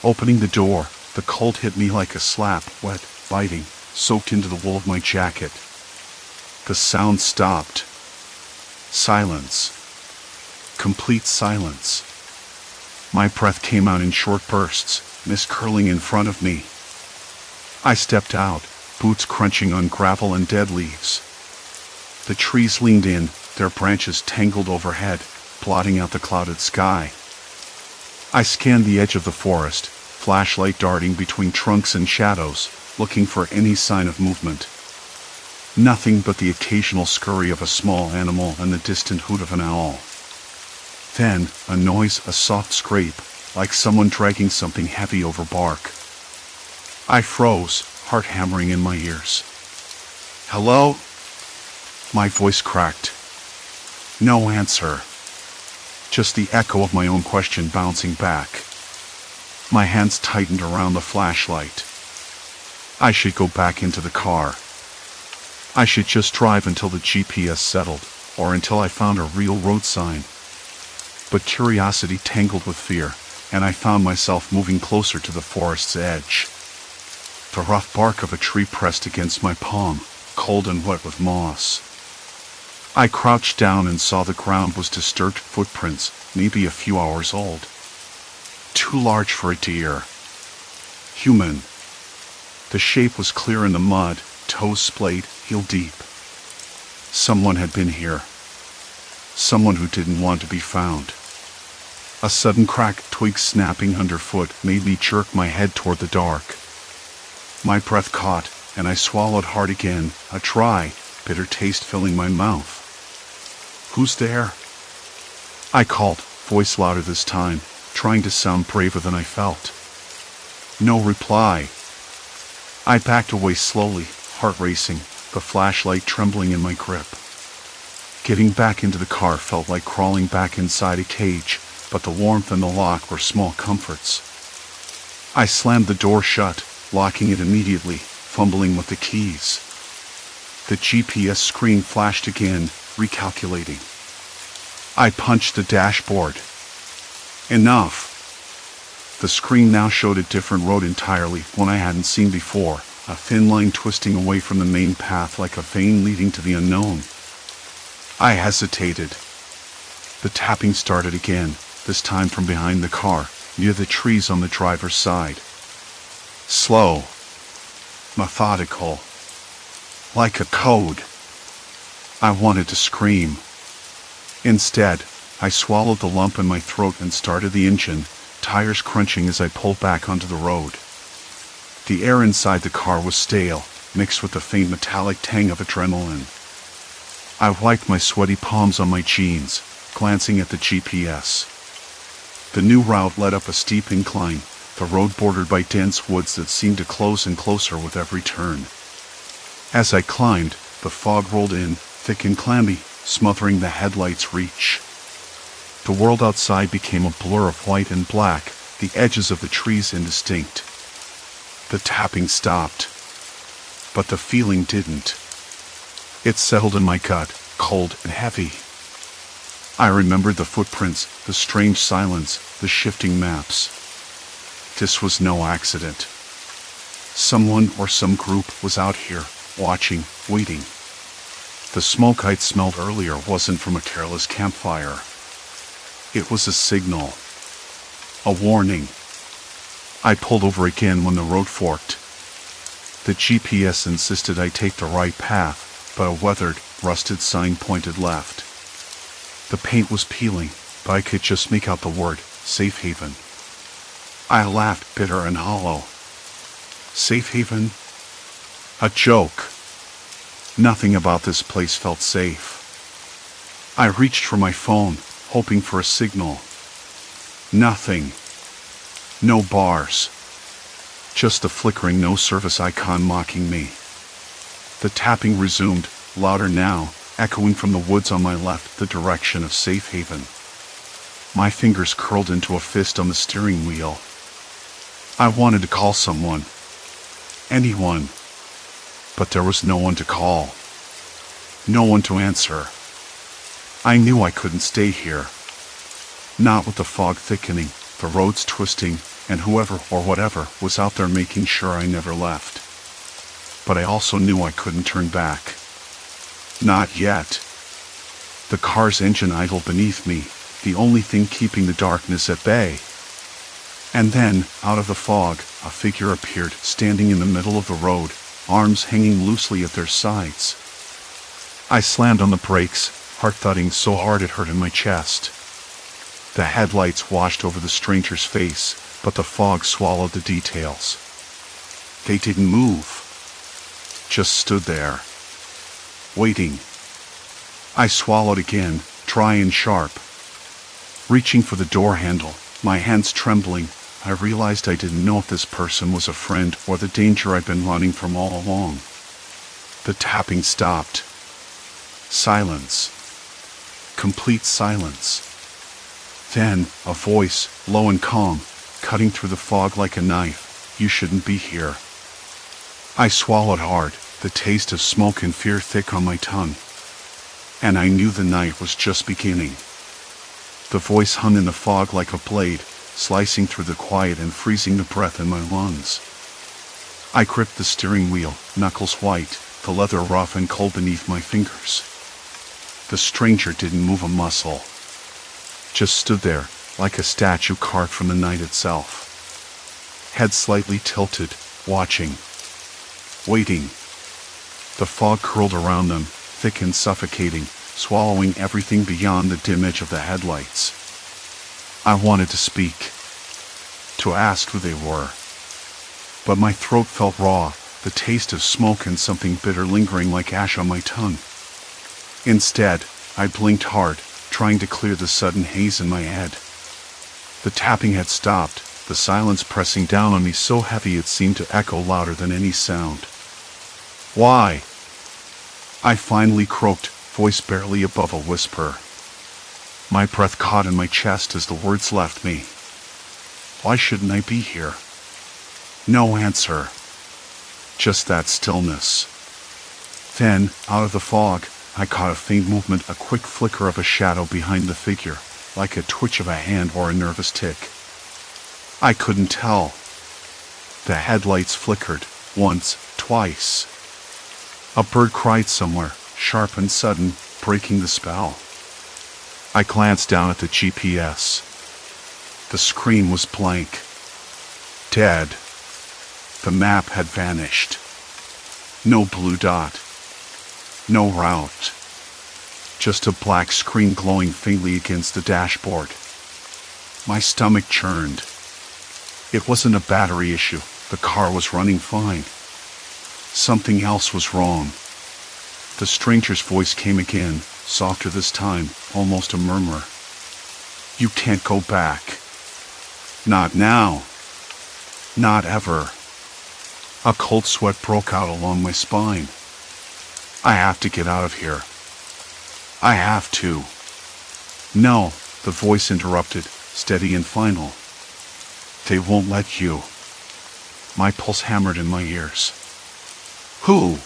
Opening the door, the cold hit me like a slap, wet, biting, soaked into the wool of my jacket. The sound stopped. Silence. Complete silence. My breath came out in short bursts, mist curling in front of me. I stepped out, boots crunching on gravel and dead leaves. The trees leaned in, their branches tangled overhead, blotting out the clouded sky. I scanned the edge of the forest, flashlight darting between trunks and shadows, looking for any sign of movement. Nothing but the occasional scurry of a small animal and the distant hoot of an owl. Then, a noise, a soft scrape, like someone dragging something heavy over bark. I froze, heart hammering in my ears. Hello? My voice cracked. No answer. Just the echo of my own question bouncing back. My hands tightened around the flashlight. I should go back into the car. I should just drive until the GPS settled, or until I found a real road sign. But curiosity tangled with fear, and I found myself moving closer to the forest's edge. The rough bark of a tree pressed against my palm, cold and wet with moss. I crouched down and saw the ground was disturbed footprints, maybe a few hours old. Too large for a deer. Human. The shape was clear in the mud, toes splayed, heel deep. Someone had been here. Someone who didn't want to be found. A sudden crack, twig snapping underfoot, made me jerk my head toward the dark. My breath caught, and I swallowed hard again, a dry, bitter taste filling my mouth. "Who's there?" I called, voice louder this time, trying to sound braver than I felt. No reply. I backed away slowly, heart racing, the flashlight trembling in my grip. Getting back into the car felt like crawling back inside a cage, but the warmth and the lock were small comforts. I slammed the door shut, locking it immediately, fumbling with the keys. The GPS screen flashed again, recalculating. I punched the dashboard. Enough. The screen now showed a different road entirely, one I hadn't seen before, a thin line twisting away from the main path like a vein leading to the unknown. I hesitated. The tapping started again, this time from behind the car, near the trees on the driver's side. Slow. Methodical. Like a code. I wanted to scream. Instead, I swallowed the lump in my throat and started the engine, tires crunching as I pulled back onto the road. The air inside the car was stale, mixed with the faint metallic tang of adrenaline. I wiped my sweaty palms on my jeans, glancing at the GPS. The new route led up a steep incline, the road bordered by dense woods that seemed to close and closer with every turn. As I climbed, the fog rolled in, thick and clammy, smothering the headlights' reach. The world outside became a blur of white and black, the edges of the trees indistinct. The tapping stopped. But the feeling didn't. It settled in my gut, cold and heavy. I remembered the footprints, the strange silence, the shifting maps. This was no accident. Someone or some group was out here, watching, waiting. The smoke I'd smelled earlier wasn't from a careless campfire. It was a signal. A warning. I pulled over again when the road forked. The GPS insisted I take the right path, but a weathered, rusted sign pointed left. The paint was peeling, but I could just make out the word, Safe Haven. I laughed, bitter and hollow. Safe Haven? A joke. Nothing about this place felt safe. I reached for my phone, hoping for a signal. Nothing. No bars. Just the flickering no service icon mocking me. The tapping resumed, louder now, echoing from the woods on my left, the direction of Safe Haven. My fingers curled into a fist on the steering wheel. I wanted to call someone. Anyone. But there was no one to call. No one to answer. I knew I couldn't stay here. Not with the fog thickening, the roads twisting, and whoever or whatever was out there making sure I never left. But I also knew I couldn't turn back. Not yet. The car's engine idled beneath me, the only thing keeping the darkness at bay. And then, out of the fog, a figure appeared, standing in the middle of the road, arms hanging loosely at their sides. I slammed on the brakes, heart thudding so hard it hurt in my chest. The headlights washed over the stranger's face, but the fog swallowed the details. They didn't move. Just stood there. Waiting. I swallowed again, dry and sharp. Reaching for the door handle, my hands trembling, I realized I didn't know if this person was a friend or the danger I'd been running from all along. The tapping stopped. Silence. Complete silence. Then, a voice, low and calm, cutting through the fog like a knife. You shouldn't be here. I swallowed hard, the taste of smoke and fear thick on my tongue. And I knew the night was just beginning. The voice hung in the fog like a blade, slicing through the quiet and freezing the breath in my lungs. I gripped the steering wheel, knuckles white, the leather rough and cold beneath my fingers. The stranger didn't move a muscle, just stood there like a statue carved from the night itself. Head slightly tilted, watching, waiting. The fog curled around them, thick and suffocating, swallowing everything beyond the dim edge of the headlights. I wanted to speak, to ask who they were, but my throat felt raw, the taste of smoke and something bitter lingering like ash on my tongue. Instead, I blinked hard, trying to clear the sudden haze in my head. The tapping had stopped, the silence pressing down on me so heavy it seemed to echo louder than any sound. "Why?" I finally croaked, voice barely above a whisper. My breath caught in my chest as the words left me. Why shouldn't I be here? No answer. Just that stillness. Then, out of the fog, I caught a faint movement, a quick flicker of a shadow behind the figure, like a twitch of a hand or a nervous tick. I couldn't tell. The headlights flickered, once, twice. A bird cried somewhere, sharp and sudden, breaking the spell. I glanced down at the GPS. The screen was blank. Dead. The map had vanished. No blue dot. No route. Just a black screen glowing faintly against the dashboard. My stomach churned. It wasn't a battery issue. The car was running fine. Something else was wrong. The stranger's voice came again, softer this time, almost a murmur. "You can't go back. Not now. Not ever." A cold sweat broke out along my spine. I have to get out of here. I have to. "No," the voice interrupted, steady and final. "They won't let you." My pulse hammered in my ears. Who?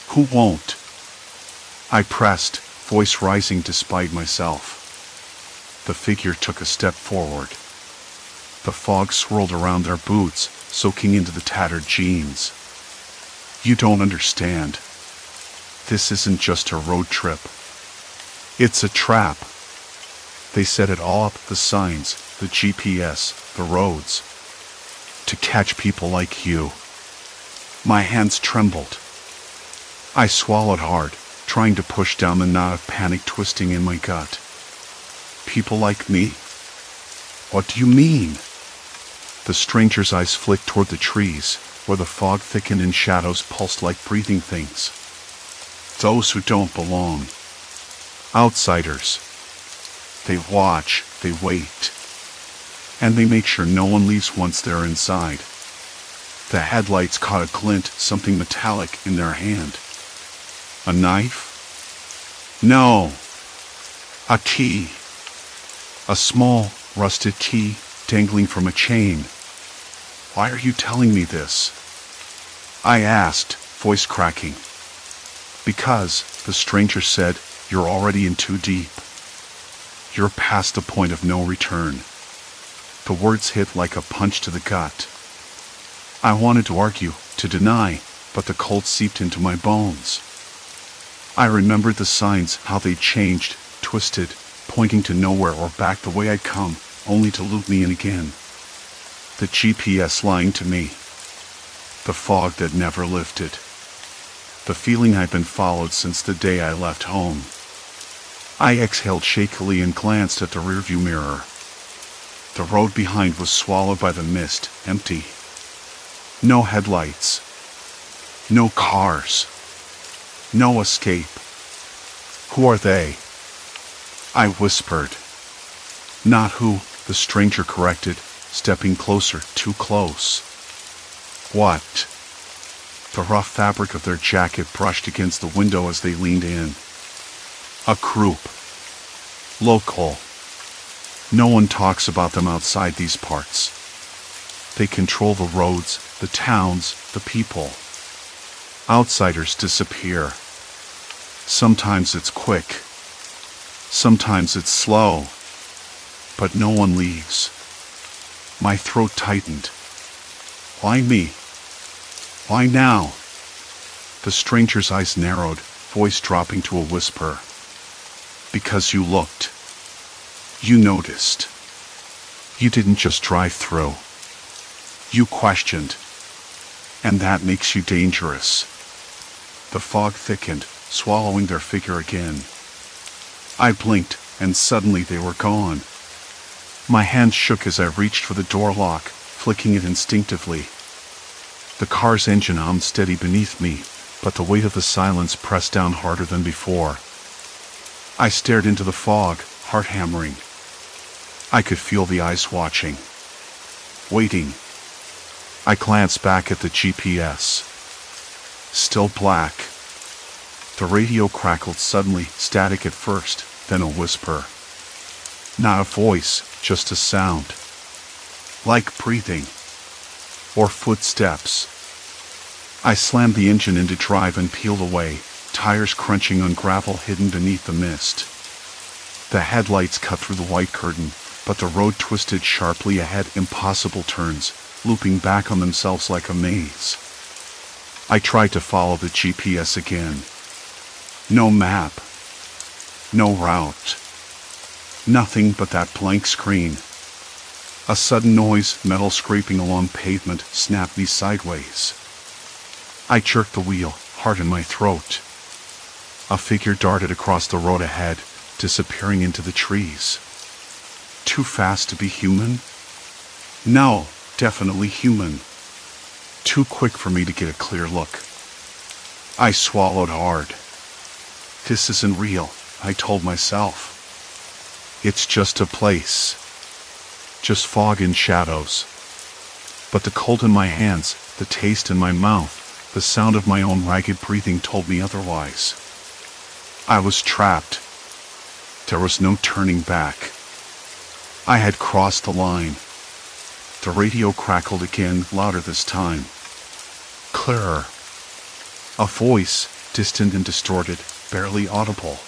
Who won't? I pressed, voice rising despite myself. The figure took a step forward. The fog swirled around their boots, soaking into the tattered jeans. "You don't understand. This isn't just a road trip. It's a trap." They set it all up, the signs, the GPS, the roads. "To catch people like you." My hands trembled. I swallowed hard, trying to push down the knot of panic twisting in my gut. "People like me? What do you mean?" The stranger's eyes flicked toward the trees, where the fog thickened and shadows pulsed like breathing things. "Those who don't belong. Outsiders. They watch, they wait. And they make sure no one leaves once they're inside." The headlights caught a glint, something metallic, in their hand. A knife? No. A key. A small, rusted key dangling from a chain. "Why are you telling me this?" I asked, voice cracking. "Because," the stranger said, "you're already in too deep. You're past the point of no return." The words hit like a punch to the gut. I wanted to argue, to deny, but the cold seeped into my bones. I remembered the signs, how they changed, twisted, pointing to nowhere or back the way I'd come, only to loop me in again. The GPS lying to me. The fog that never lifted. The feeling I'd been followed since the day I left home. I exhaled shakily and glanced at the rearview mirror. The road behind was swallowed by the mist, empty. No headlights. No cars. No escape. "Who are they?" I whispered. "Not who," the stranger corrected, stepping closer, too close. "What?" The rough fabric of their jacket brushed against the window as they leaned in. "A group. Local. No one talks about them outside these parts. They control the roads, the towns, the people. Outsiders disappear. Sometimes it's quick. Sometimes it's slow. But no one leaves." My throat tightened. Why me? Why now? The stranger's eyes narrowed, voice dropping to a whisper. Because you looked. You noticed. You didn't just drive through. You questioned. And that makes you dangerous. The fog thickened, swallowing their figure again. I blinked, and suddenly they were gone. My hand shook as I reached for the door lock, flicking it instinctively. The car's engine hummed steady beneath me, but the weight of the silence pressed down harder than before. I stared into the fog, heart hammering. I could feel the ice watching. Waiting. I glanced back at the GPS. Still black. The radio crackled suddenly, static at first, then a whisper. Not a voice, just a sound. Like breathing. Or footsteps. I slammed the engine into drive and peeled away, tires crunching on gravel hidden beneath the mist. The headlights cut through the white curtain, but the road twisted sharply ahead, impossible turns, looping back on themselves like a maze. I tried to follow the GPS again. No map. No route. Nothing but that blank screen. A sudden noise, metal scraping along pavement, snapped me sideways. I jerked the wheel, heart in my throat. A figure darted across the road ahead, disappearing into the trees. Too fast to be human? No, definitely human. Too quick for me to get a clear look. I swallowed hard. This isn't real, I told myself. It's just a place. Just fog and shadows. But the cold in my hands, the taste in my mouth, the sound of my own ragged breathing told me otherwise. I was trapped. There was no turning back. I had crossed the line. The radio crackled again, louder this time. Clearer. A voice, distant and distorted, barely audible.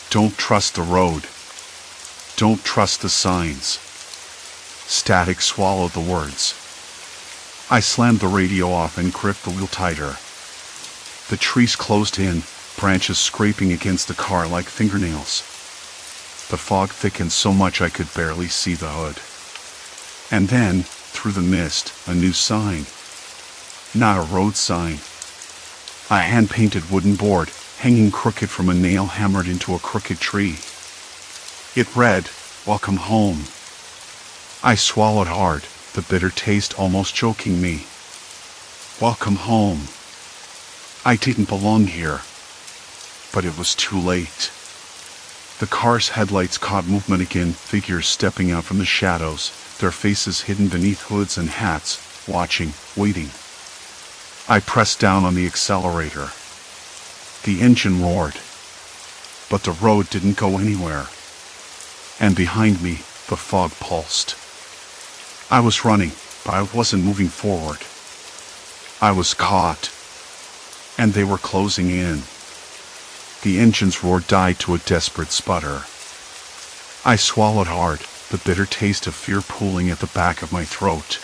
Don't trust the road. Don't trust the signs. Static swallowed the words. I slammed the radio off and gripped the wheel tighter. The trees closed in, branches scraping against the car like fingernails. The fog thickened so much I could barely see the hood. And then, through the mist, a new sign. Not a road sign. A hand-painted wooden board, hanging crooked from a nail hammered into a crooked tree. It read, "Welcome home." I swallowed hard, the bitter taste almost choking me. Welcome home. I didn't belong here. But it was too late. The car's headlights caught movement again, figures stepping out from the shadows, their faces hidden beneath hoods and hats, watching, waiting. I pressed down on the accelerator. The engine roared. But the road didn't go anywhere. And behind me, the fog pulsed. I was running, but I wasn't moving forward. I was caught. And they were closing in. The engine's roar died to a desperate sputter. I swallowed hard, the bitter taste of fear pooling at the back of my throat.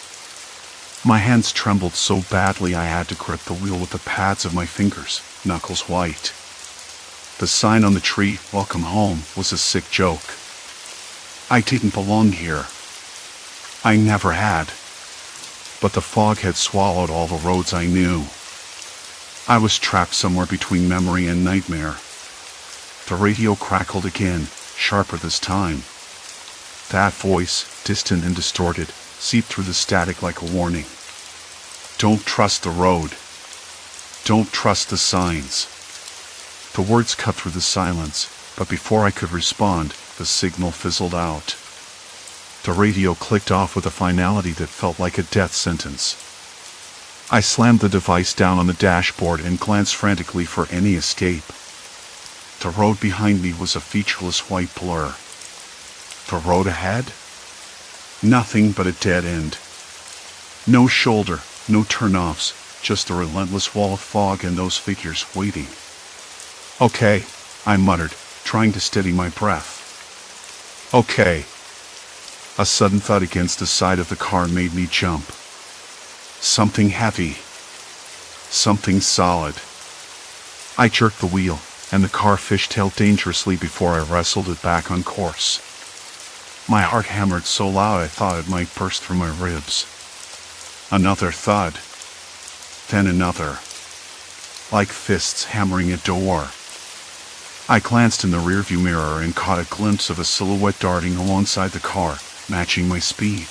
My hands trembled so badly I had to grip the wheel with the pads of my fingers, knuckles white. The sign on the tree, "Welcome home," was a sick joke. I didn't belong here. I never had. But the fog had swallowed all the roads I knew. I was trapped somewhere between memory and nightmare. The radio crackled again, sharper this time. That voice, distant and distorted, seeped through the static like a warning. Don't trust the road. Don't trust the signs. The words cut through the silence, but before I could respond, the signal fizzled out. The radio clicked off with a finality that felt like a death sentence. I slammed the device down on the dashboard and glanced frantically for any escape. The road behind me was a featureless white blur. The road ahead? Nothing but a dead end. No shoulder, no turn-offs, just a relentless wall of fog and those figures waiting. Okay, I muttered, trying to steady my breath. Okay. A sudden thud against the side of the car made me jump. Something heavy. Something solid. I jerked the wheel, and the car fishtailed dangerously before I wrestled it back on course. My heart hammered so loud I thought it might burst through my ribs. Another thud. Then another. Like fists hammering a door. I glanced in the rearview mirror and caught a glimpse of a silhouette darting alongside the car, matching my speed.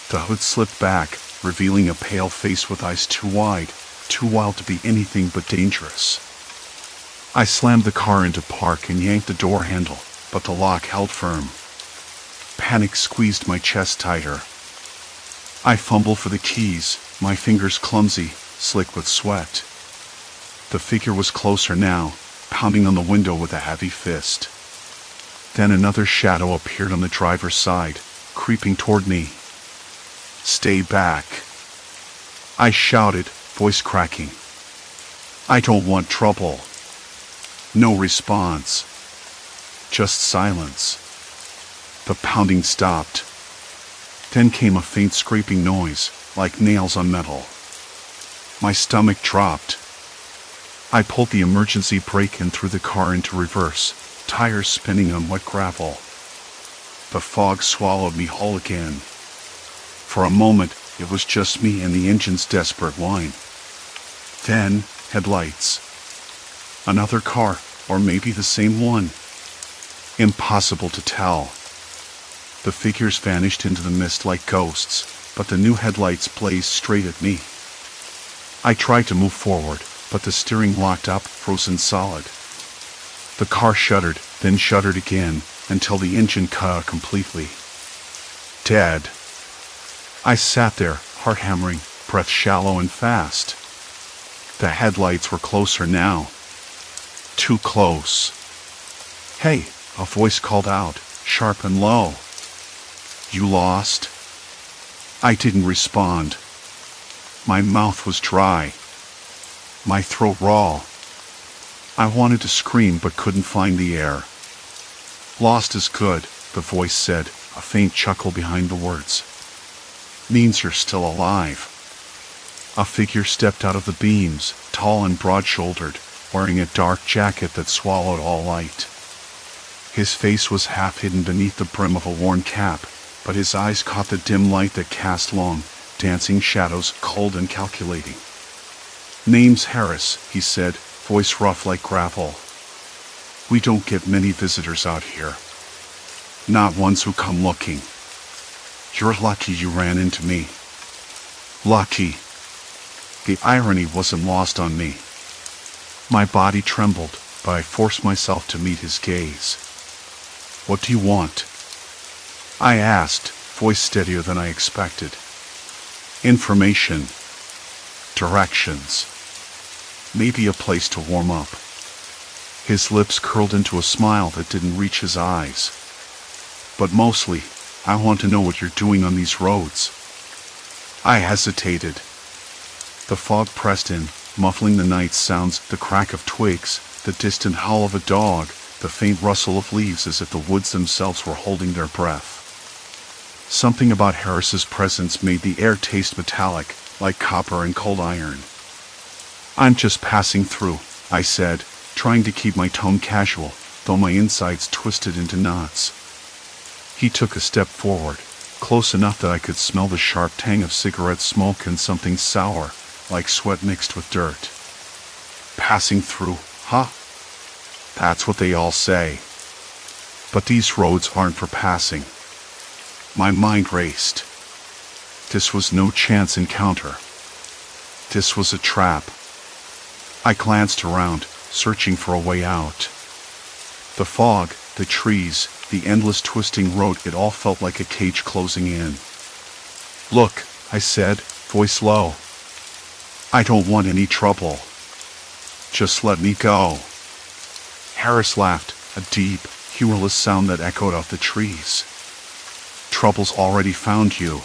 The hood slipped back, revealing a pale face with eyes too wide, too wild to be anything but dangerous. I slammed the car into park and yanked the door handle, but the lock held firm. Panic squeezed my chest tighter. I fumbled for the keys, my fingers clumsy, slick with sweat. The figure was closer now, pounding on the window with a heavy fist. Then another shadow appeared on the driver's side, creeping toward me. "Stay back," I shouted, voice cracking. "I don't want trouble." No response. Just silence. The pounding stopped. Then came a faint scraping noise, like nails on metal. My stomach dropped. I pulled the emergency brake and threw the car into reverse, tires spinning on wet gravel. The fog swallowed me whole again. For a moment, it was just me and the engine's desperate whine. Then, headlights. Another car, or maybe the same one. Impossible to tell. The figures vanished into the mist like ghosts, but the new headlights blazed straight at me. I tried to move forward, but the steering locked up, frozen solid. The car shuddered, then shuddered again, until the engine cut out completely. Dead. I sat there, heart hammering, breath shallow and fast. The headlights were closer now. Too close. "Hey," a voice called out, sharp and low. "You lost?" I didn't respond. My mouth was dry. My throat raw. I wanted to scream but couldn't find the air. "Lost is good," the voice said, a faint chuckle behind the words. "Means you're still alive." A figure stepped out of the beams, tall and broad-shouldered, wearing a dark jacket that swallowed all light. His face was half hidden beneath the brim of a worn cap, but his eyes caught the dim light that cast long, dancing shadows, cold and calculating. "Name's Harris," he said, voice rough like gravel. "We don't get many visitors out here. Not ones who come looking. You're lucky you ran into me." Lucky. The irony wasn't lost on me. My body trembled, but I forced myself to meet his gaze. "What do you want?" I asked, voice steadier than I expected. "Information. Directions. Maybe a place to warm up." His lips curled into a smile that didn't reach his eyes. "But mostly, I want to know what you're doing on these roads." I hesitated. The fog pressed in, muffling the night's sounds, the crack of twigs, the distant howl of a dog, the faint rustle of leaves as if the woods themselves were holding their breath. Something about Harris's presence made the air taste metallic, like copper and cold iron. "I'm just passing through," I said, trying to keep my tone casual, though my insides twisted into knots. He took a step forward, close enough that I could smell the sharp tang of cigarette smoke and something sour, like sweat mixed with dirt. "Passing through, huh? That's what they all say. But these roads aren't for passing." My mind raced. This was no chance encounter. This was a trap. I glanced around, searching for a way out. The fog, the trees, the endless twisting road, it all felt like a cage closing in. "Look," I said, voice low. "I don't want any trouble. Just let me go." Harris laughed, a deep, humorless sound that echoed off the trees. "Trouble's already found you.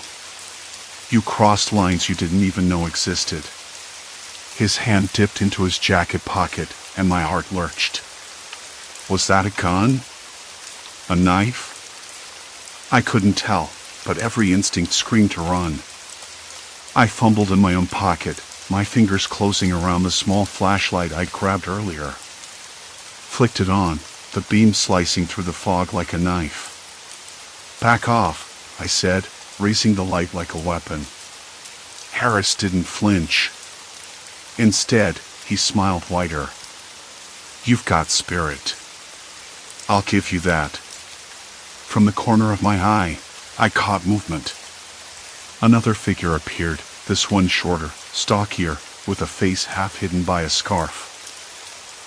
You crossed lines you didn't even know existed." His hand dipped into his jacket pocket, and my heart lurched. Was that a gun? A knife? I couldn't tell, but every instinct screamed to run. I fumbled in my own pocket, my fingers closing around the small flashlight I'd grabbed earlier. flicked it on, the beam slicing through the fog like a knife. "Back off," I said, raising the light like a weapon. Harris didn't flinch. Instead, he smiled wider. "You've got spirit. I'll give you that." From the corner of my eye, I caught movement. Another figure appeared, this one shorter, stockier, with a face half hidden by a scarf.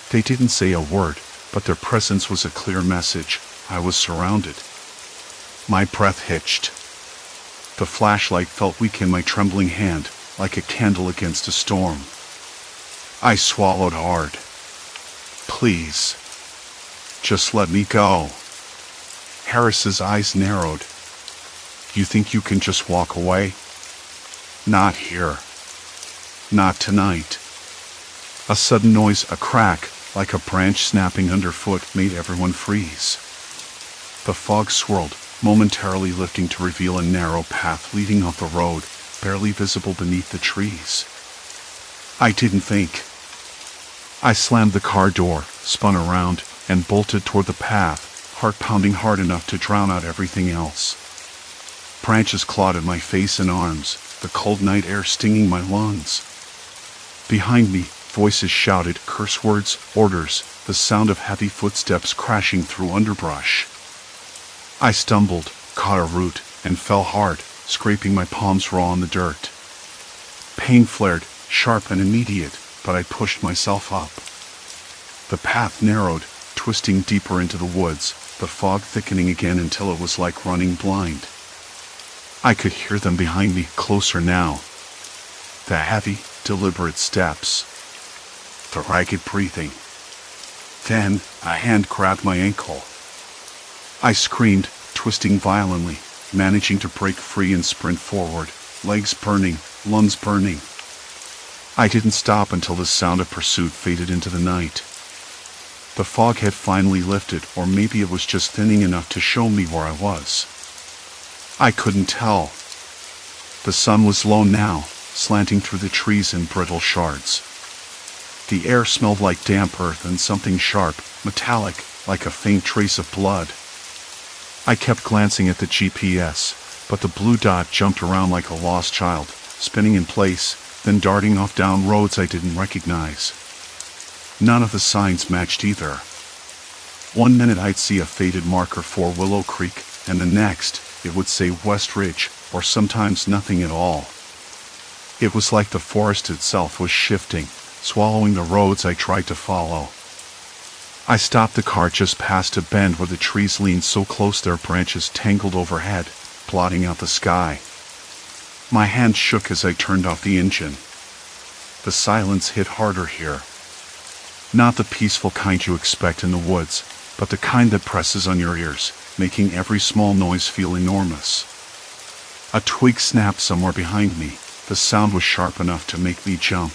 They didn't say a word, but their presence was a clear message. I was surrounded. My breath hitched. The flashlight felt weak in my trembling hand, like a candle against a storm. I swallowed hard. "Please. Just let me go." Harris's eyes narrowed. "You think you can just walk away?" "Not here. Not tonight." A sudden noise, a crack, like a branch snapping underfoot, made everyone freeze. The fog swirled, momentarily lifting to reveal a narrow path leading off the road, barely visible beneath the trees. I didn't think. I slammed the car door, spun around, and bolted toward the path, heart pounding hard enough to drown out everything else. Branches clawed at my face and arms, the cold night air stinging my lungs. Behind me, voices shouted, curse words, orders, the sound of heavy footsteps crashing through underbrush. I stumbled, caught a root, and fell hard, scraping my palms raw on the dirt. Pain flared, sharp and immediate, but I pushed myself up. The path narrowed, twisting deeper into the woods, the fog thickening again until it was like running blind. I could hear them behind me, closer now. The heavy, deliberate steps. The ragged breathing. Then, a hand grabbed my ankle. I screamed, twisting violently, managing to break free and sprint forward, legs burning, lungs burning. I didn't stop until the sound of pursuit faded into the night. The fog had finally lifted, or maybe it was just thinning enough to show me where I was. I couldn't tell. The sun was low now, slanting through the trees in brittle shards. The air smelled like damp earth and something sharp, metallic, like a faint trace of blood. I kept glancing at the GPS, but the blue dot jumped around like a lost child, spinning in place, then darting off down roads I didn't recognize. None of the signs matched either. One minute I'd see a faded marker for Willow Creek, and the next, it would say West Ridge, or sometimes nothing at all. It was like the forest itself was shifting, swallowing the roads I tried to follow. I stopped the car just past a bend where the trees leaned so close their branches tangled overhead, blotting out the sky. My hand shook as I turned off the engine. The silence hit harder here. Not the peaceful kind you expect in the woods, but the kind that presses on your ears, making every small noise feel enormous. A twig snapped somewhere behind me. The sound was sharp enough to make me jump.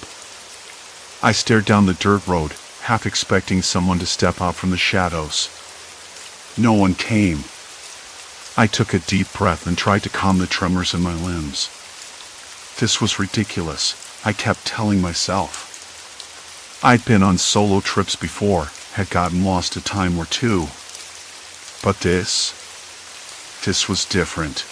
I stared down the dirt road, half expecting someone to step out from the shadows. No one came. I took a deep breath and tried to calm the tremors in my limbs. This was ridiculous, I kept telling myself. I'd been on solo trips before, had gotten lost a time or two. But this was different.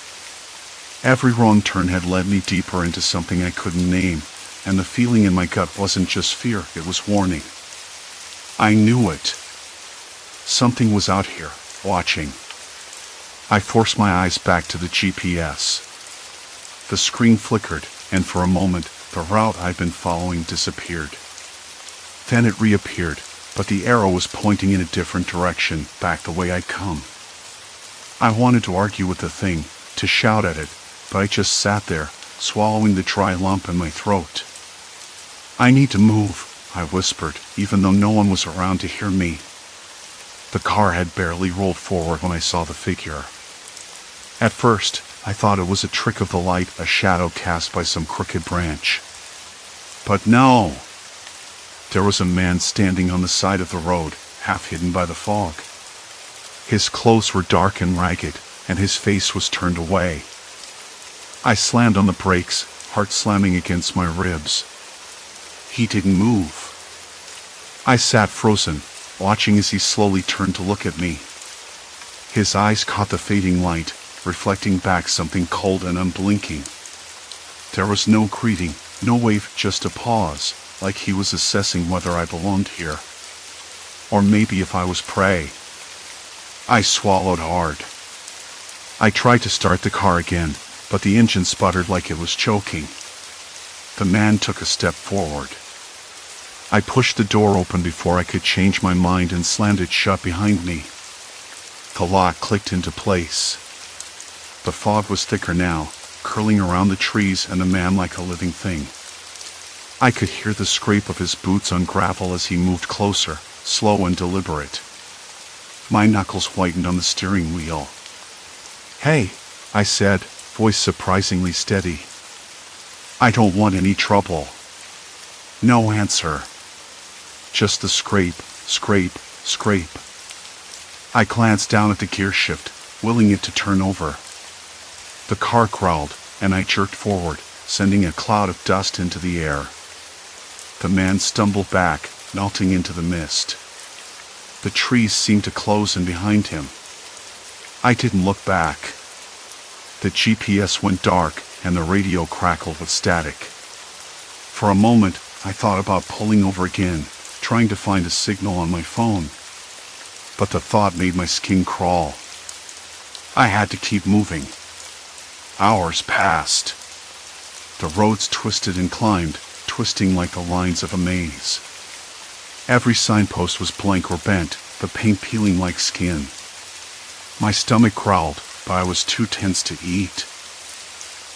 Every wrong turn had led me deeper into something I couldn't name, and the feeling in my gut wasn't just fear, it was warning. I knew it. Something was out here, watching. I forced my eyes back to the GPS. The screen flickered, and for a moment, the route I'd been following disappeared. Then it reappeared, but the arrow was pointing in a different direction, back the way I'd come. I wanted to argue with the thing, to shout at it, but I just sat there, swallowing the dry lump in my throat. "I need to move," I whispered, even though no one was around to hear me. The car had barely rolled forward when I saw the figure. At first, I thought it was a trick of the light, a shadow cast by some crooked branch. But no! There was a man standing on the side of the road, half hidden by the fog. His clothes were dark and ragged, and his face was turned away. I slammed on the brakes, heart slamming against my ribs. He didn't move. I sat frozen, watching as he slowly turned to look at me. His eyes caught the fading light, reflecting back something cold and unblinking. There was no greeting, no wave, just a pause, like he was assessing whether I belonged here. Or maybe if I was prey. I swallowed hard. I tried to start the car again, but the engine sputtered like it was choking. The man took a step forward. I pushed the door open before I could change my mind and slammed it shut behind me. The lock clicked into place. The fog was thicker now, curling around the trees and the man like a living thing. I could hear the scrape of his boots on gravel as he moved closer, slow and deliberate. My knuckles whitened on the steering wheel. "Hey," I said, voice surprisingly steady. "I don't want any trouble." No answer. Just the scrape, scrape, scrape. I glanced down at the gear shift, willing it to turn over. The car growled, and I jerked forward, sending a cloud of dust into the air. The man stumbled back, melting into the mist. The trees seemed to close in behind him. I didn't look back. The GPS went dark, and the radio crackled with static. For a moment, I thought about pulling over again, trying to find a signal on my phone. But the thought made my skin crawl. I had to keep moving. Hours passed. The roads twisted and climbed, twisting like the lines of a maze. Every signpost was blank or bent, the paint peeling like skin. My stomach growled, but I was too tense to eat.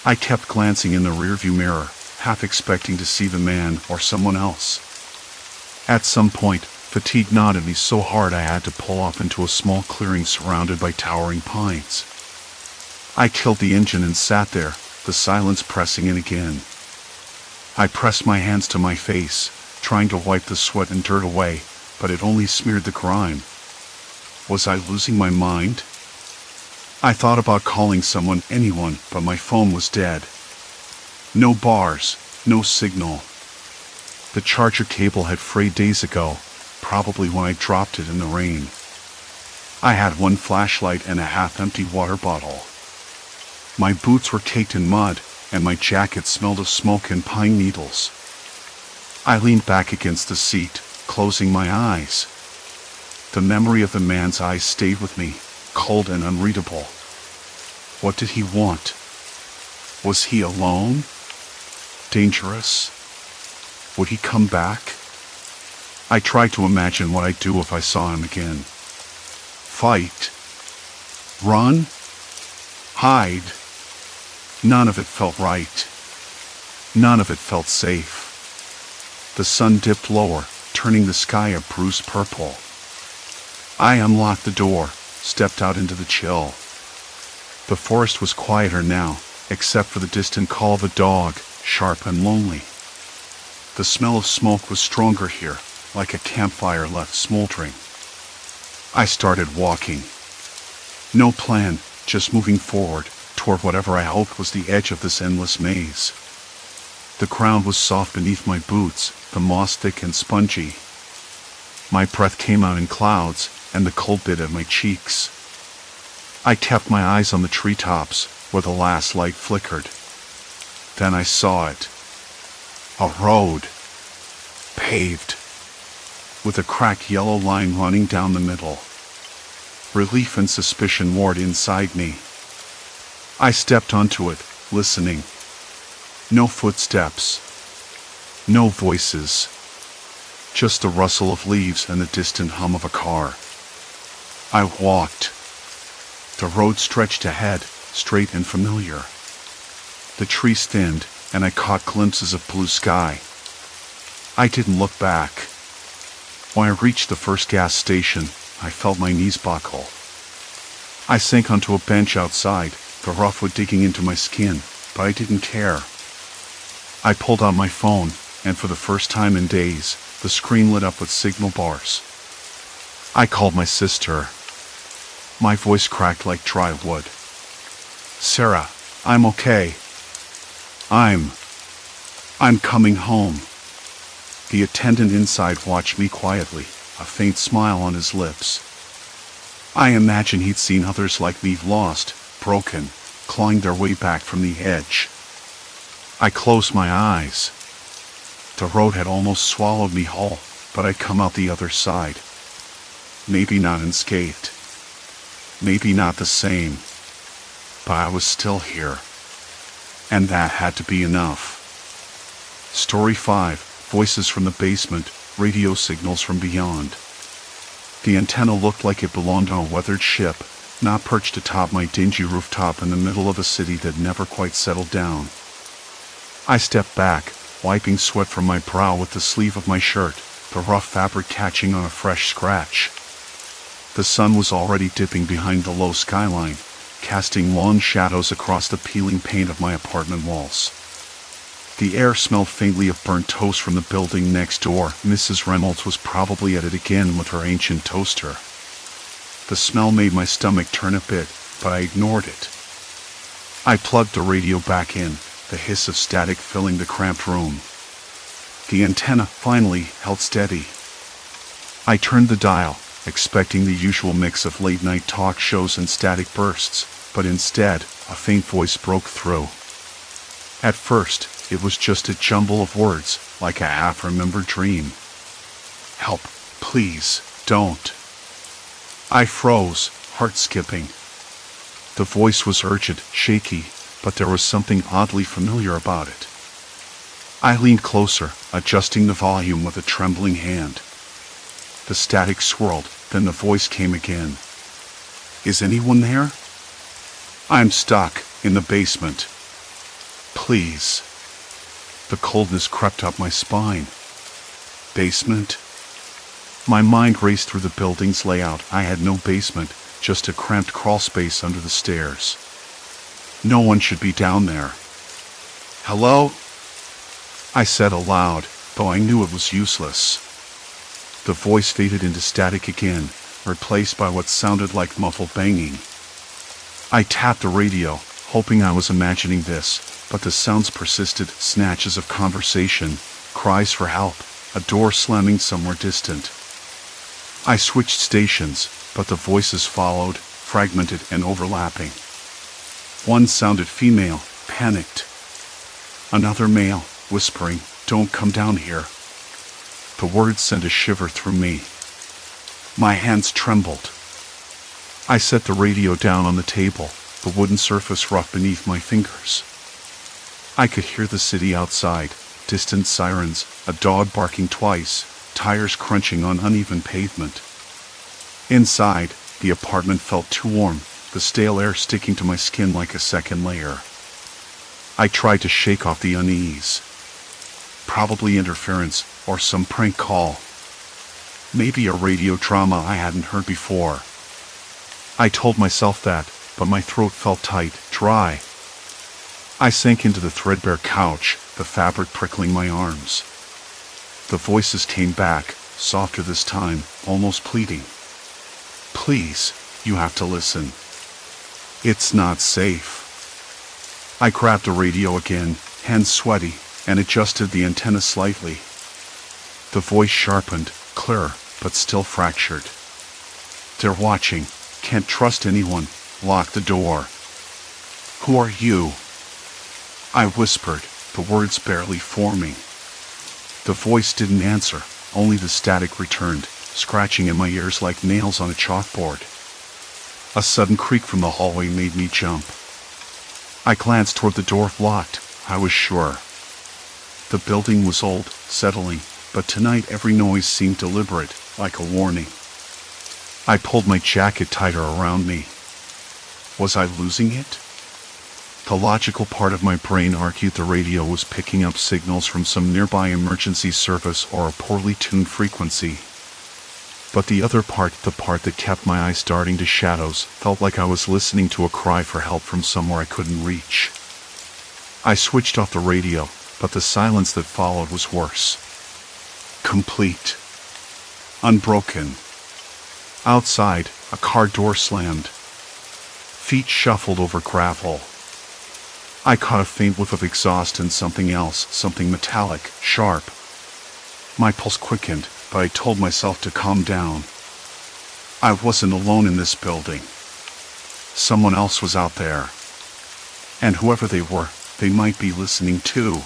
I kept glancing in the rearview mirror, half expecting to see the man or someone else. At some point, fatigue gnawed at me so hard I had to pull off into a small clearing surrounded by towering pines. I killed the engine and sat there, the silence pressing in again. I pressed my hands to my face, trying to wipe the sweat and dirt away, but it only smeared the grime. Was I losing my mind? I thought about calling someone, anyone, but my phone was dead. No bars, no signal. The charger cable had frayed days ago, probably when I dropped it in the rain. I had one flashlight and a half-empty water bottle. My boots were caked in mud, and my jacket smelled of smoke and pine needles. I leaned back against the seat, closing my eyes. The memory of the man's eyes stayed with me, cold and unreadable. What did he want? Was he alone? Dangerous? Would he come back? I tried to imagine what I'd do if I saw him again. Fight? Run? Hide? None of it felt right. None of it felt safe. The sun dipped lower, turning the sky a bruised purple. I unlocked the door, stepped out into the chill. The forest was quieter now, except for the distant call of a dog, sharp and lonely. The smell of smoke was stronger here, like a campfire left smoldering. I started walking. No plan, just moving forward, toward whatever I hoped was the edge of this endless maze. The ground was soft beneath my boots, the moss thick and spongy. My breath came out in clouds, and the cold bit at my cheeks. I kept my eyes on the treetops, where the last light flickered. Then I saw it. A road. Paved. With a cracked yellow line running down the middle. Relief and suspicion warred inside me. I stepped onto it, listening. No footsteps. No voices. Just the rustle of leaves and the distant hum of a car. I walked. The road stretched ahead, straight and familiar. The trees thinned, and I caught glimpses of blue sky. I didn't look back. When I reached the first gas station, I felt my knees buckle. I sank onto a bench outside, the rough wood digging into my skin, but I didn't care. I pulled out my phone, and for the first time in days, the screen lit up with signal bars. I called my sister. My voice cracked like dry wood. "Sarah, I'm okay. I'm coming home." The attendant inside watched me quietly, a faint smile on his lips. I imagine he'd seen others like me lost, broken, clawing their way back from the edge. I closed my eyes. The road had almost swallowed me whole, but I'd come out the other side. Maybe not unscathed. Maybe not the same. But I was still here. And that had to be enough. Story 5, Voices from the Basement, Radio Signals from Beyond. The antenna looked like it belonged on a weathered ship, not perched atop my dingy rooftop in the middle of a city that never quite settled down. I stepped back, wiping sweat from my brow with the sleeve of my shirt, the rough fabric catching on a fresh scratch. The sun was already dipping behind the low skyline, casting long shadows across the peeling paint of my apartment walls. The air smelled faintly of burnt toast from the building next door. Mrs. Reynolds was probably at it again with her ancient toaster. The smell made my stomach turn a bit, but I ignored it. I plugged the radio back in, the hiss of static filling the cramped room. The antenna, finally, held steady. I turned the dial, expecting the usual mix of late-night talk shows and static bursts, but instead, a faint voice broke through. At first, it was just a jumble of words, like a half-remembered dream. "Help, please, don't." I froze, heart skipping. The voice was urgent, shaky, but there was something oddly familiar about it. I leaned closer, adjusting the volume with a trembling hand. The static swirled, then the voice came again. "Is anyone there? I'm stuck in the basement. Please." The coldness crept up my spine. Basement? My mind raced through the building's layout. I had no basement, just a cramped crawl space under the stairs. No one should be down there. "Hello?" I said aloud, though I knew it was useless. The voice faded into static again, replaced by what sounded like muffled banging. I tapped the radio, hoping I was imagining this, but the sounds persisted, snatches of conversation, cries for help, a door slamming somewhere distant. I switched stations, but the voices followed, fragmented and overlapping. One sounded female, panicked. Another male, whispering, "Don't come down here." The words sent a shiver through me. My hands trembled. I set the radio down on the table, the wooden surface rough beneath my fingers. I could hear the city outside, distant sirens, a dog barking twice, tires crunching on uneven pavement. Inside, the apartment felt too warm, the stale air sticking to my skin like a second layer. I tried to shake off the unease. Probably interference, or some prank call. Maybe a radio drama I hadn't heard before. I told myself that, but my throat felt tight, dry. I sank into the threadbare couch, the fabric prickling my arms. The voices came back, softer this time, almost pleading. "Please, you have to listen. It's not safe." I grabbed the radio again, hands sweaty, and adjusted the antenna slightly. The voice sharpened, clearer, but still fractured. "They're watching. Can't trust anyone. Lock the door." "Who are you?" I whispered, the words barely forming. The voice didn't answer, only the static returned, scratching in my ears like nails on a chalkboard. A sudden creak from the hallway made me jump. I glanced toward the door, locked, I was sure. The building was old, settling, but tonight every noise seemed deliberate, like a warning. I pulled my jacket tighter around me. Was I losing it? The logical part of my brain argued the radio was picking up signals from some nearby emergency service or a poorly tuned frequency. But the other part, the part that kept my eyes darting to shadows, felt like I was listening to a cry for help from somewhere I couldn't reach. I switched off the radio, but the silence that followed was worse. Complete. Unbroken. Outside, a car door slammed. Feet shuffled over gravel. I caught a faint whiff of exhaust and something else, something metallic, sharp. My pulse quickened, but I told myself to calm down. I wasn't alone in this building. Someone else was out there. And whoever they were, they might be listening too.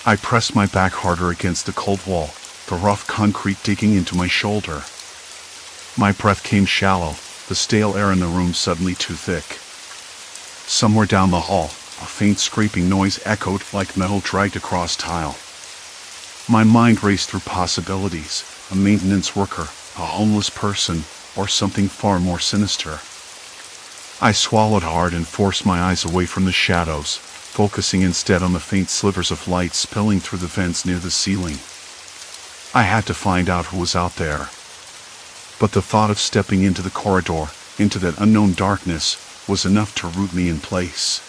I pressed my back harder against the cold wall, the rough concrete digging into my shoulder. My breath came shallow, the stale air in the room suddenly too thick. Somewhere down the hall, a faint scraping noise echoed like metal dragged across tile. My mind raced through possibilities: a maintenance worker, a homeless person, or something far more sinister. I swallowed hard and forced my eyes away from the shadows, focusing instead on the faint slivers of light spilling through the vents near the ceiling. I had to find out who was out there. But the thought of stepping into the corridor, into that unknown darkness, was enough to root me in place.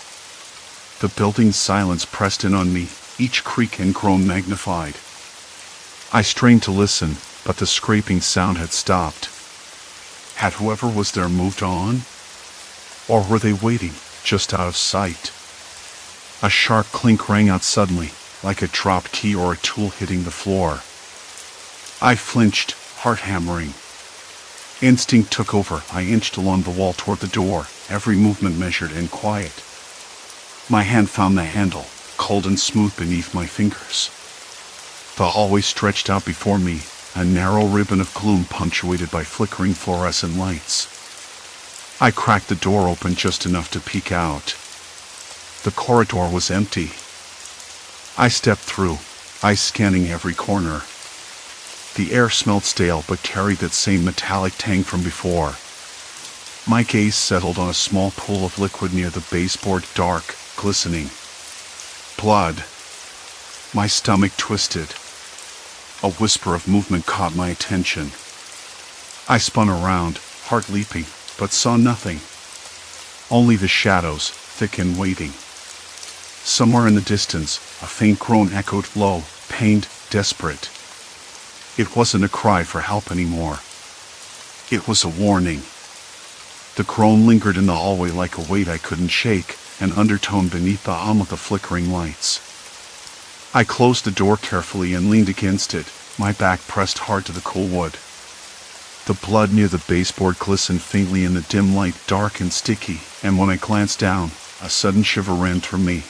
The building's silence pressed in on me, each creak and groan magnified. I strained to listen, but the scraping sound had stopped. Had whoever was there moved on? Or were they waiting, just out of sight? A sharp clink rang out suddenly, like a dropped key or a tool hitting the floor. I flinched, heart hammering. Instinct took over. I inched along the wall toward the door, every movement measured and quiet. My hand found the handle, cold and smooth beneath my fingers. The hallway stretched out before me, a narrow ribbon of gloom punctuated by flickering fluorescent lights. I cracked the door open just enough to peek out. The corridor was empty. I stepped through, eyes scanning every corner. The air smelled stale but carried that same metallic tang from before. My gaze settled on a small pool of liquid near the baseboard, dark, glistening. Blood. My stomach twisted. A whisper of movement caught my attention. I spun around, heart leaping, but saw nothing. Only the shadows, thick and waiting. Somewhere in the distance, a faint groan echoed low, pained, desperate. It wasn't a cry for help anymore. It was a warning. The groan lingered in the hallway like a weight I couldn't shake, an undertone beneath the hum of the flickering lights. I closed the door carefully and leaned against it, my back pressed hard to the cool wood. The blood near the baseboard glistened faintly in the dim light, dark and sticky, and when I glanced down, a sudden shiver ran through me.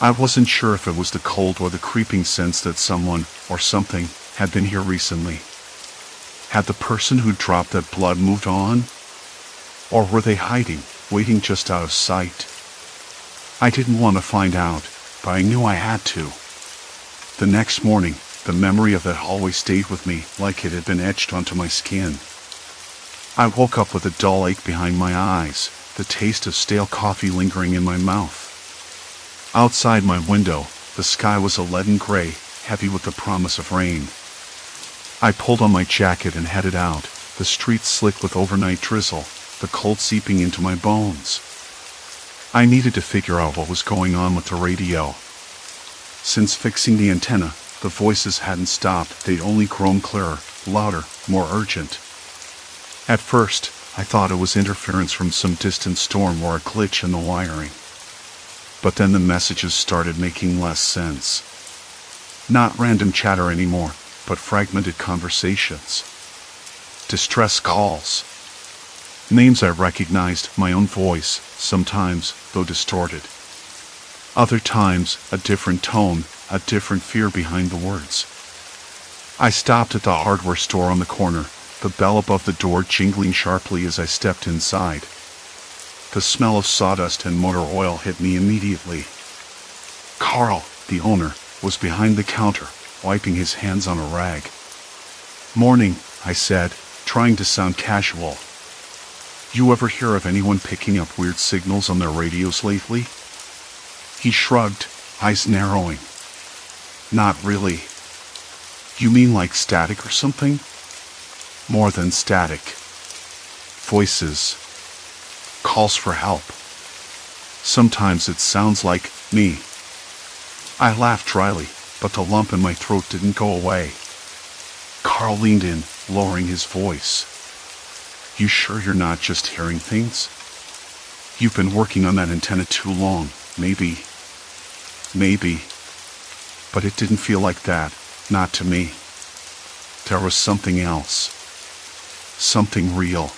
I wasn't sure if it was the cold or the creeping sense that someone, or something, had been here recently. Had the person who dropped that blood moved on? Or were they hiding, waiting just out of sight? I didn't want to find out, but I knew I had to. The next morning, the memory of that hallway stayed with me like it had been etched onto my skin. I woke up with a dull ache behind my eyes, the taste of stale coffee lingering in my mouth. Outside my window, the sky was a leaden gray, heavy with the promise of rain. I pulled on my jacket and headed out, the streets slick with overnight drizzle, the cold seeping into my bones. I needed to figure out what was going on with the radio. Since fixing the antenna, the voices hadn't stopped, they'd only grown clearer, louder, more urgent. At first, I thought it was interference from some distant storm or a glitch in the wiring. But then the messages started making less sense. Not random chatter anymore, but fragmented conversations. Distress calls. Names I recognized, my own voice, sometimes, though distorted. Other times, a different tone, a different fear behind the words. I stopped at the hardware store on the corner, the bell above the door jingling sharply as I stepped inside. The smell of sawdust and motor oil hit me immediately. Carl, the owner, was behind the counter, wiping his hands on a rag. "Morning," I said, trying to sound casual. "You ever hear of anyone picking up weird signals on their radios lately?" He shrugged, eyes narrowing. "Not really." "You mean like static or something?" "More than static. Voices. Calls for help. Sometimes it sounds like me." I laughed dryly, but the lump in my throat didn't go away. Carl leaned in, lowering his voice. "You sure you're not just hearing things? You've been working on that antenna too long, maybe. But it didn't feel like that, not to me." There was something else. Something real.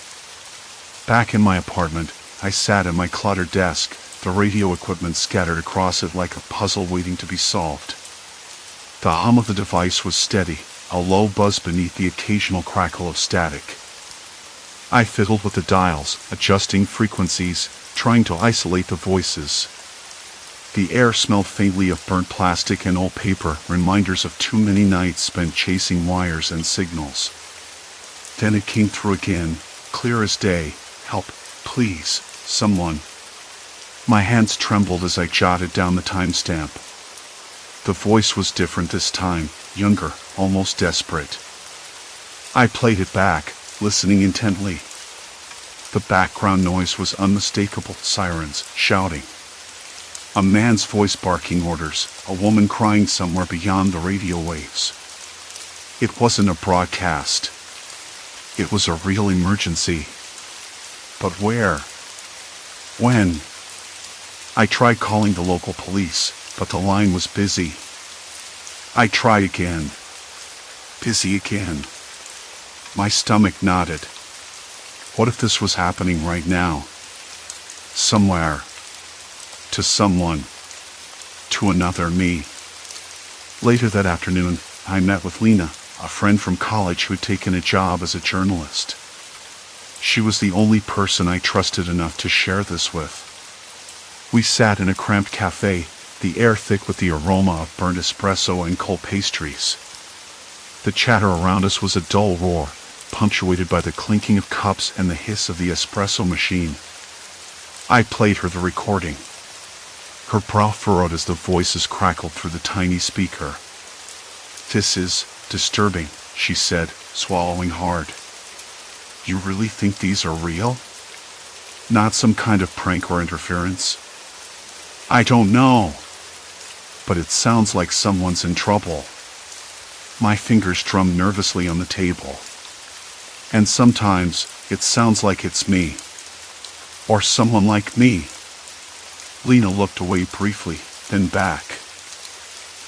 Back in my apartment, I sat at my cluttered desk, the radio equipment scattered across it like a puzzle waiting to be solved. The hum of the device was steady, a low buzz beneath the occasional crackle of static. I fiddled with the dials, adjusting frequencies, trying to isolate the voices. The air smelled faintly of burnt plastic and old paper, reminders of too many nights spent chasing wires and signals. Then it came through again, clear as day. Help, please, someone. My hands trembled as I jotted down the timestamp. The voice was different this time, younger, almost desperate. I played it back, listening intently. The background noise was unmistakable, sirens, shouting. A man's voice barking orders, a woman crying somewhere beyond the radio waves. It wasn't a broadcast. It was a real emergency. But where? When? I tried calling the local police, but the line was busy. I tried again. Busy again. My stomach nodded. What if this was happening right now? Somewhere. To someone. To another me. Later that afternoon, I met with Lena, a friend from college who had taken a job as a journalist. She was the only person I trusted enough to share this with. We sat in a cramped cafe, the air thick with the aroma of burnt espresso and cold pastries. The chatter around us was a dull roar, punctuated by the clinking of cups and the hiss of the espresso machine. I played her the recording. Her brow furrowed as the voices crackled through the tiny speaker. "This is disturbing," she said, swallowing hard. "You really think these are real? Not some kind of prank or interference?" "I don't know. But it sounds like someone's in trouble." My fingers drummed nervously on the table. "And sometimes, it sounds like it's me. Or someone like me." Lena looked away briefly, then back.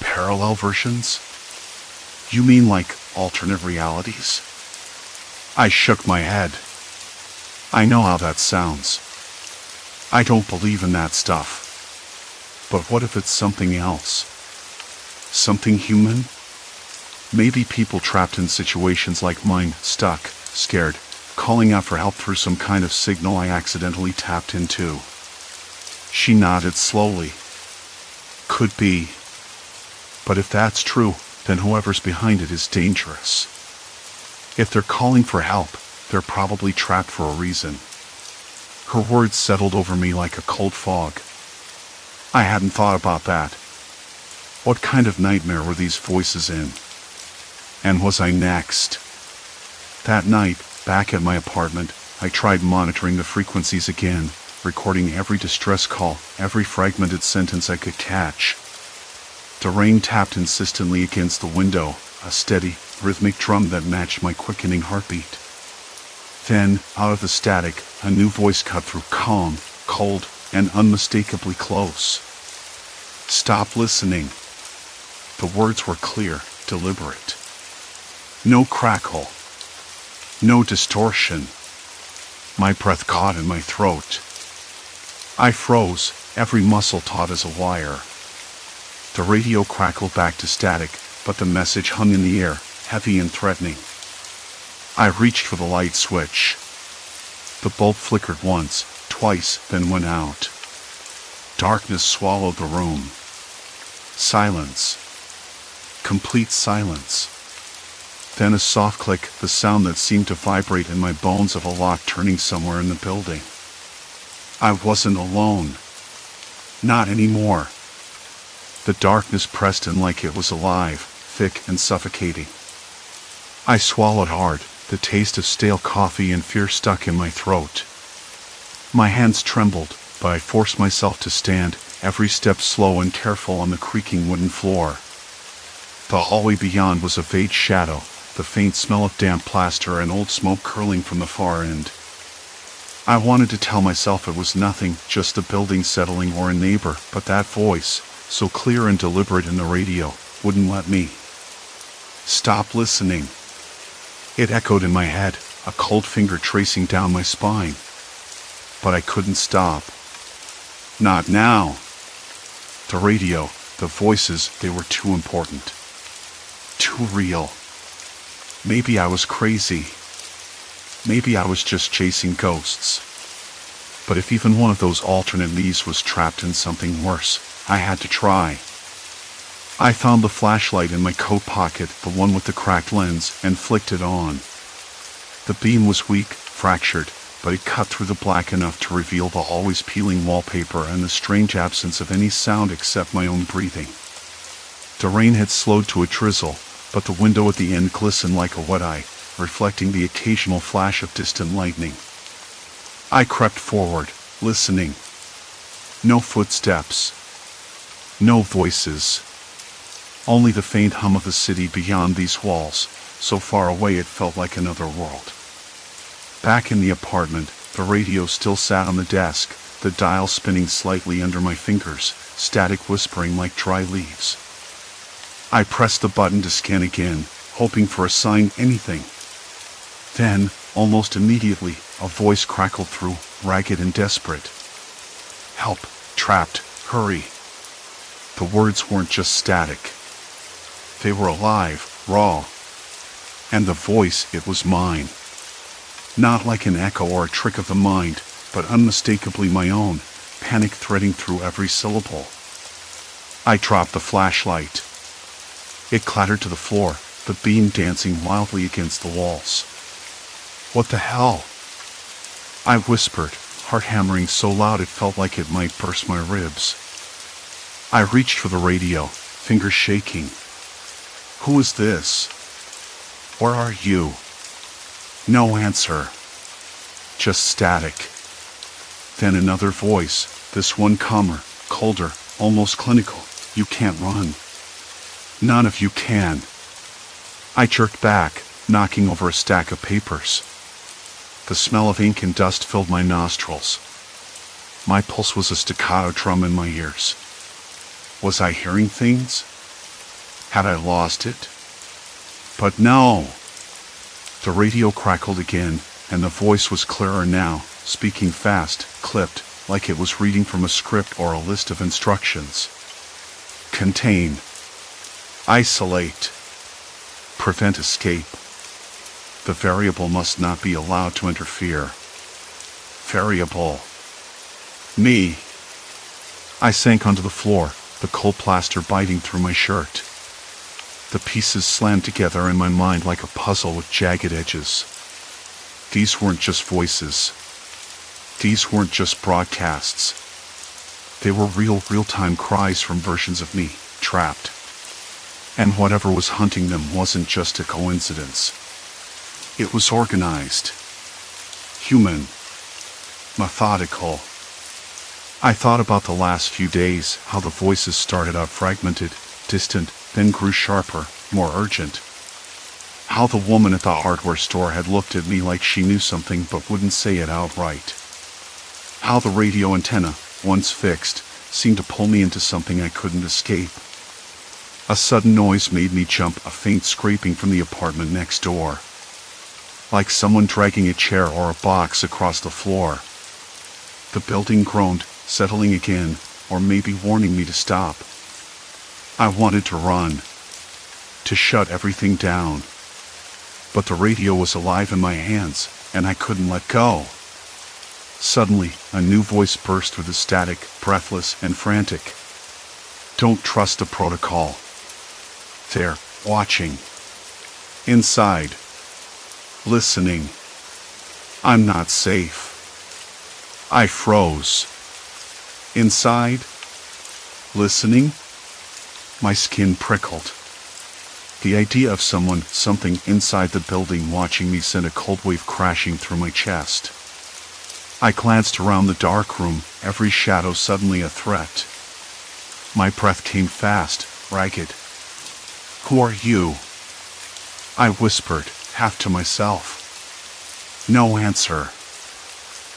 "Parallel versions? You mean like alternate realities?" I shook my head. "I know how that sounds. I don't believe in that stuff. But what if it's something else? Something human? Maybe people trapped in situations like mine, stuck, scared, calling out for help through some kind of signal I accidentally tapped into." She nodded slowly. "Could be. But if that's true, then whoever's behind it is dangerous. If they're calling for help, they're probably trapped for a reason." Her words settled over me like a cold fog. I hadn't thought about that. What kind of nightmare were these voices in? And was I next? That night, back at my apartment, I tried monitoring the frequencies again, recording every distress call, every fragmented sentence I could catch. The rain tapped insistently against the window, a steady, rhythmic drum that matched my quickening heartbeat. Then, out of the static, a new voice cut through, calm, cold, and unmistakably close. "Stop listening." The words were clear, deliberate. No crackle. No distortion. My breath caught in my throat. I froze, every muscle taut as a wire. The radio crackled back to static, but the message hung in the air, heavy and threatening. I reached for the light switch. The bulb flickered once, twice, then went out. Darkness swallowed the room. Silence. Complete silence. Then a soft click, the sound that seemed to vibrate in my bones of a lock turning somewhere in the building. I wasn't alone. Not anymore. The darkness pressed in like it was alive, thick and suffocating. I swallowed hard, the taste of stale coffee and fear stuck in my throat. My hands trembled, but I forced myself to stand, every step slow and careful on the creaking wooden floor. The hallway beyond was a vague shadow, the faint smell of damp plaster and old smoke curling from the far end. I wanted to tell myself it was nothing, just the building settling or a neighbor, but that voice, so clear and deliberate in the radio, wouldn't let me. "Stop listening." It echoed in my head, a cold finger tracing down my spine. But I couldn't stop. Not now. The radio, the voices, they were too important. Too real. Maybe I was crazy. Maybe I was just chasing ghosts. But if even one of those alternate leaves was trapped in something worse, I had to try. I found the flashlight in my coat pocket, the one with the cracked lens, and flicked it on. The beam was weak, fractured, but it cut through the black enough to reveal the always peeling wallpaper and the strange absence of any sound except my own breathing. The rain had slowed to a drizzle, but the window at the end glistened like a wet eye, reflecting the occasional flash of distant lightning. I crept forward, listening. No footsteps. No voices. Only the faint hum of the city beyond these walls, so far away it felt like another world. Back in the apartment, the radio still sat on the desk, the dial spinning slightly under my fingers, static whispering like dry leaves. I pressed the button to scan again, hoping for a sign, anything. Then, almost immediately, a voice crackled through, ragged and desperate. "Help, trapped, hurry." The words weren't just static. They were alive, raw. And the voice, it was mine. Not like an echo or a trick of the mind, but unmistakably my own, panic threading through every syllable. I dropped the flashlight. It clattered to the floor, the beam dancing wildly against the walls. "What the hell?" I whispered, heart hammering so loud it felt like it might burst my ribs. I reached for the radio, fingers shaking. "Who is this? Where are you?" No answer. Just static. Then another voice, this one calmer, colder, almost clinical. "You can't run. None of you can." I jerked back, knocking over a stack of papers. The smell of ink and dust filled my nostrils. My pulse was a staccato drum in my ears. Was I hearing things? Had I lost it? But no! The radio crackled again, and the voice was clearer now, speaking fast, clipped, like it was reading from a script or a list of instructions. Contain. Isolate. Prevent escape. The variable must not be allowed to interfere. Variable. Me. I sank onto the floor, the cold plaster biting through my shirt. The pieces slammed together in my mind like a puzzle with jagged edges. These weren't just voices. These weren't just broadcasts. They were real-time cries from versions of me, trapped. And whatever was hunting them wasn't just a coincidence. It was organized. Human. Methodical. I thought about the last few days, how the voices started out fragmented, distant, then grew sharper, more urgent. How the woman at the hardware store had looked at me like she knew something but wouldn't say it outright. How the radio antenna, once fixed, seemed to pull me into something I couldn't escape. A sudden noise made me jump, a faint scraping from the apartment next door. Like someone dragging a chair or a box across the floor. The building groaned, settling again, or maybe warning me to stop. I wanted to run. To shut everything down. But the radio was alive in my hands, and I couldn't let go. Suddenly, a new voice burst through the static, breathless and frantic. Don't trust the protocol. They're watching. Inside. Listening. I'm not safe. I froze. Inside. Listening. My skin prickled. The idea of someone, something inside the building watching me sent a cold wave crashing through my chest. I glanced around the dark room, every shadow suddenly a threat. My breath came fast, ragged. Who are you? I whispered, half to myself. No answer.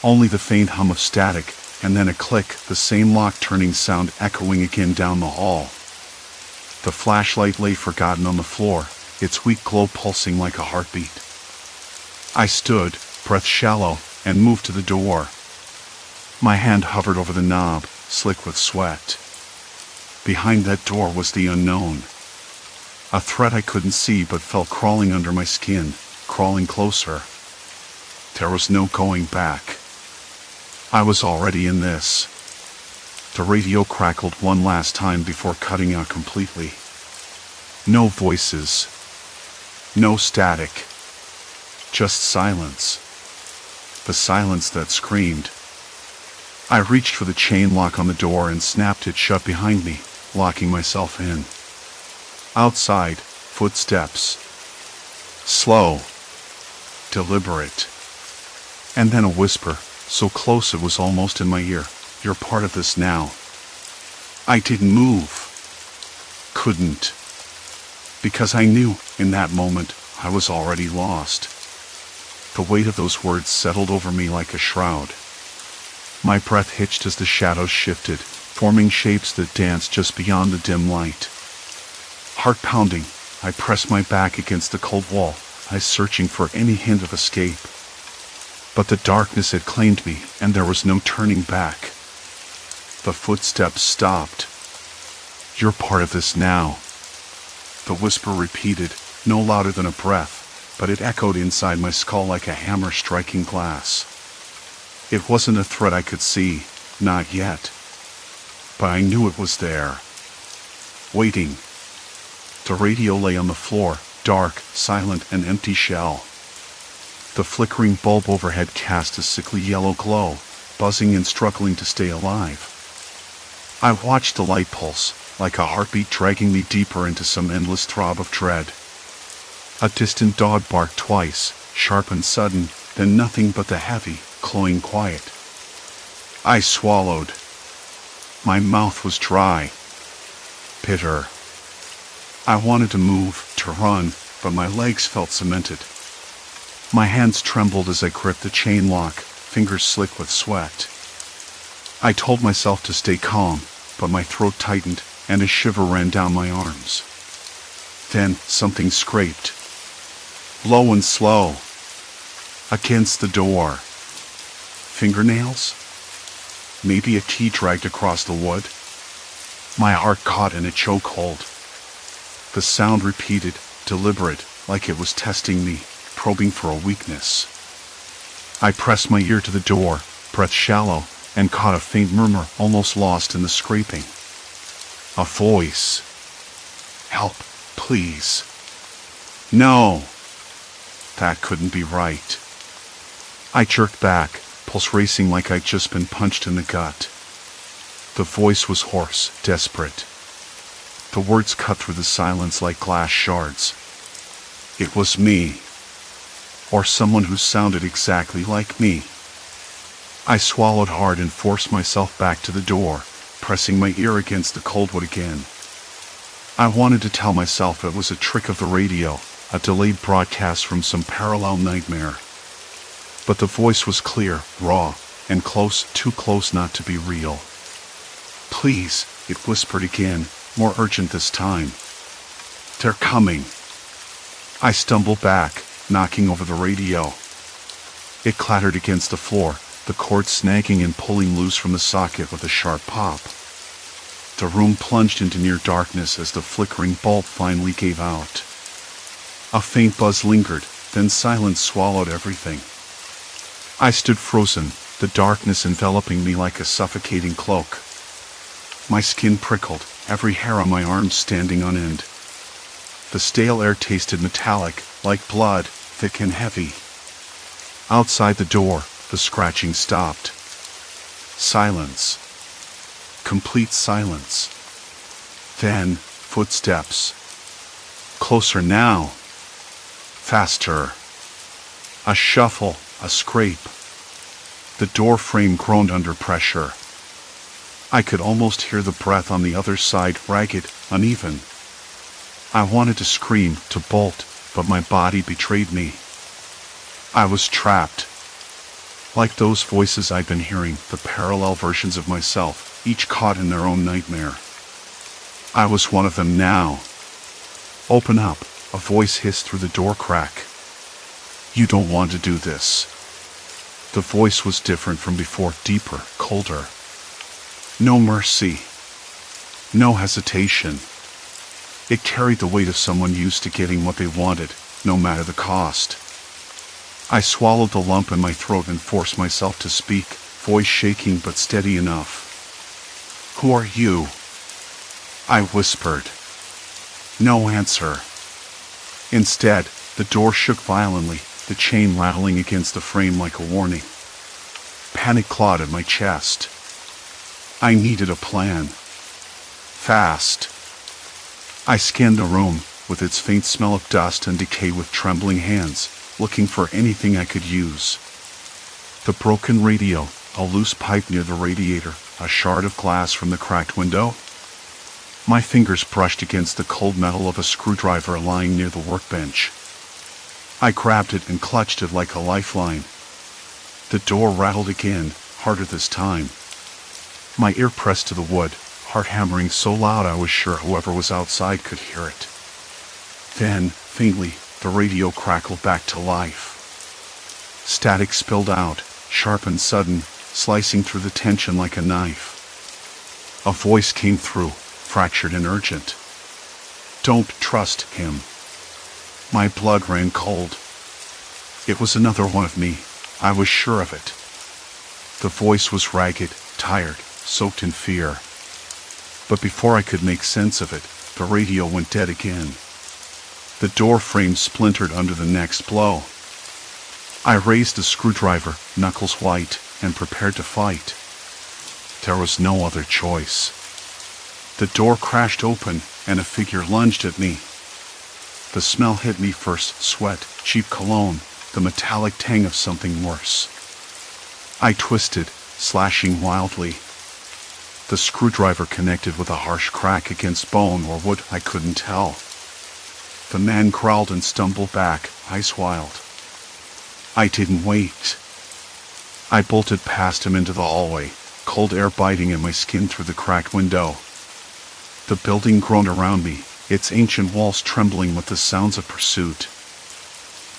Only the faint hum of static, and then a click, the same lock-turning sound echoing again down the hall. The flashlight lay forgotten on the floor, its weak glow pulsing like a heartbeat. I stood, breath shallow, and moved to the door. My hand hovered over the knob, slick with sweat. Behind that door was the unknown. A threat I couldn't see but felt crawling under my skin, crawling closer. There was no going back. I was already in this. The radio crackled one last time before cutting out completely. No voices. No static. Just silence. The silence that screamed. I reached for the chain lock on the door and snapped it shut behind me, locking myself in. Outside, footsteps. Slow. Deliberate. And then a whisper, so close it was almost in my ear. You're part of this now. I didn't move. Couldn't. Because I knew, in that moment, I was already lost. The weight of those words settled over me like a shroud. My breath hitched as the shadows shifted, forming shapes that danced just beyond the dim light. Heart pounding, I pressed my back against the cold wall, eyes searching for any hint of escape. But the darkness had claimed me, and there was no turning back. The footsteps stopped. You're part of this now. The whisper repeated, no louder than a breath, but it echoed inside my skull like a hammer striking glass. It wasn't a threat I could see, not yet. But I knew it was there. Waiting. The radio lay on the floor, dark, silent, an empty shell. The flickering bulb overhead cast a sickly yellow glow, buzzing and struggling to stay alive. I watched the light pulse, like a heartbeat dragging me deeper into some endless throb of dread. A distant dog barked twice, sharp and sudden, then nothing but the heavy, cloying quiet. I swallowed. My mouth was dry. Bitter. I wanted to move, to run, but my legs felt cemented. My hands trembled as I gripped the chain lock, fingers slick with sweat. I told myself to stay calm, but my throat tightened, and a shiver ran down my arms. Then something scraped. Low and slow. Against the door. Fingernails? Maybe a key dragged across the wood? My heart caught in a chokehold. The sound repeated, deliberate, like it was testing me, probing for a weakness. I pressed my ear to the door, breath shallow, and caught a faint murmur almost lost in the scraping. A voice. Help, please. No. That couldn't be right. I jerked back, pulse racing like I'd just been punched in the gut. The voice was hoarse, desperate. The words cut through the silence like glass shards. It was me. Or someone who sounded exactly like me. I swallowed hard and forced myself back to the door, pressing my ear against the cold wood again. I wanted to tell myself it was a trick of the radio, a delayed broadcast from some parallel nightmare. But the voice was clear, raw, and close, too close not to be real. Please, it whispered again, more urgent this time. They're coming. I stumbled back, knocking over the radio. It clattered against the floor, the cord snagging and pulling loose from the socket with a sharp pop. The room plunged into near darkness as the flickering bulb finally gave out. A faint buzz lingered, then silence swallowed everything. I stood frozen, the darkness enveloping me like a suffocating cloak. My skin prickled, every hair on my arm standing on end. The stale air tasted metallic, like blood, thick and heavy. Outside the door, the scratching stopped. Silence. Complete silence. Then, footsteps. Closer now. Faster. A shuffle, a scrape. The door frame groaned under pressure. I could almost hear the breath on the other side, ragged, uneven. I wanted to scream, to bolt, but my body betrayed me. I was trapped. Like those voices I'd been hearing, the parallel versions of myself, each caught in their own nightmare. I was one of them now. Open up, a voice hissed through the door crack. You don't want to do this. The voice was different from before, deeper, colder. No mercy. No hesitation. It carried the weight of someone used to getting what they wanted, no matter the cost. I swallowed the lump in my throat and forced myself to speak, voice shaking but steady enough. Who are you? I whispered. No answer. Instead, the door shook violently, the chain rattling against the frame like a warning. Panic clawed at my chest. I needed a plan. Fast. I scanned the room, with its faint smell of dust and decay, with trembling hands, looking for anything I could use. The broken radio, a loose pipe near the radiator, a shard of glass from the cracked window. My fingers brushed against the cold metal of a screwdriver lying near the workbench. I grabbed it and clutched it like a lifeline. The door rattled again, harder this time. My ear pressed to the wood, heart hammering so loud I was sure whoever was outside could hear it. Then, faintly, the radio crackled back to life. Static spilled out, sharp and sudden, slicing through the tension like a knife. A voice came through, fractured and urgent. Don't trust him. My blood ran cold. It was another one of me. I was sure of it. The voice was ragged, tired, soaked in fear. But before I could make sense of it, the radio went dead again. The door frame splintered under the next blow. I raised the screwdriver, knuckles white, and prepared to fight. There was no other choice. The door crashed open, and a figure lunged at me. The smell hit me first, sweat, cheap cologne, the metallic tang of something worse. I twisted, slashing wildly. The screwdriver connected with a harsh crack against bone or wood, I couldn't tell. The man growled and stumbled back, eyes wild. I didn't wait. I bolted past him into the hallway, cold air biting at my skin through the cracked window. The building groaned around me, its ancient walls trembling with the sounds of pursuit.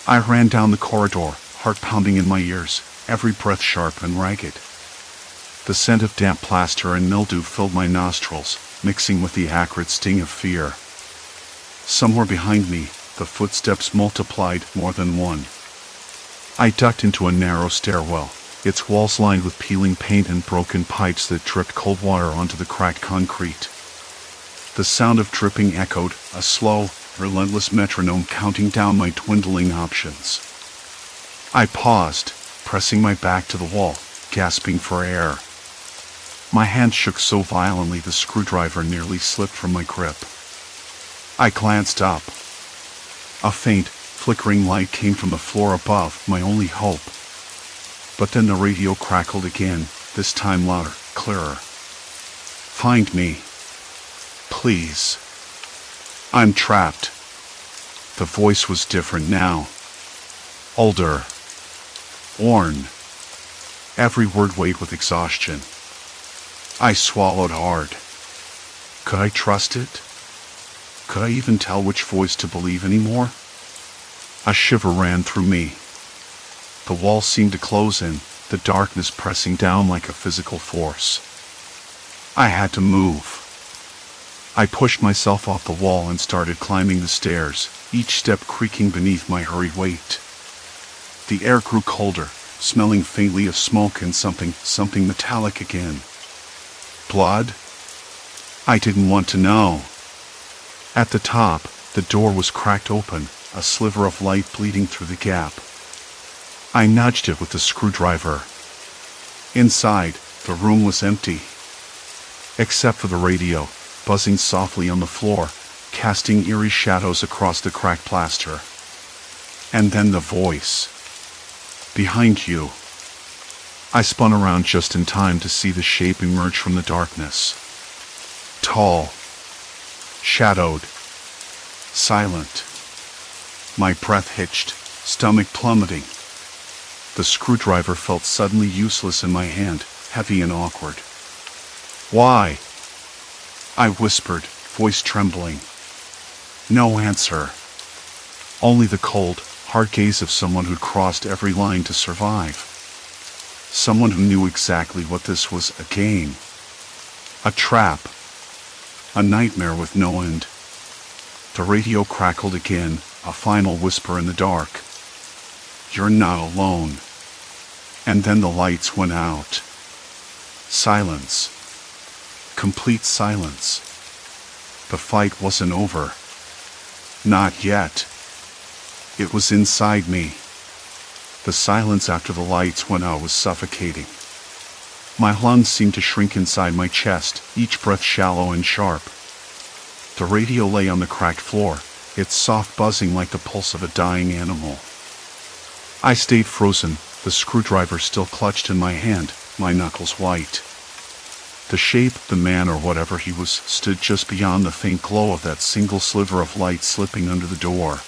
I ran down the corridor, heart pounding in my ears, every breath sharp and ragged. The scent of damp plaster and mildew filled my nostrils, mixing with the acrid sting of fear. Somewhere behind me, the footsteps multiplied more than one. I ducked into a narrow stairwell, its walls lined with peeling paint and broken pipes that dripped cold water onto the cracked concrete. The sound of dripping echoed, a slow, relentless metronome counting down my dwindling options. I paused, pressing my back to the wall, gasping for air. My hand shook so violently the screwdriver nearly slipped from my grip. I glanced up. A faint, flickering light came from the floor above, my only hope. But then the radio crackled again, this time louder, clearer. Find me. Please. I'm trapped. The voice was different now. Older. Worn. Every word weighed with exhaustion. I swallowed hard. Could I trust it? Could I even tell which voice to believe anymore? A shiver ran through me. The wall seemed to close in, the darkness pressing down like a physical force. I had to move. I pushed myself off the wall and started climbing the stairs, each step creaking beneath my hurried weight. The air grew colder, smelling faintly of smoke and something metallic again. Blood? I didn't want to know. At the top, the door was cracked open, a sliver of light bleeding through the gap. I nudged it with the screwdriver. Inside, the room was empty. Except for the radio, buzzing softly on the floor, casting eerie shadows across the cracked plaster. And then the voice. Behind you. I spun around just in time to see the shape emerge from the darkness. Tall. Shadowed. Silent. My breath hitched, stomach plummeting. The screwdriver felt suddenly useless in my hand, heavy and awkward. Why? I whispered, voice trembling. No answer. Only the cold, hard gaze of someone who'd crossed every line to survive. Someone who knew exactly what this was: a game, a trap, a nightmare with no end. The radio crackled again, a final whisper in the dark. "You're not alone." And then the lights went out. Silence. Complete silence. The fight wasn't over. Not yet. It was inside me. The silence after the lights went out was suffocating. My lungs seemed to shrink inside my chest, each breath shallow and sharp. The radio lay on the cracked floor, its soft buzzing like the pulse of a dying animal. I stayed frozen, the screwdriver still clutched in my hand, my knuckles white. The shape, the man or whatever he was, stood just beyond the faint glow of that single sliver of light slipping under the door.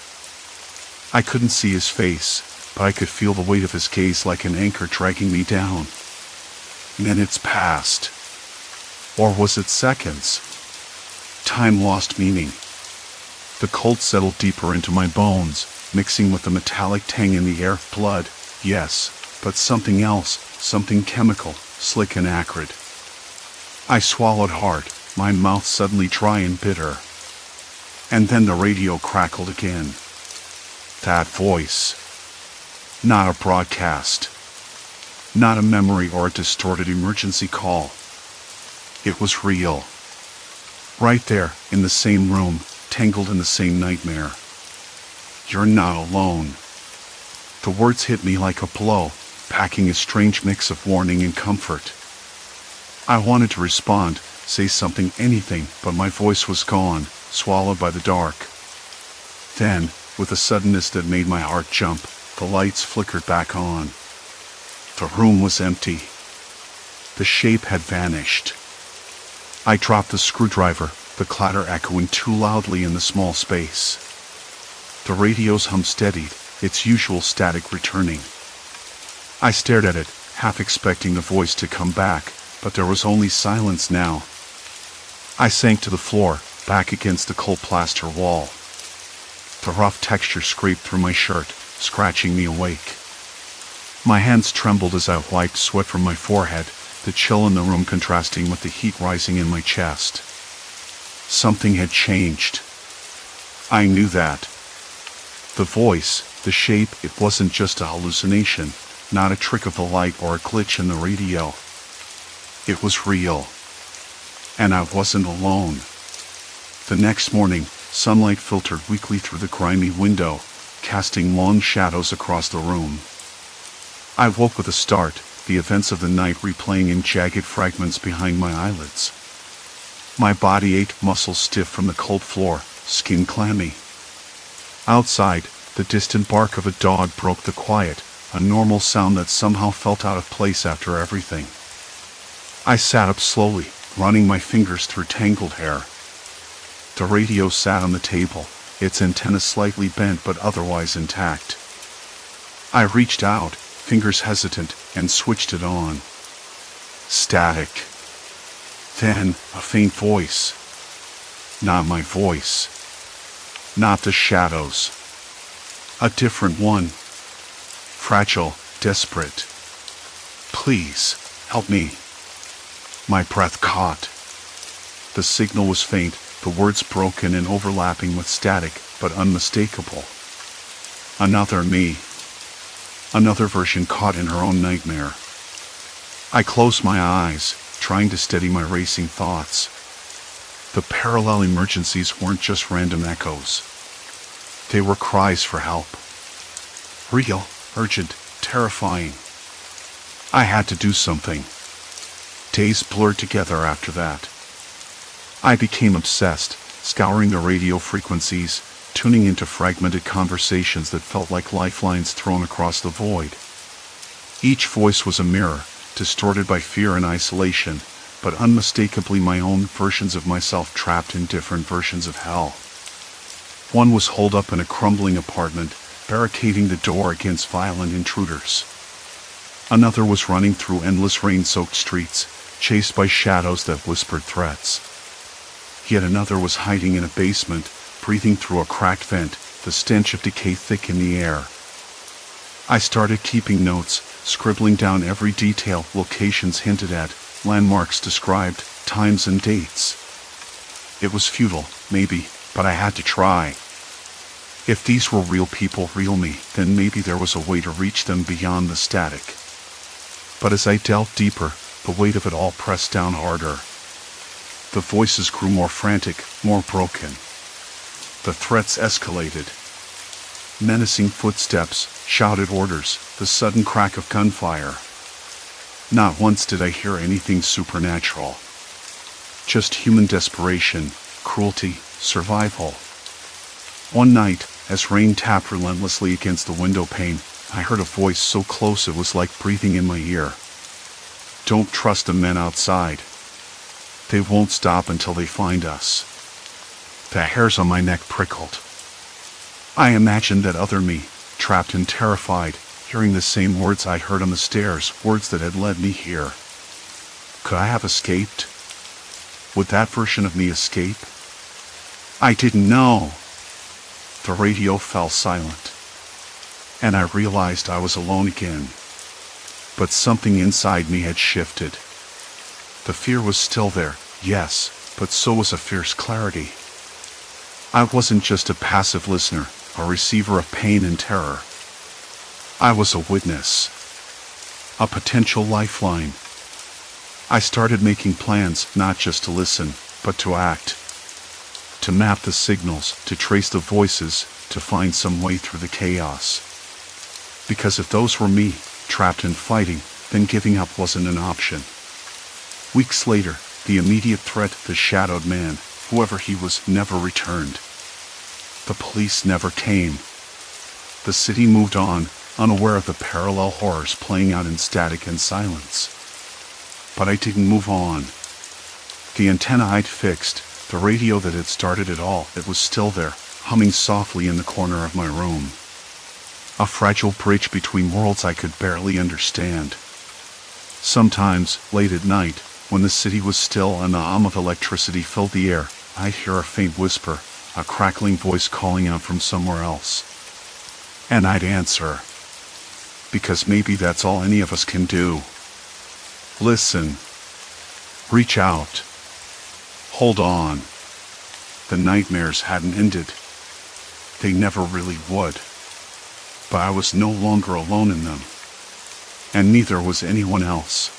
I couldn't see his face, but I could feel the weight of his gaze like an anchor dragging me down. Minutes passed. Or was it seconds? Time lost meaning. The cold settled deeper into my bones, mixing with the metallic tang in the air. Blood, yes, but something else, something chemical, slick and acrid. I swallowed hard, my mouth suddenly dry and bitter. And then the radio crackled again. That voice. Not a broadcast. Not a memory or a distorted emergency call. It was real. Right there, in the same room, tangled in the same nightmare. "You're not alone." The words hit me like a blow, packing a strange mix of warning and comfort. I wanted to respond, say something, anything, but my voice was gone, swallowed by the dark. Then, with a suddenness that made my heart jump, the lights flickered back on. The room was empty. The shape had vanished. I dropped the screwdriver, the clatter echoing too loudly in the small space. The radio's hum steadied, its usual static returning. I stared at it, half expecting the voice to come back, but there was only silence now. I sank to the floor, back against the cold plaster wall. The rough texture scraped through my shirt, scratching me awake. My hands trembled as I wiped sweat from my forehead, the chill in the room contrasting with the heat rising in my chest. Something had changed. I knew that. The voice, the shape, it wasn't just a hallucination, not a trick of the light or a glitch in the radio. It was real. And I wasn't alone. The next morning, sunlight filtered weakly through the grimy window, casting long shadows across the room. I woke with a start, the events of the night replaying in jagged fragments behind my eyelids. My body ached, muscles stiff from the cold floor, skin clammy. Outside, the distant bark of a dog broke the quiet, a normal sound that somehow felt out of place after everything. I sat up slowly, running my fingers through tangled hair. The radio sat on the table, its antenna slightly bent but otherwise intact. I reached out, fingers hesitant, and switched it on. Static. Then, a faint voice. Not my voice. Not the shadows. A different one. Fragile, desperate. "Please, help me." My breath caught. The signal was faint, the words broken and overlapping with static, but unmistakable. Another me. Another version caught in her own nightmare. I closed my eyes, trying to steady my racing thoughts. The parallel emergencies weren't just random echoes. They were cries for help. Real, urgent, terrifying. I had to do something. Days blurred together after that. I became obsessed, scouring the radio frequencies, tuning into fragmented conversations that felt like lifelines thrown across the void. Each voice was a mirror, distorted by fear and isolation, but unmistakably my own versions of myself trapped in different versions of hell. One was holed up in a crumbling apartment, barricading the door against violent intruders. Another was running through endless rain-soaked streets, chased by shadows that whispered threats. Yet another was hiding in a basement, breathing through a cracked vent, the stench of decay thick in the air, I started keeping notes, scribbling down every detail, locations hinted at, landmarks described, times and dates. It was futile, maybe, but I had to try. If these were real people, real me, then maybe there was a way to reach them beyond the static. But as I delved deeper, the weight of it all pressed down harder. The voices grew more frantic, more broken. The threats escalated. Menacing footsteps, shouted orders, the sudden crack of gunfire. Not once did I hear anything supernatural. Just human desperation, cruelty, survival. One night, as rain tapped relentlessly against the window pane, I heard a voice so close it was like breathing in my ear. Don't trust the men outside. They won't stop until they find us. The hairs on my neck prickled. I imagined that other me, trapped and terrified, hearing the same words I'd heard on the stairs, words that had led me here. Could I have escaped? Would that version of me escape? I didn't know. The radio fell silent, and I realized I was alone again. But something inside me had shifted. The fear was still there, yes, but so was a fierce clarity. I wasn't just a passive listener, a receiver of pain and terror. I was a witness, a potential lifeline. I started making plans, not just to listen, but to act. To map the signals, to trace the voices, to find some way through the chaos. Because if those were me, trapped and fighting, then giving up wasn't an option. Weeks later, the immediate threat, the shadowed man, whoever he was, never returned. The police never came. The city moved on, unaware of the parallel horrors playing out in static and silence. But I didn't move on. The antenna I'd fixed, the radio that had started it all, it was still there, humming softly in the corner of my room. A fragile bridge between worlds I could barely understand. Sometimes, late at night, when the city was still and the hum of electricity filled the air, I'd hear a faint whisper, a crackling voice calling out from somewhere else. And I'd answer. Because maybe that's all any of us can do. Listen. Reach out. Hold on. The nightmares hadn't ended. They never really would. But I was no longer alone in them. And neither was anyone else.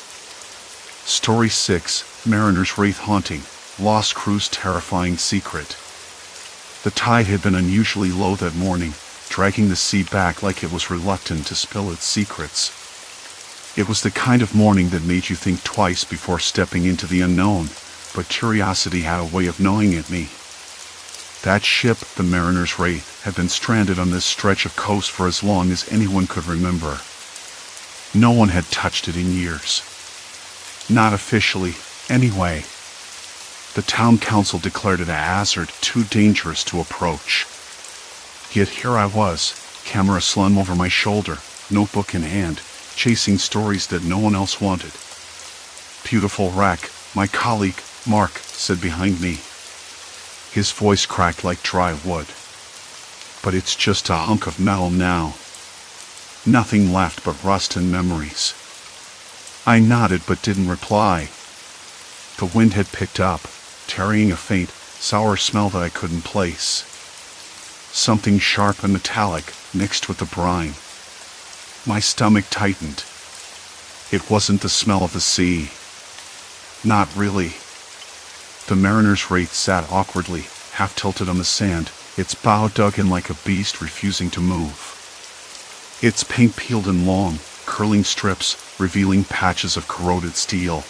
Story 6, Mariner's Wraith Haunting, Lost Crew's Terrifying Secret. The tide had been unusually low that morning, dragging the sea back like it was reluctant to spill its secrets. It was the kind of morning that made you think twice before stepping into the unknown, but curiosity had a way of gnawing at me. That ship, the Mariner's Wraith, had been stranded on this stretch of coast for as long as anyone could remember. No one had touched it in years. Not officially, anyway. The town council declared it a hazard too dangerous to approach. Yet here I was, camera slung over my shoulder, notebook in hand, chasing stories that no one else wanted. Beautiful wreck, my colleague, Mark, said behind me. His voice cracked like dry wood. But it's just a hunk of metal now. Nothing left but rust and memories. I nodded but didn't reply. The wind had picked up, carrying a faint, sour smell that I couldn't place. Something sharp and metallic mixed with the brine. My stomach tightened. It wasn't the smell of the sea. Not really. The Mariner's Wraith sat awkwardly, half tilted on the sand, its bow dug in like a beast refusing to move. Its paint peeled in long, curling strips, revealing patches of corroded steel.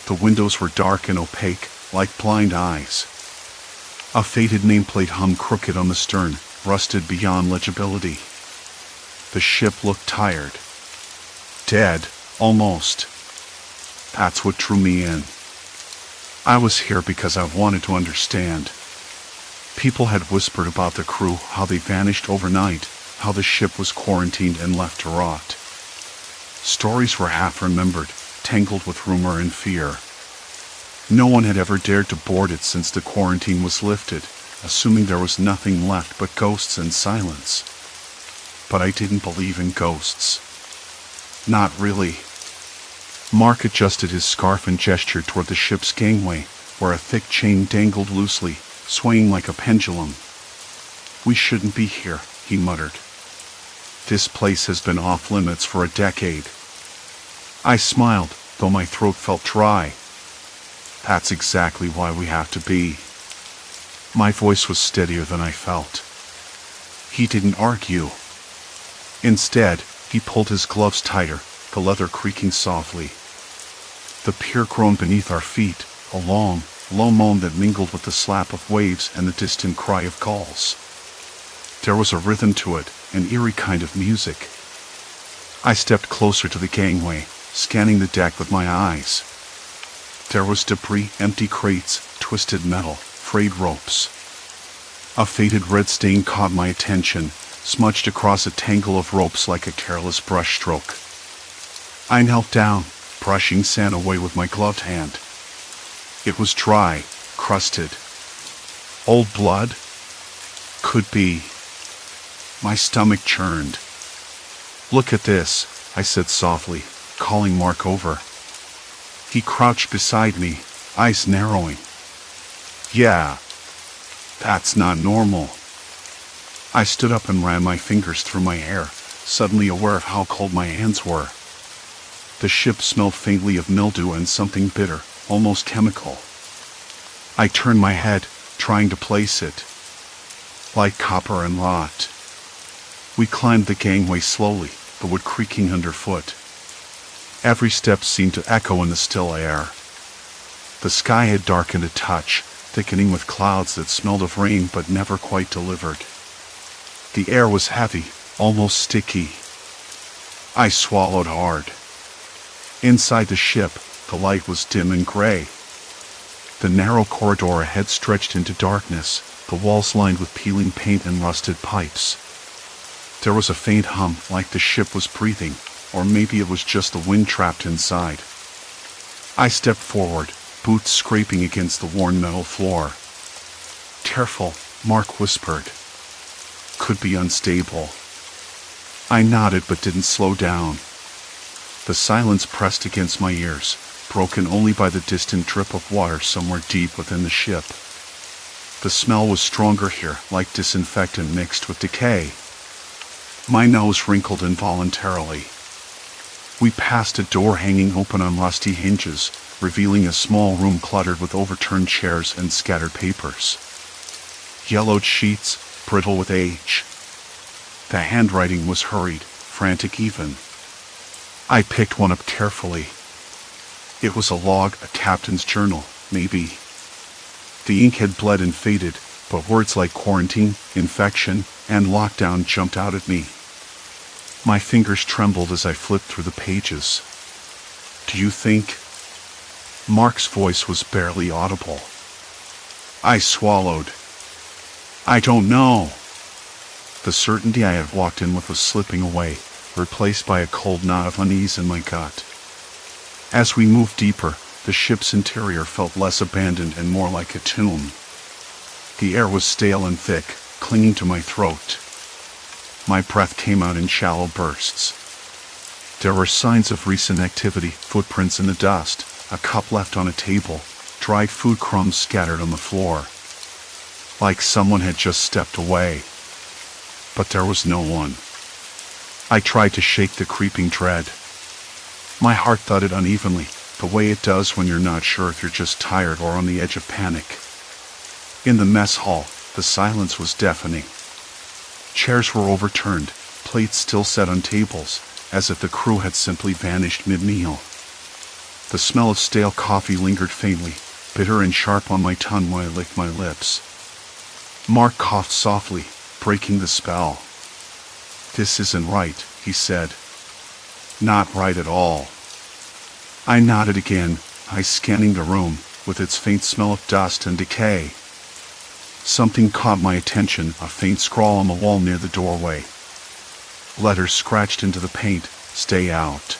The windows were dark and opaque, like blind eyes. A faded nameplate hung crooked on the stern, rusted beyond legibility. The ship looked tired. Dead, almost. That's what drew me in. I was here because I wanted to understand. People had whispered about the crew, how they vanished overnight, how the ship was quarantined and left to rot. Stories were half remembered, tangled with rumor and fear. No one had ever dared to board it since the quarantine was lifted, assuming there was nothing left but ghosts and silence. but I didn't believe in ghosts. Not really. Mark adjusted his scarf and gestured toward the ship's gangway, where a thick chain dangled loosely, swaying like a pendulum. "We shouldn't be here," he muttered. "This place has been off limits for a decade." I smiled, though my throat felt dry. "That's exactly why we have to be." My voice was steadier than I felt. He didn't argue. Instead, he pulled his gloves tighter, the leather creaking softly. The pier groaned beneath our feet, a long, low moan that mingled with the slap of waves and the distant cry of gulls. There was a rhythm to it, an eerie kind of music. I stepped closer to the gangway, scanning the deck with my eyes. There was debris, empty crates, twisted metal, frayed ropes. A faded red stain caught my attention, smudged across a tangle of ropes like a careless brushstroke. I knelt down, brushing sand away with my gloved hand. It was dry, crusted. Old blood? Could be. My stomach churned. "Look at this," I said softly, calling Mark over. He crouched beside me, eyes narrowing. "Yeah, that's not normal." I stood up and ran my fingers through my hair, suddenly aware of how cold my hands were. The ship smelled faintly of mildew and something bitter, almost chemical. I turned my head, trying to place it. Like copper and rot. We climbed the gangway slowly, the wood creaking underfoot. Every step seemed to echo in the still air. The sky had darkened a touch, thickening with clouds that smelled of rain but never quite delivered. The air was heavy, almost sticky. I swallowed hard. Inside the ship, the light was dim and gray. The narrow corridor ahead stretched into darkness, the walls lined with peeling paint and rusted pipes. There was a faint hum, like the ship was breathing, or maybe it was just the wind trapped inside. I stepped forward, boots scraping against the worn metal floor. "Careful," Mark whispered. "Could be unstable." I nodded but didn't slow down. The silence pressed against my ears, broken only by the distant drip of water somewhere deep within the ship. The smell was stronger here, like disinfectant mixed with decay. My nose wrinkled involuntarily. We passed a door hanging open on rusty hinges, revealing a small room cluttered with overturned chairs and scattered papers. Yellowed sheets, brittle with age. The handwriting was hurried, frantic even. I picked one up carefully. It was a log, a captain's journal, maybe. The ink had bled and faded, but words like quarantine, infection, and lockdown jumped out at me. My fingers trembled as I flipped through the pages. "Do you think?" Mark's voice was barely audible. I swallowed. "I don't know." The certainty I had walked in with was slipping away, replaced by a cold knot of unease in my gut. As we moved deeper, the ship's interior felt less abandoned and more like a tomb. The air was stale and thick, clinging to my throat. My breath came out in shallow bursts. There were signs of recent activity, footprints in the dust, a cup left on a table, dried food crumbs scattered on the floor. Like someone had just stepped away. But there was no one. I tried to shake the creeping dread. My heart thudded unevenly, the way it does when you're not sure if you're just tired or on the edge of panic. In the mess hall, the silence was deafening. Chairs were overturned, plates still set on tables, as if the crew had simply vanished mid-meal. The smell of stale coffee lingered faintly, bitter and sharp on my tongue while I licked my lips. Mark coughed softly, breaking the spell. "This isn't right," he said. "Not right at all." I nodded again, eyes scanning the room, with its faint smell of dust and decay. Something caught my attention, a faint scrawl on the wall near the doorway. Letters scratched into the paint, "Stay out."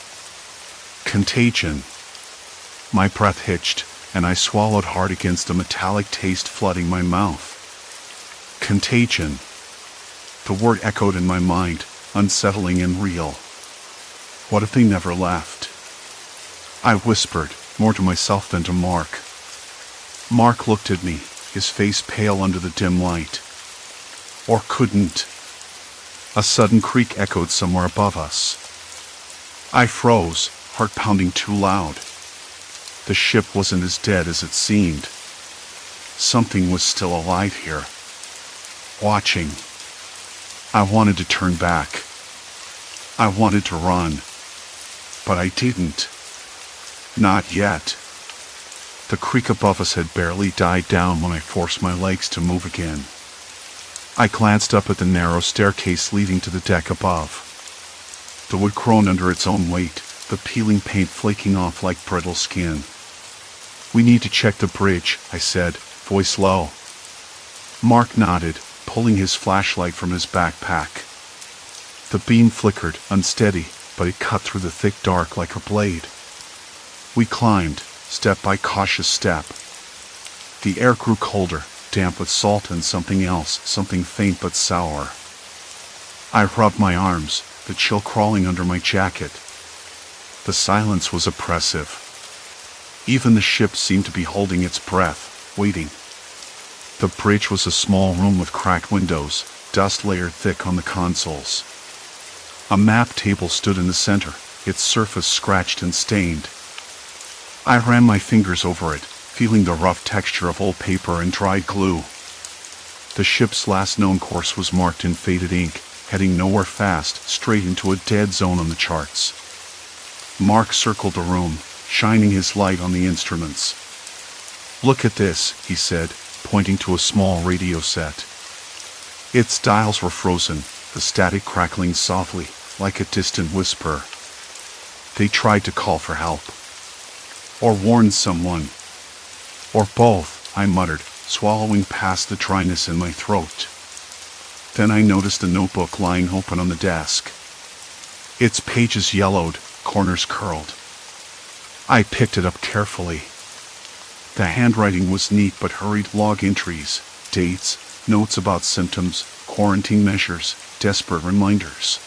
Contagion. My breath hitched, and I swallowed hard against a metallic taste flooding my mouth. Contagion. The word echoed in my mind, unsettling and real. What if they never left? I whispered, more to myself than to Mark. Mark looked at me, his face pale under the dim light. Or couldn't. A sudden creak echoed somewhere above us. I froze, heart pounding too loud. The ship wasn't as dead as it seemed. Something was still alive here. Watching. I wanted to turn back. I wanted to run. But I didn't. Not yet. The creak above us had barely died down when I forced my legs to move again. I glanced up at the narrow staircase leading to the deck above. The wood groaned under its own weight, the peeling paint flaking off like brittle skin. "We need to check the bridge," I said, voice low. Mark nodded, pulling his flashlight from his backpack. The beam flickered, unsteady, but it cut through the thick dark like a blade. We climbed, step by cautious step. The air grew colder, damp with salt and something else, something faint but sour. I rubbed my arms, the chill crawling under my jacket. The silence was oppressive. Even the ship seemed to be holding its breath, waiting. The bridge was a small room with cracked windows, dust layered thick on the consoles. A map table stood in the center, its surface scratched and stained. I ran my fingers over it, feeling the rough texture of old paper and dried glue. The ship's last known course was marked in faded ink, heading nowhere fast, straight into a dead zone on the charts. Mark circled the room, shining his light on the instruments. "Look at this," he said, pointing to a small radio set. Its dials were frozen, the static crackling softly, like a distant whisper. They tried to call for help. Or warn someone. Or both, I muttered, swallowing past the dryness in my throat. Then I noticed a notebook lying open on the desk. Its pages yellowed, corners curled. I picked it up carefully. The handwriting was neat but hurried log entries, dates, notes about symptoms, quarantine measures, desperate reminders.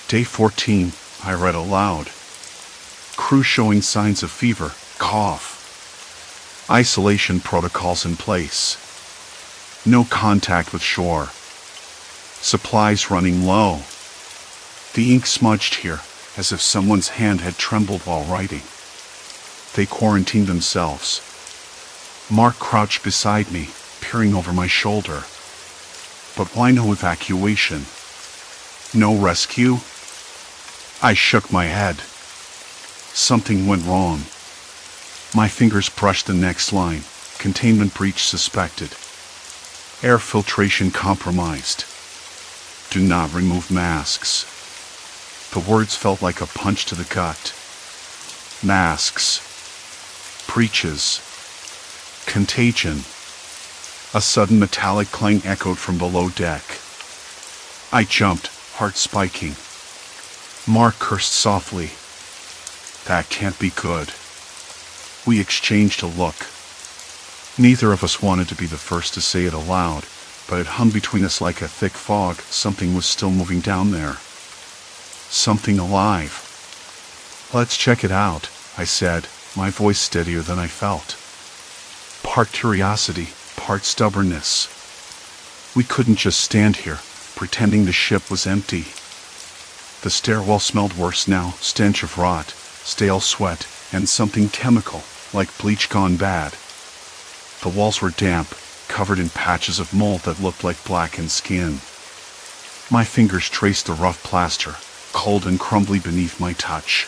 Day 14, I read aloud. Crew showing signs of fever, cough. Isolation protocols in place. No contact with shore. Supplies running low. The ink smudged here, as if someone's hand had trembled while writing. They quarantined themselves. Mark crouched beside me, peering over my shoulder. But why no evacuation? No rescue? I shook my head. Something went wrong. My fingers brushed the next line. Containment breach suspected. Air filtration compromised. Do not remove masks. The words felt like a punch to the gut. Masks. Breaches. Contagion. A sudden metallic clang echoed from below deck. I jumped, heart spiking. Mark cursed softly. That can't be good. We exchanged a look. Neither of us wanted to be the first to say it aloud, but it hung between us like a thick fog. Something was still moving down there. Something alive. "Let's check it out," I said, my voice steadier than I felt. Part curiosity, part stubbornness. We couldn't just stand here, pretending the ship was empty. The stairwell smelled worse now, stench of rot, stale sweat, and something chemical, like bleach gone bad. The walls were damp, covered in patches of mold that looked like blackened skin. My fingers traced the rough plaster, cold and crumbly beneath my touch.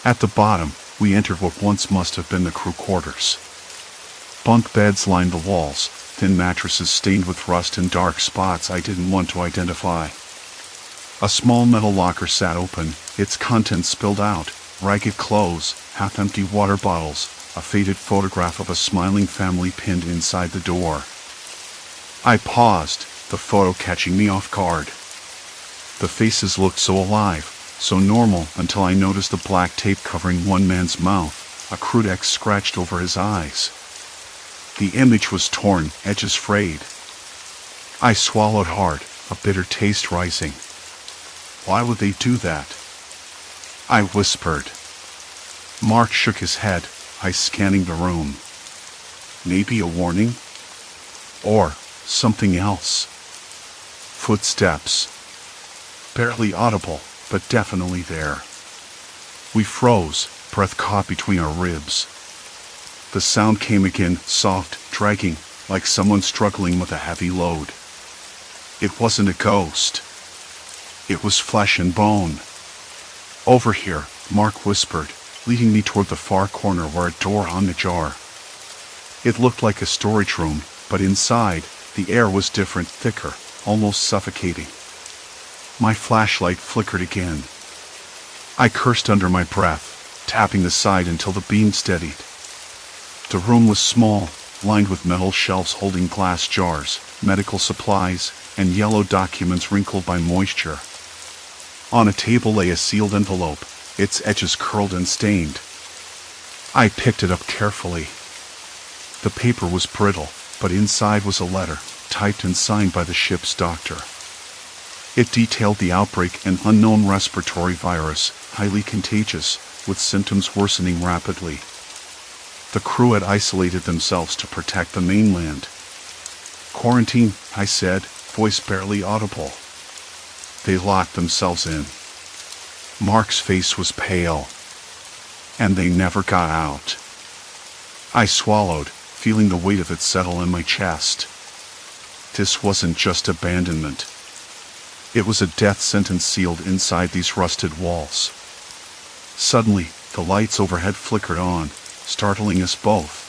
At the bottom, we entered what once must have been the crew quarters. Bunk beds lined the walls, thin mattresses stained with rust and dark spots I didn't want to identify. A small metal locker sat open, its contents spilled out, ragged clothes, half-empty water bottles, a faded photograph of a smiling family pinned inside the door. I paused, the photo catching me off guard. The faces looked so alive, so normal, until I noticed the black tape covering one man's mouth, a crude X scratched over his eyes. The image was torn, edges frayed. I swallowed hard, a bitter taste rising. Why would they do that? I whispered. Mark shook his head, eyes scanning the room. Maybe a warning? Or something else. Footsteps. Barely audible, but definitely there. We froze, breath caught between our ribs. The sound came again, soft, dragging, like someone struggling with a heavy load. It wasn't a ghost. It was flesh and bone. Over here, Mark whispered, leading me toward the far corner where a door hung ajar. It looked like a storage room, but inside, the air was different, thicker, almost suffocating. My flashlight flickered again. I cursed under my breath, tapping the side until the beam steadied. The room was small, lined with metal shelves holding glass jars, medical supplies, and yellow documents wrinkled by moisture. On a table lay a sealed envelope, its edges curled and stained. I picked it up carefully. The paper was brittle, but inside was a letter, typed and signed by the ship's doctor. It detailed the outbreak, an unknown respiratory virus, highly contagious, with symptoms worsening rapidly. The crew had isolated themselves to protect the mainland. Quarantine, I said, voice barely audible. They locked themselves in. Mark's face was pale. And they never got out. I swallowed, feeling the weight of it settle in my chest. This wasn't just abandonment. It was a death sentence sealed inside these rusted walls. Suddenly, the lights overhead flickered on, startling us both.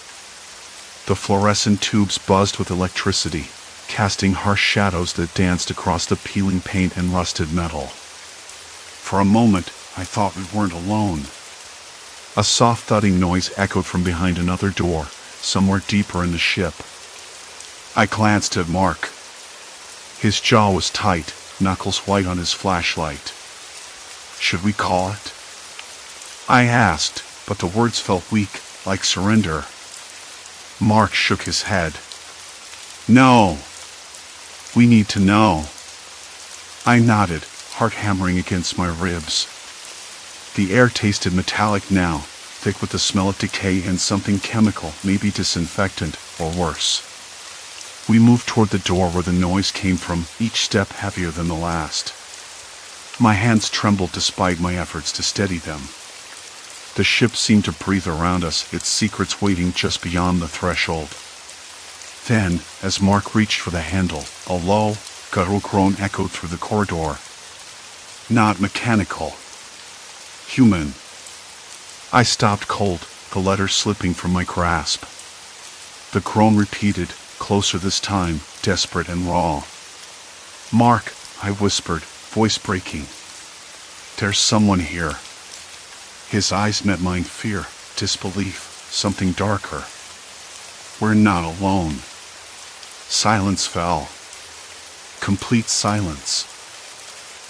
The fluorescent tubes buzzed with electricity, casting harsh shadows that danced across the peeling paint and rusted metal. For a moment, I thought we weren't alone. A soft thudding noise echoed from behind another door, somewhere deeper in the ship. I glanced at Mark. His jaw was tight, knuckles white on his flashlight. Should we call it? I asked, but the words felt weak, like surrender. Mark shook his head. No. We need to know. I nodded, heart hammering against my ribs. The air tasted metallic now, thick with the smell of decay and something chemical, maybe disinfectant, or worse. We moved toward the door where the noise came from, each step heavier than the last. My hands trembled despite my efforts to steady them. The ship seemed to breathe around us, its secrets waiting just beyond the threshold. Then, as Mark reached for the handle, a low, guttural groan echoed through the corridor. Not mechanical. Human. I stopped cold, the letter slipping from my grasp. The groan repeated, closer this time, desperate and raw. Mark, I whispered, voice breaking. There's someone here. His eyes met mine, fear, disbelief, something darker. We're not alone. Silence fell. Complete silence.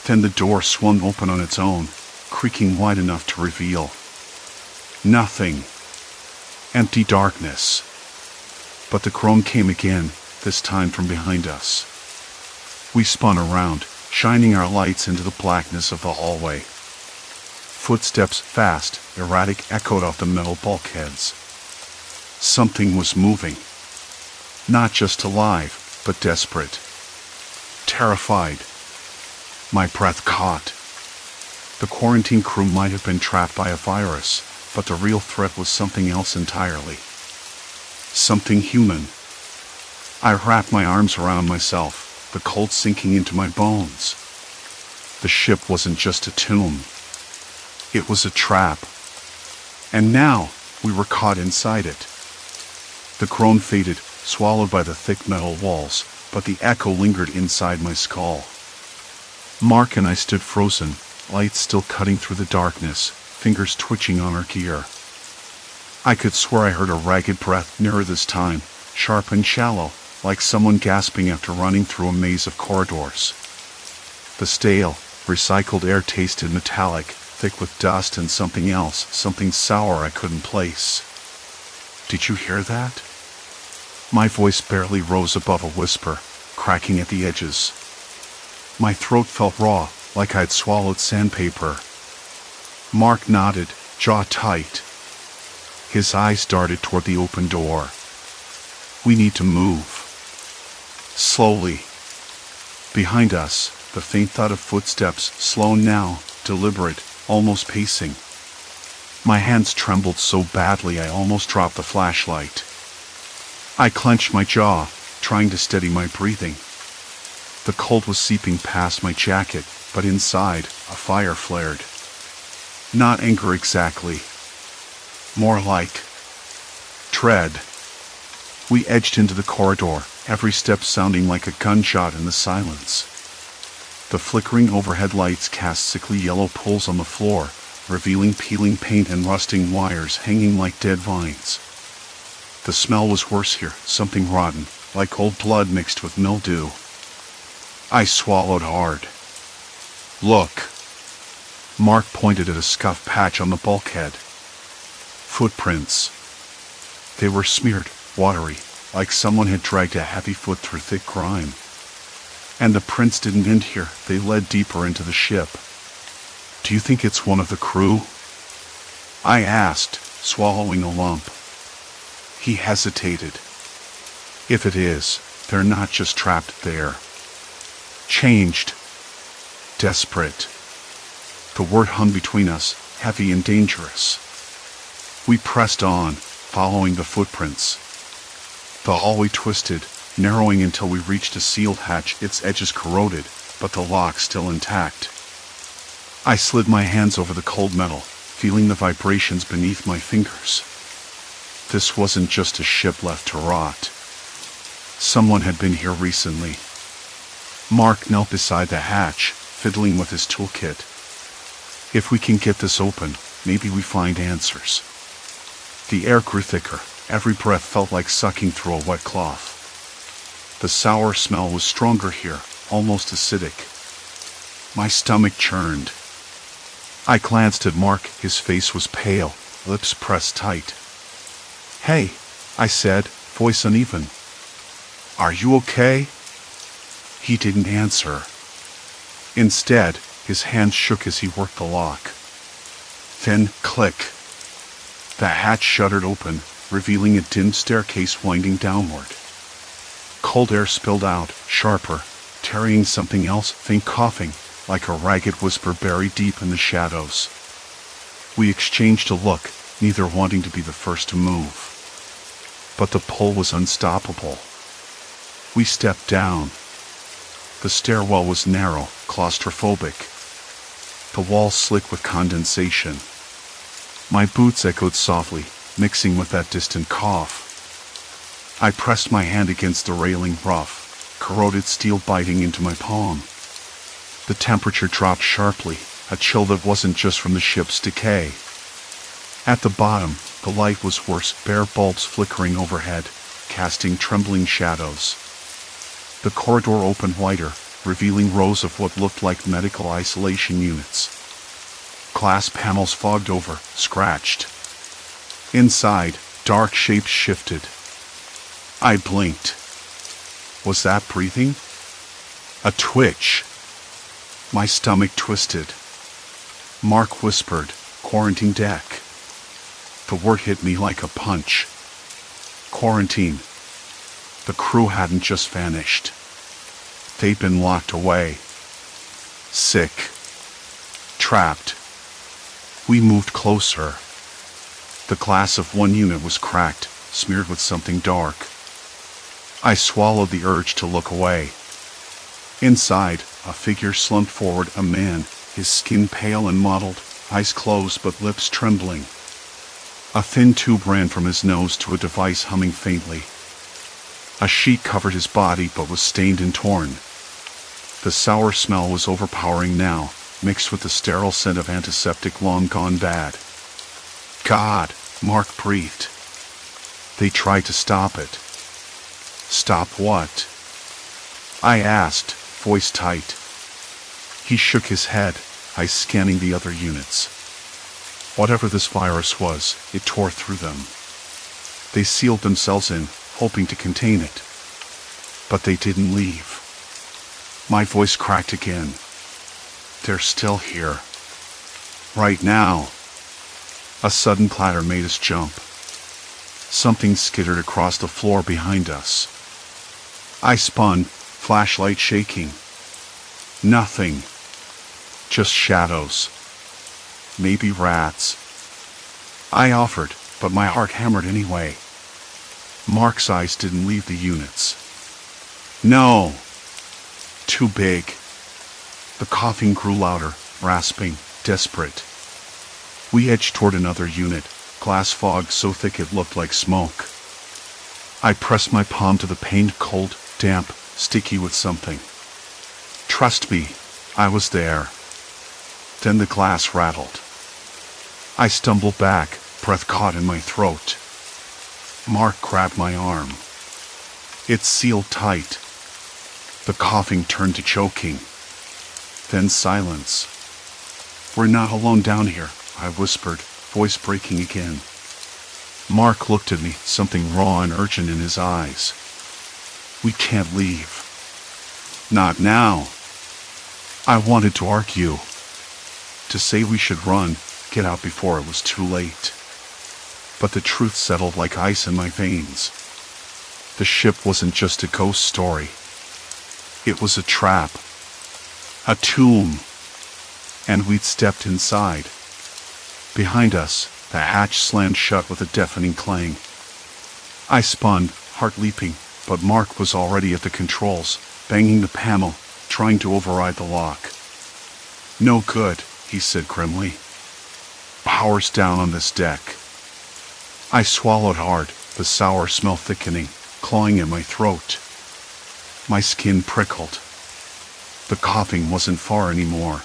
Then the door swung open on its own, creaking wide enough to reveal nothing. Empty darkness. But the groan came again, this time from behind us. We spun around, shining our lights into the blackness of the hallway. Footsteps, fast, erratic, echoed off the metal bulkheads. Something was moving. Not just alive, but desperate. Terrified. My breath caught. The quarantine crew might have been trapped by a virus, but the real threat was something else entirely. Something human. I wrapped my arms around myself, the cold sinking into my bones. The ship wasn't just a tomb. It was a trap. And now, we were caught inside it. The groan faded, swallowed by the thick metal walls, but the echo lingered inside my skull. Mark and I stood frozen, lights still cutting through the darkness, fingers twitching on our gear. I could swear I heard a ragged breath nearer this time, sharp and shallow, like someone gasping after running through a maze of corridors. The stale, recycled air tasted metallic, thick with dust and something else, something sour I couldn't place. Did you hear that? My voice barely rose above a whisper, cracking at the edges. My throat felt raw, like I'd swallowed sandpaper. Mark nodded, jaw tight. His eyes darted toward the open door. We need to move. Slowly. Behind us, the faint thud of footsteps, slow now, deliberate, almost pacing. My hands trembled so badly I almost dropped the flashlight. I clenched my jaw, trying to steady my breathing. The cold was seeping past my jacket, but inside, a fire flared. Not anger exactly. More like dread. We edged into the corridor, every step sounding like a gunshot in the silence. The flickering overhead lights cast sickly yellow pools on the floor, revealing peeling paint and rusting wires hanging like dead vines. The smell was worse here, something rotten, like old blood mixed with mildew. I swallowed hard. Look. Mark pointed at a scuff patch on the bulkhead. Footprints. They were smeared, watery, like someone had dragged a heavy foot through thick grime. And the prints didn't end here, they led deeper into the ship. Do you think it's one of the crew? I asked, swallowing a lump. He hesitated. If it is, they're not just trapped there. Changed. Desperate. The word hung between us, heavy and dangerous. We pressed on, following the footprints. The hallway twisted, narrowing until we reached a sealed hatch, its edges corroded, but the lock still intact. I slid my hands over the cold metal, feeling the vibrations beneath my fingers. This wasn't just a ship left to rot. Someone had been here recently. Mark knelt beside the hatch, fiddling with his toolkit. If we can get this open, maybe we find answers. The air grew thicker. Every breath felt like sucking through a wet cloth. The sour smell was stronger here, almost acidic. My stomach churned. I glanced at Mark. His face was pale, lips pressed tight. "Hey," I said, voice uneven. "Are you okay?" He didn't answer. Instead, his hands shook as he worked the lock. Then, click. The hatch shuddered open, revealing a dim staircase winding downward. Cold air spilled out, sharper, carrying something else, faint coughing, like a ragged whisper buried deep in the shadows. We exchanged a look, neither wanting to be the first to move. But the pull was unstoppable. We stepped down. The stairwell was narrow, claustrophobic. The walls slick with condensation. My boots echoed softly, mixing with that distant cough. I pressed my hand against the railing, rough, corroded steel biting into my palm. The temperature dropped sharply, a chill that wasn't just from the ship's decay. At the bottom, the light was worse, bare bulbs flickering overhead, casting trembling shadows. The corridor opened wider, revealing rows of what looked like medical isolation units. Glass panels fogged over, scratched. Inside, dark shapes shifted. I blinked. Was that breathing? A twitch. My stomach twisted. Mark whispered, "Quarantine deck." The word hit me like a punch. Quarantine. The crew hadn't just vanished. They'd been locked away. Sick. Trapped. We moved closer. The glass of one unit was cracked, smeared with something dark. I swallowed the urge to look away. Inside, a figure slumped forward, a man, his skin pale and mottled, eyes closed but lips trembling. A thin tube ran from his nose to a device humming faintly. A sheet covered his body but was stained and torn. The sour smell was overpowering now, mixed with the sterile scent of antiseptic long gone bad. "God," Mark breathed. They tried to stop it. Stop what? I asked, voice tight. He shook his head, eyes scanning the other units. Whatever this virus was, it tore through them. They sealed themselves in, hoping to contain it. But they didn't leave. My voice cracked again. They're still here. Right now. A sudden clatter made us jump. Something skittered across the floor behind us. I spun, flashlight shaking. Nothing. Just shadows. Maybe rats. I offered, but my heart hammered anyway. Mark's eyes didn't leave the units. No. Too big. The coughing grew louder, rasping, desperate. We edged toward another unit, glass fog so thick it looked like smoke. I pressed my palm to the pane, cold, damp, sticky with something. Trust me, I was there. Then the glass rattled. I stumbled back, breath caught in my throat. Mark grabbed my arm. It sealed tight. The coughing turned to choking. Then silence. We're not alone down here, I whispered, voice breaking again. Mark looked at me, something raw and urgent in his eyes. We can't leave. Not now. I wanted to argue. To say we should run, get out before it was too late. But the truth settled like ice in my veins. The ship wasn't just a ghost story. It was a trap. A tomb. And we'd stepped inside. Behind us, the hatch slammed shut with a deafening clang. I spun, heart leaping, but Mark was already at the controls, banging the panel, trying to override the lock. No good, he said grimly. Power's down on this deck. I swallowed hard, the sour smell thickening, clawing at my throat. My skin prickled. The coughing wasn't far anymore.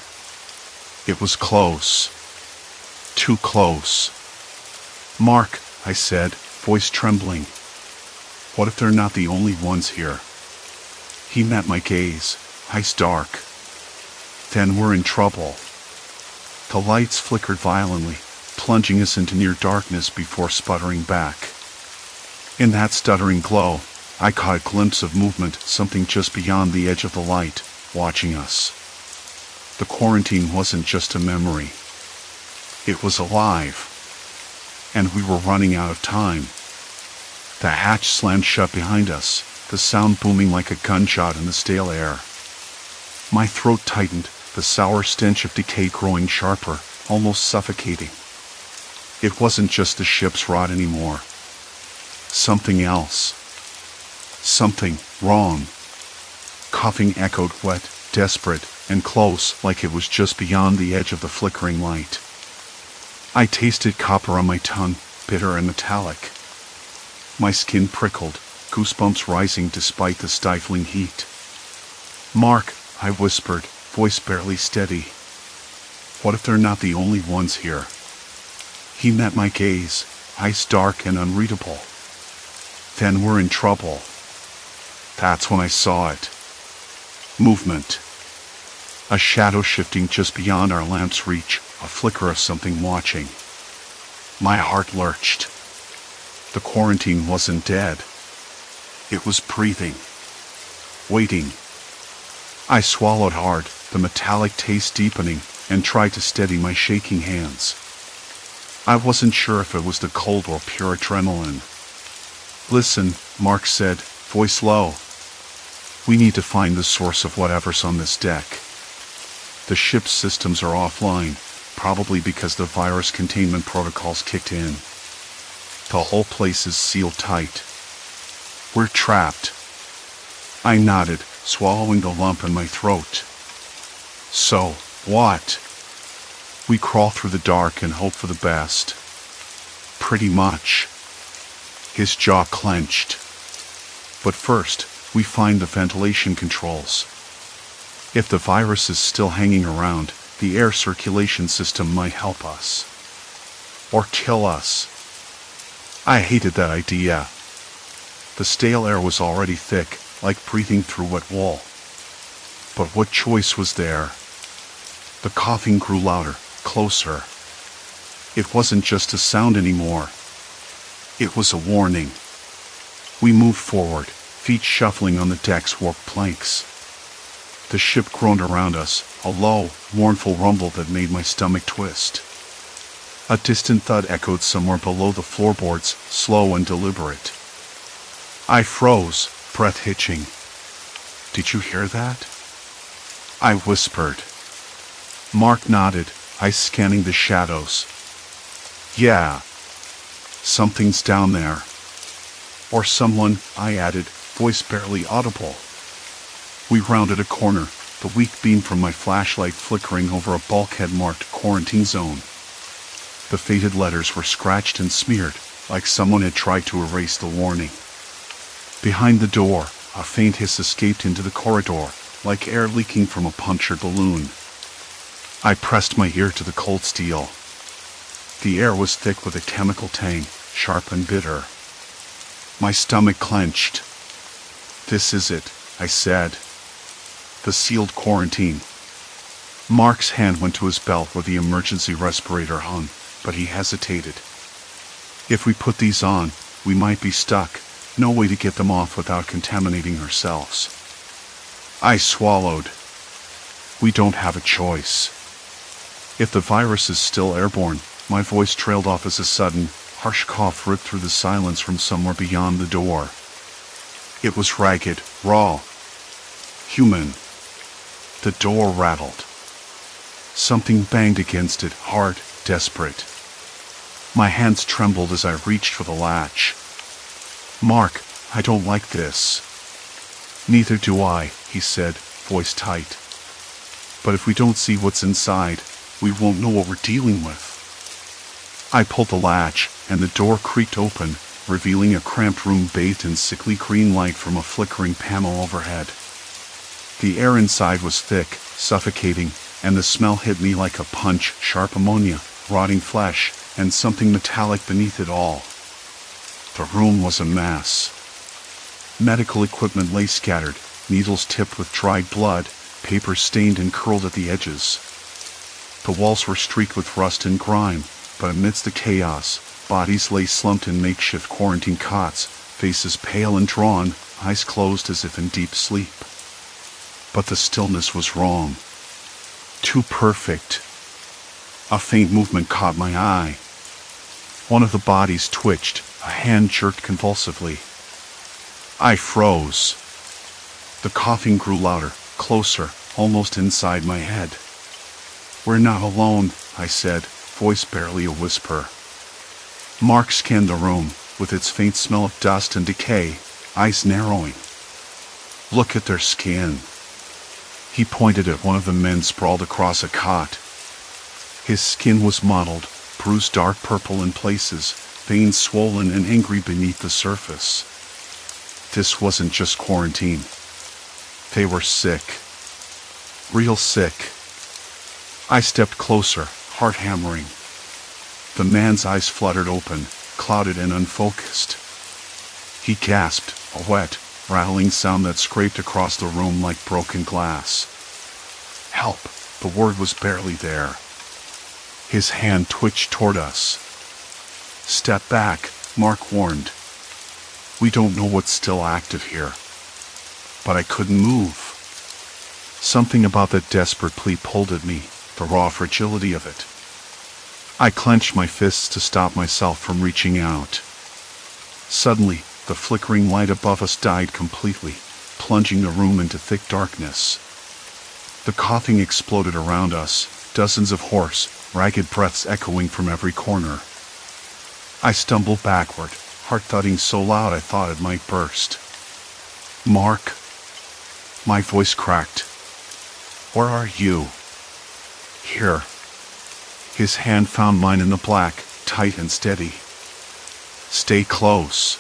It was close. Too close. Mark, I said, voice trembling. What if they're not the only ones here? He met my gaze, eyes dark. Then we're in trouble. The lights flickered violently, plunging us into near darkness before sputtering back. In that stuttering glow, I caught a glimpse of movement, something just beyond the edge of the light, watching us. The quarantine wasn't just a memory. It was alive. And we were running out of time. The hatch slammed shut behind us, the sound booming like a gunshot in the stale air. My throat tightened, the sour stench of decay growing sharper, almost suffocating. It wasn't just the ship's rot anymore. Something else. Something wrong. Coughing echoed wet, desperate, and close, like it was just beyond the edge of the flickering light. I tasted copper on my tongue, bitter and metallic. My skin prickled, goosebumps rising despite the stifling heat. Mark, I whispered, voice barely steady. What if they're not the only ones here? He met my gaze, eyes dark and unreadable. Then we're in trouble. That's when I saw it. Movement. A shadow shifting just beyond our lamp's reach, a flicker of something watching. My heart lurched. The quarantine wasn't dead. It was breathing. Waiting. I swallowed hard, the metallic taste deepening, and tried to steady my shaking hands. I wasn't sure if it was the cold or pure adrenaline. Listen, Mark said, voice low. We need to find the source of whatever's on this deck. The ship's systems are offline, probably because the virus containment protocols kicked in. The whole place is sealed tight. We're trapped. I nodded, swallowing the lump in my throat. So, what? We crawl through the dark and hope for the best. Pretty much. His jaw clenched. But first, we find the ventilation controls. If the virus is still hanging around, the air circulation system might help us. Or kill us. I hated that idea. The stale air was already thick, like breathing through wet wool. But what choice was there? The coughing grew louder, closer. It wasn't just a sound anymore. It was a warning. We moved forward, feet shuffling on the deck's warped planks. The ship groaned around us, a low, mournful rumble that made my stomach twist. A distant thud echoed somewhere below the floorboards, slow and deliberate. I froze, breath hitching. "Did you hear that?" I whispered. Mark nodded, eyes scanning the shadows. "Yeah. Something's down there." "Or someone," I added, voice barely audible. We rounded a corner, the weak beam from my flashlight flickering over a bulkhead marked quarantine zone. The faded letters were scratched and smeared, like someone had tried to erase the warning. Behind the door, a faint hiss escaped into the corridor, like air leaking from a punctured balloon. I pressed my ear to the cold steel. The air was thick with a chemical tang, sharp and bitter. My stomach clenched. "This is it," I said. "The sealed quarantine." Mark's hand went to his belt where the emergency respirator hung, but he hesitated. "If we put these on, we might be stuck. No way to get them off without contaminating ourselves." I swallowed. "We don't have a choice." "If the virus is still airborne," my voice trailed off as a sudden, harsh cough ripped through the silence from somewhere beyond the door. It was ragged, raw, human. The door rattled. Something banged against it, hard, desperate. My hands trembled as I reached for the latch. "Mark, I don't like this." "Neither do I," he said, voice tight. "But if we don't see what's inside, we won't know what we're dealing with." I pulled the latch, and the door creaked open, revealing a cramped room bathed in sickly green light from a flickering panel overhead. The air inside was thick, suffocating, and the smell hit me like a punch, sharp ammonia, rotting flesh, and something metallic beneath it all. The room was a mess. Medical equipment lay scattered, needles tipped with dried blood, paper stained and curled at the edges. The walls were streaked with rust and grime, but amidst the chaos, bodies lay slumped in makeshift quarantine cots, faces pale and drawn, eyes closed as if in deep sleep. But the stillness was wrong. Too perfect. A faint movement caught my eye. One of the bodies twitched, a hand jerked convulsively. I froze. The coughing grew louder, closer, almost inside my head. "We're not alone," I said, voice barely a whisper. Mark scanned the room, with its faint smell of dust and decay, eyes narrowing. "Look at their skin." He pointed at one of the men sprawled across a cot. His skin was mottled, bruised dark purple in places, veins swollen and angry beneath the surface. This wasn't just quarantine. They were sick. Real sick. I stepped closer, heart hammering. The man's eyes fluttered open, clouded and unfocused. He gasped, a wet, rattling sound that scraped across the room like broken glass. Help! The word was barely there. His hand twitched toward us. "Step back," Mark warned. "We don't know what's still active here." But I couldn't move. Something about that desperate plea pulled at me, the raw fragility of it. I clenched my fists to stop myself from reaching out. Suddenly, the flickering light above us died completely, plunging the room into thick darkness. The coughing exploded around us, dozens of hoarse, ragged breaths echoing from every corner. I stumbled backward, heart thudding so loud I thought it might burst. "Mark?" My voice cracked. "Where are you?" "Here." His hand found mine in the black, tight and steady. "Stay close."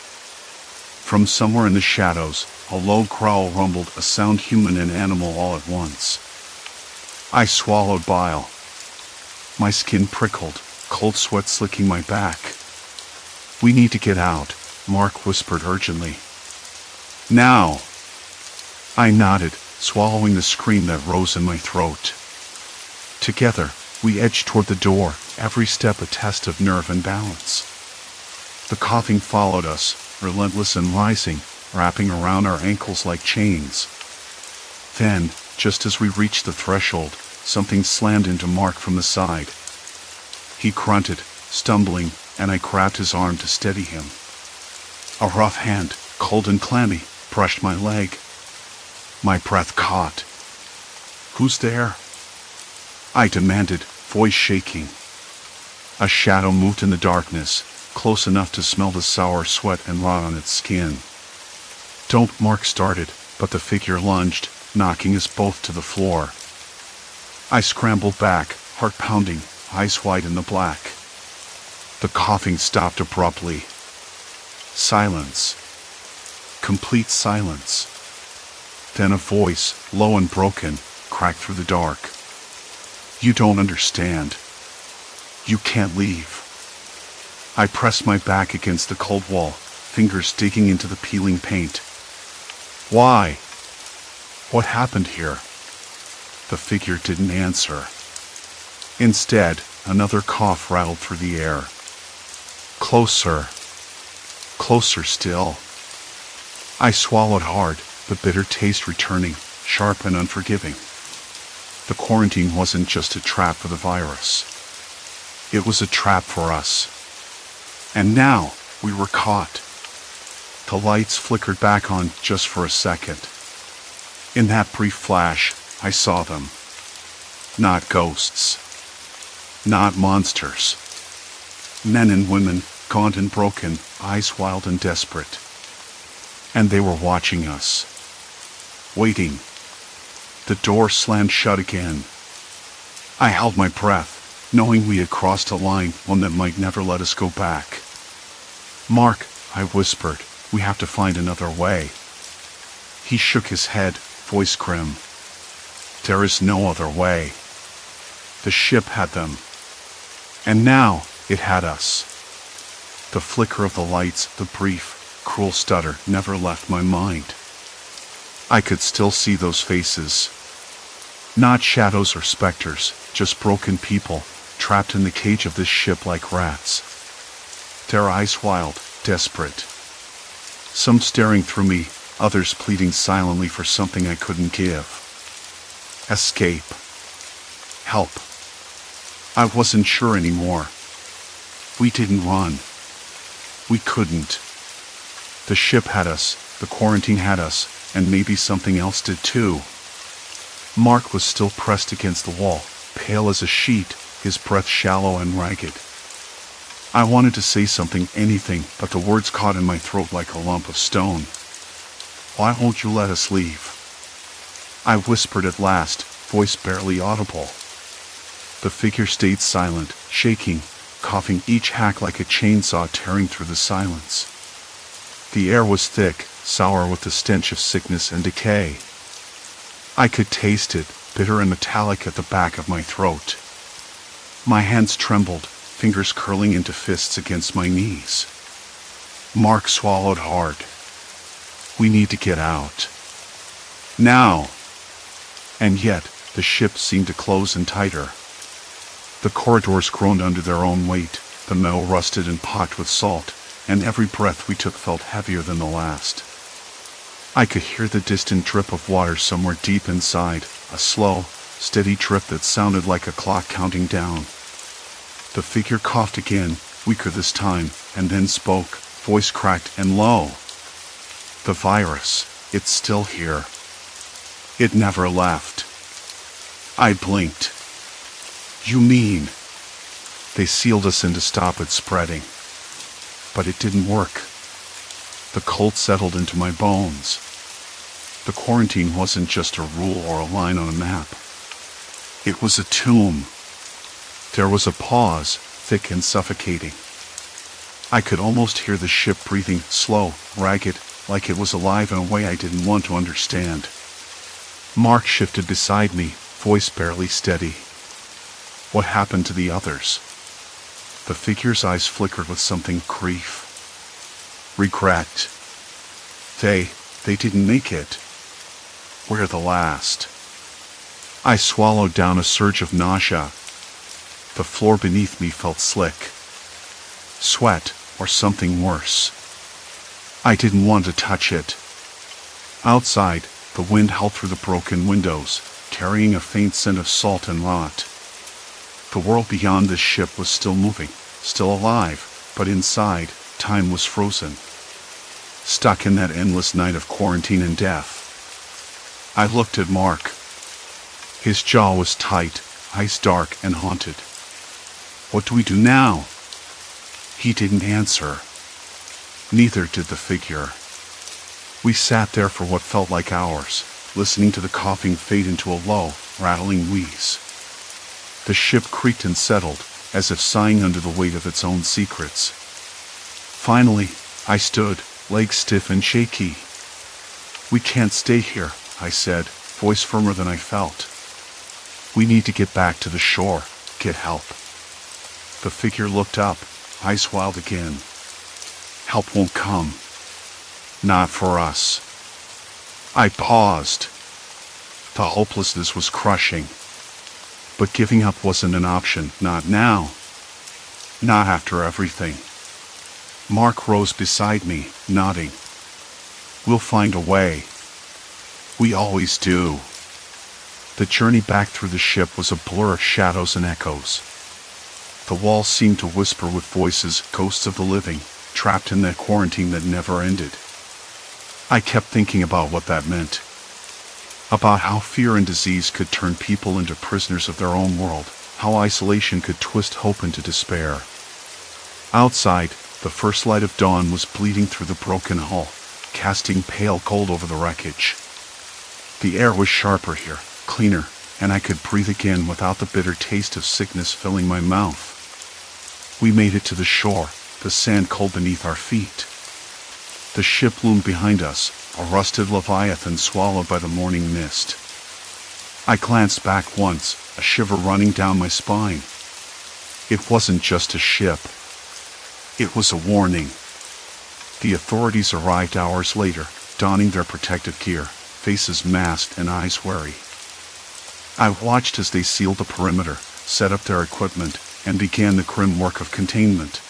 From somewhere in the shadows, a low growl rumbled, a sound human and animal all at once. I swallowed bile. My skin prickled, cold sweat slicking my back. "We need to get out," Mark whispered urgently. "Now!" I nodded, swallowing the scream that rose in my throat. Together, we edged toward the door, every step a test of nerve and balance. The coughing followed us, relentless and rising, wrapping around our ankles like chains. Then, Just as we reached the threshold, something slammed into Mark from the side. He grunted, stumbling, and I grabbed his arm to steady him. A rough hand, cold and clammy, brushed my leg. My breath caught. "Who's there?" I demanded, voice shaking. A shadow moved in the darkness, close enough to smell the sour sweat and rot on its skin. "Don't," Mark started, but the figure lunged, knocking us both to the floor. I scrambled back, heart pounding, eyes wide in the black. The coughing stopped abruptly. Silence. Complete silence. Then a voice, low and broken, cracked through the dark. "You don't understand. You can't leave." I pressed my back against the cold wall, fingers digging into the peeling paint. "Why? What happened here?" The figure didn't answer. Instead, another cough rattled through the air. Closer. Closer still. I swallowed hard, the bitter taste returning, sharp and unforgiving. The quarantine wasn't just a trap for the virus. It was a trap for us. And now, we were caught. The lights flickered back on just for a second. In that brief flash, I saw them. Not ghosts. Not monsters. Men and women, gaunt and broken, eyes wild and desperate. And they were watching us. Waiting. The door slammed shut again. I held my breath, knowing we had crossed a line, one that might never let us go back. "Mark," I whispered, "we have to find another way." He shook his head, voice grim. "There is no other way." The ship had them. And now it had us. The flicker of the lights, the brief, cruel stutter never left my mind. I could still see those faces. Not shadows or specters, just broken people, trapped in the cage of this ship like rats. Their eyes wild, desperate. Some staring through me, others pleading silently for something I couldn't give. Escape. Help. I wasn't sure anymore. We didn't run. We couldn't. The ship had us, the quarantine had us, and maybe something else did too. Mark was still pressed against the wall, pale as a sheet, his breath shallow and ragged. I wanted to say something, anything, but the words caught in my throat like a lump of stone. "Why won't you let us leave?" I whispered at last, voice barely audible. The figure stayed silent, shaking, coughing, each hack like a chainsaw tearing through the silence. The air was thick, sour with the stench of sickness and decay. I could taste it, bitter and metallic at the back of my throat. My hands trembled, fingers curling into fists against my knees. Mark swallowed hard. "We need to get out. Now!" And yet, the ship seemed to close in tighter. The corridors groaned under their own weight, the metal rusted and pocked with salt, and every breath we took felt heavier than the last. I could hear the distant drip of water somewhere deep inside, a slow, steady drip that sounded like a clock counting down. The figure coughed again, weaker this time, and then spoke, voice cracked and low. "The virus, it's still here. It never left." I blinked. "You mean?" "They sealed us in to stop it spreading." But it didn't work. The cold settled into my bones. The quarantine wasn't just a rule or a line on a map. It was a tomb. There was a pause, thick and suffocating. I could almost hear the ship breathing, slow, ragged, like it was alive in a way I didn't want to understand. Mark shifted beside me, voice barely steady. "What happened to the others?" The figure's eyes flickered with something grief. "Regret. They didn't make it. We're the last." I swallowed down a surge of nausea. The floor beneath me felt slick. Sweat, or something worse. I didn't want to touch it. Outside, The wind howled through the broken windows, carrying a faint scent of salt and rot. The world beyond this ship was still moving, still alive, but inside, time was frozen. Stuck in that endless night of quarantine and death. I looked at Mark. His jaw was tight, eyes dark and haunted. What do we do now? He didn't answer. Neither did the figure. We sat there for what felt like hours, listening to the coughing fade into a low, rattling wheeze. The ship creaked and settled, as if sighing under the weight of its own secrets. Finally, I stood, legs stiff and shaky. We can't stay here, I said, voice firmer than I felt. We need to get back to the shore, get help. The figure looked up, eyes wild again. Help won't come. Not for us. I paused. The hopelessness was crushing. But giving up wasn't an option, not now. Not after everything. Mark rose beside me, nodding. We'll find a way. We always do. The journey back through the ship was a blur of shadows and echoes. The walls seemed to whisper with voices, ghosts of the living, trapped in that quarantine that never ended. I kept thinking about what that meant. About how fear and disease could turn people into prisoners of their own world, how isolation could twist hope into despair. Outside, the first light of dawn was bleeding through the broken hull, casting pale gold over the wreckage. The air was sharper here, cleaner, and I could breathe again without the bitter taste of sickness filling my mouth. We made it to the shore, the sand cold beneath our feet. The ship loomed behind us, a rusted leviathan swallowed by the morning mist. I glanced back once, a shiver running down my spine. It wasn't just a ship. It was a warning. The authorities arrived hours later, donning their protective gear, faces masked and eyes wary. I watched as they sealed the perimeter, set up their equipment, and began the grim work of containment.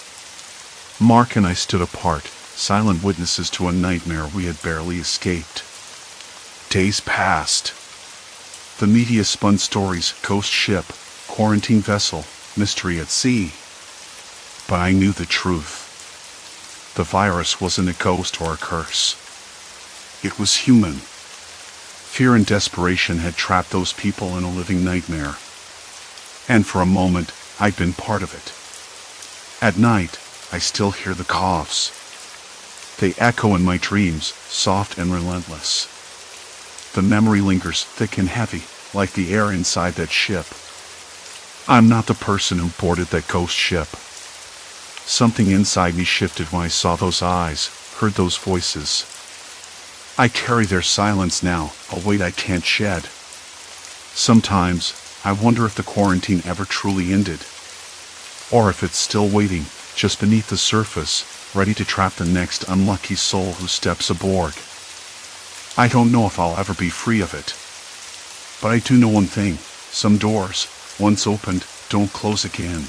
Mark and I stood apart, silent witnesses to a nightmare we had barely escaped. Days passed. The media spun stories, ghost ship, quarantine vessel, mystery at sea. But I knew the truth. The virus wasn't a ghost or a curse. It was human. Fear and desperation had trapped those people in a living nightmare. And for a moment, I'd been part of it. At night, I still hear the coughs. They echo in my dreams, soft and relentless. The memory lingers thick and heavy, like the air inside that ship. I'm not the person who boarded that ghost ship. Something inside me shifted when I saw those eyes, heard those voices. I carry their silence now, a weight I can't shed. Sometimes, I wonder if the quarantine ever truly ended. Or if it's still waiting, just beneath the surface, ready to trap the next unlucky soul who steps aboard. I don't know if I'll ever be free of it. But I do know one thing, some doors, once opened, don't close again.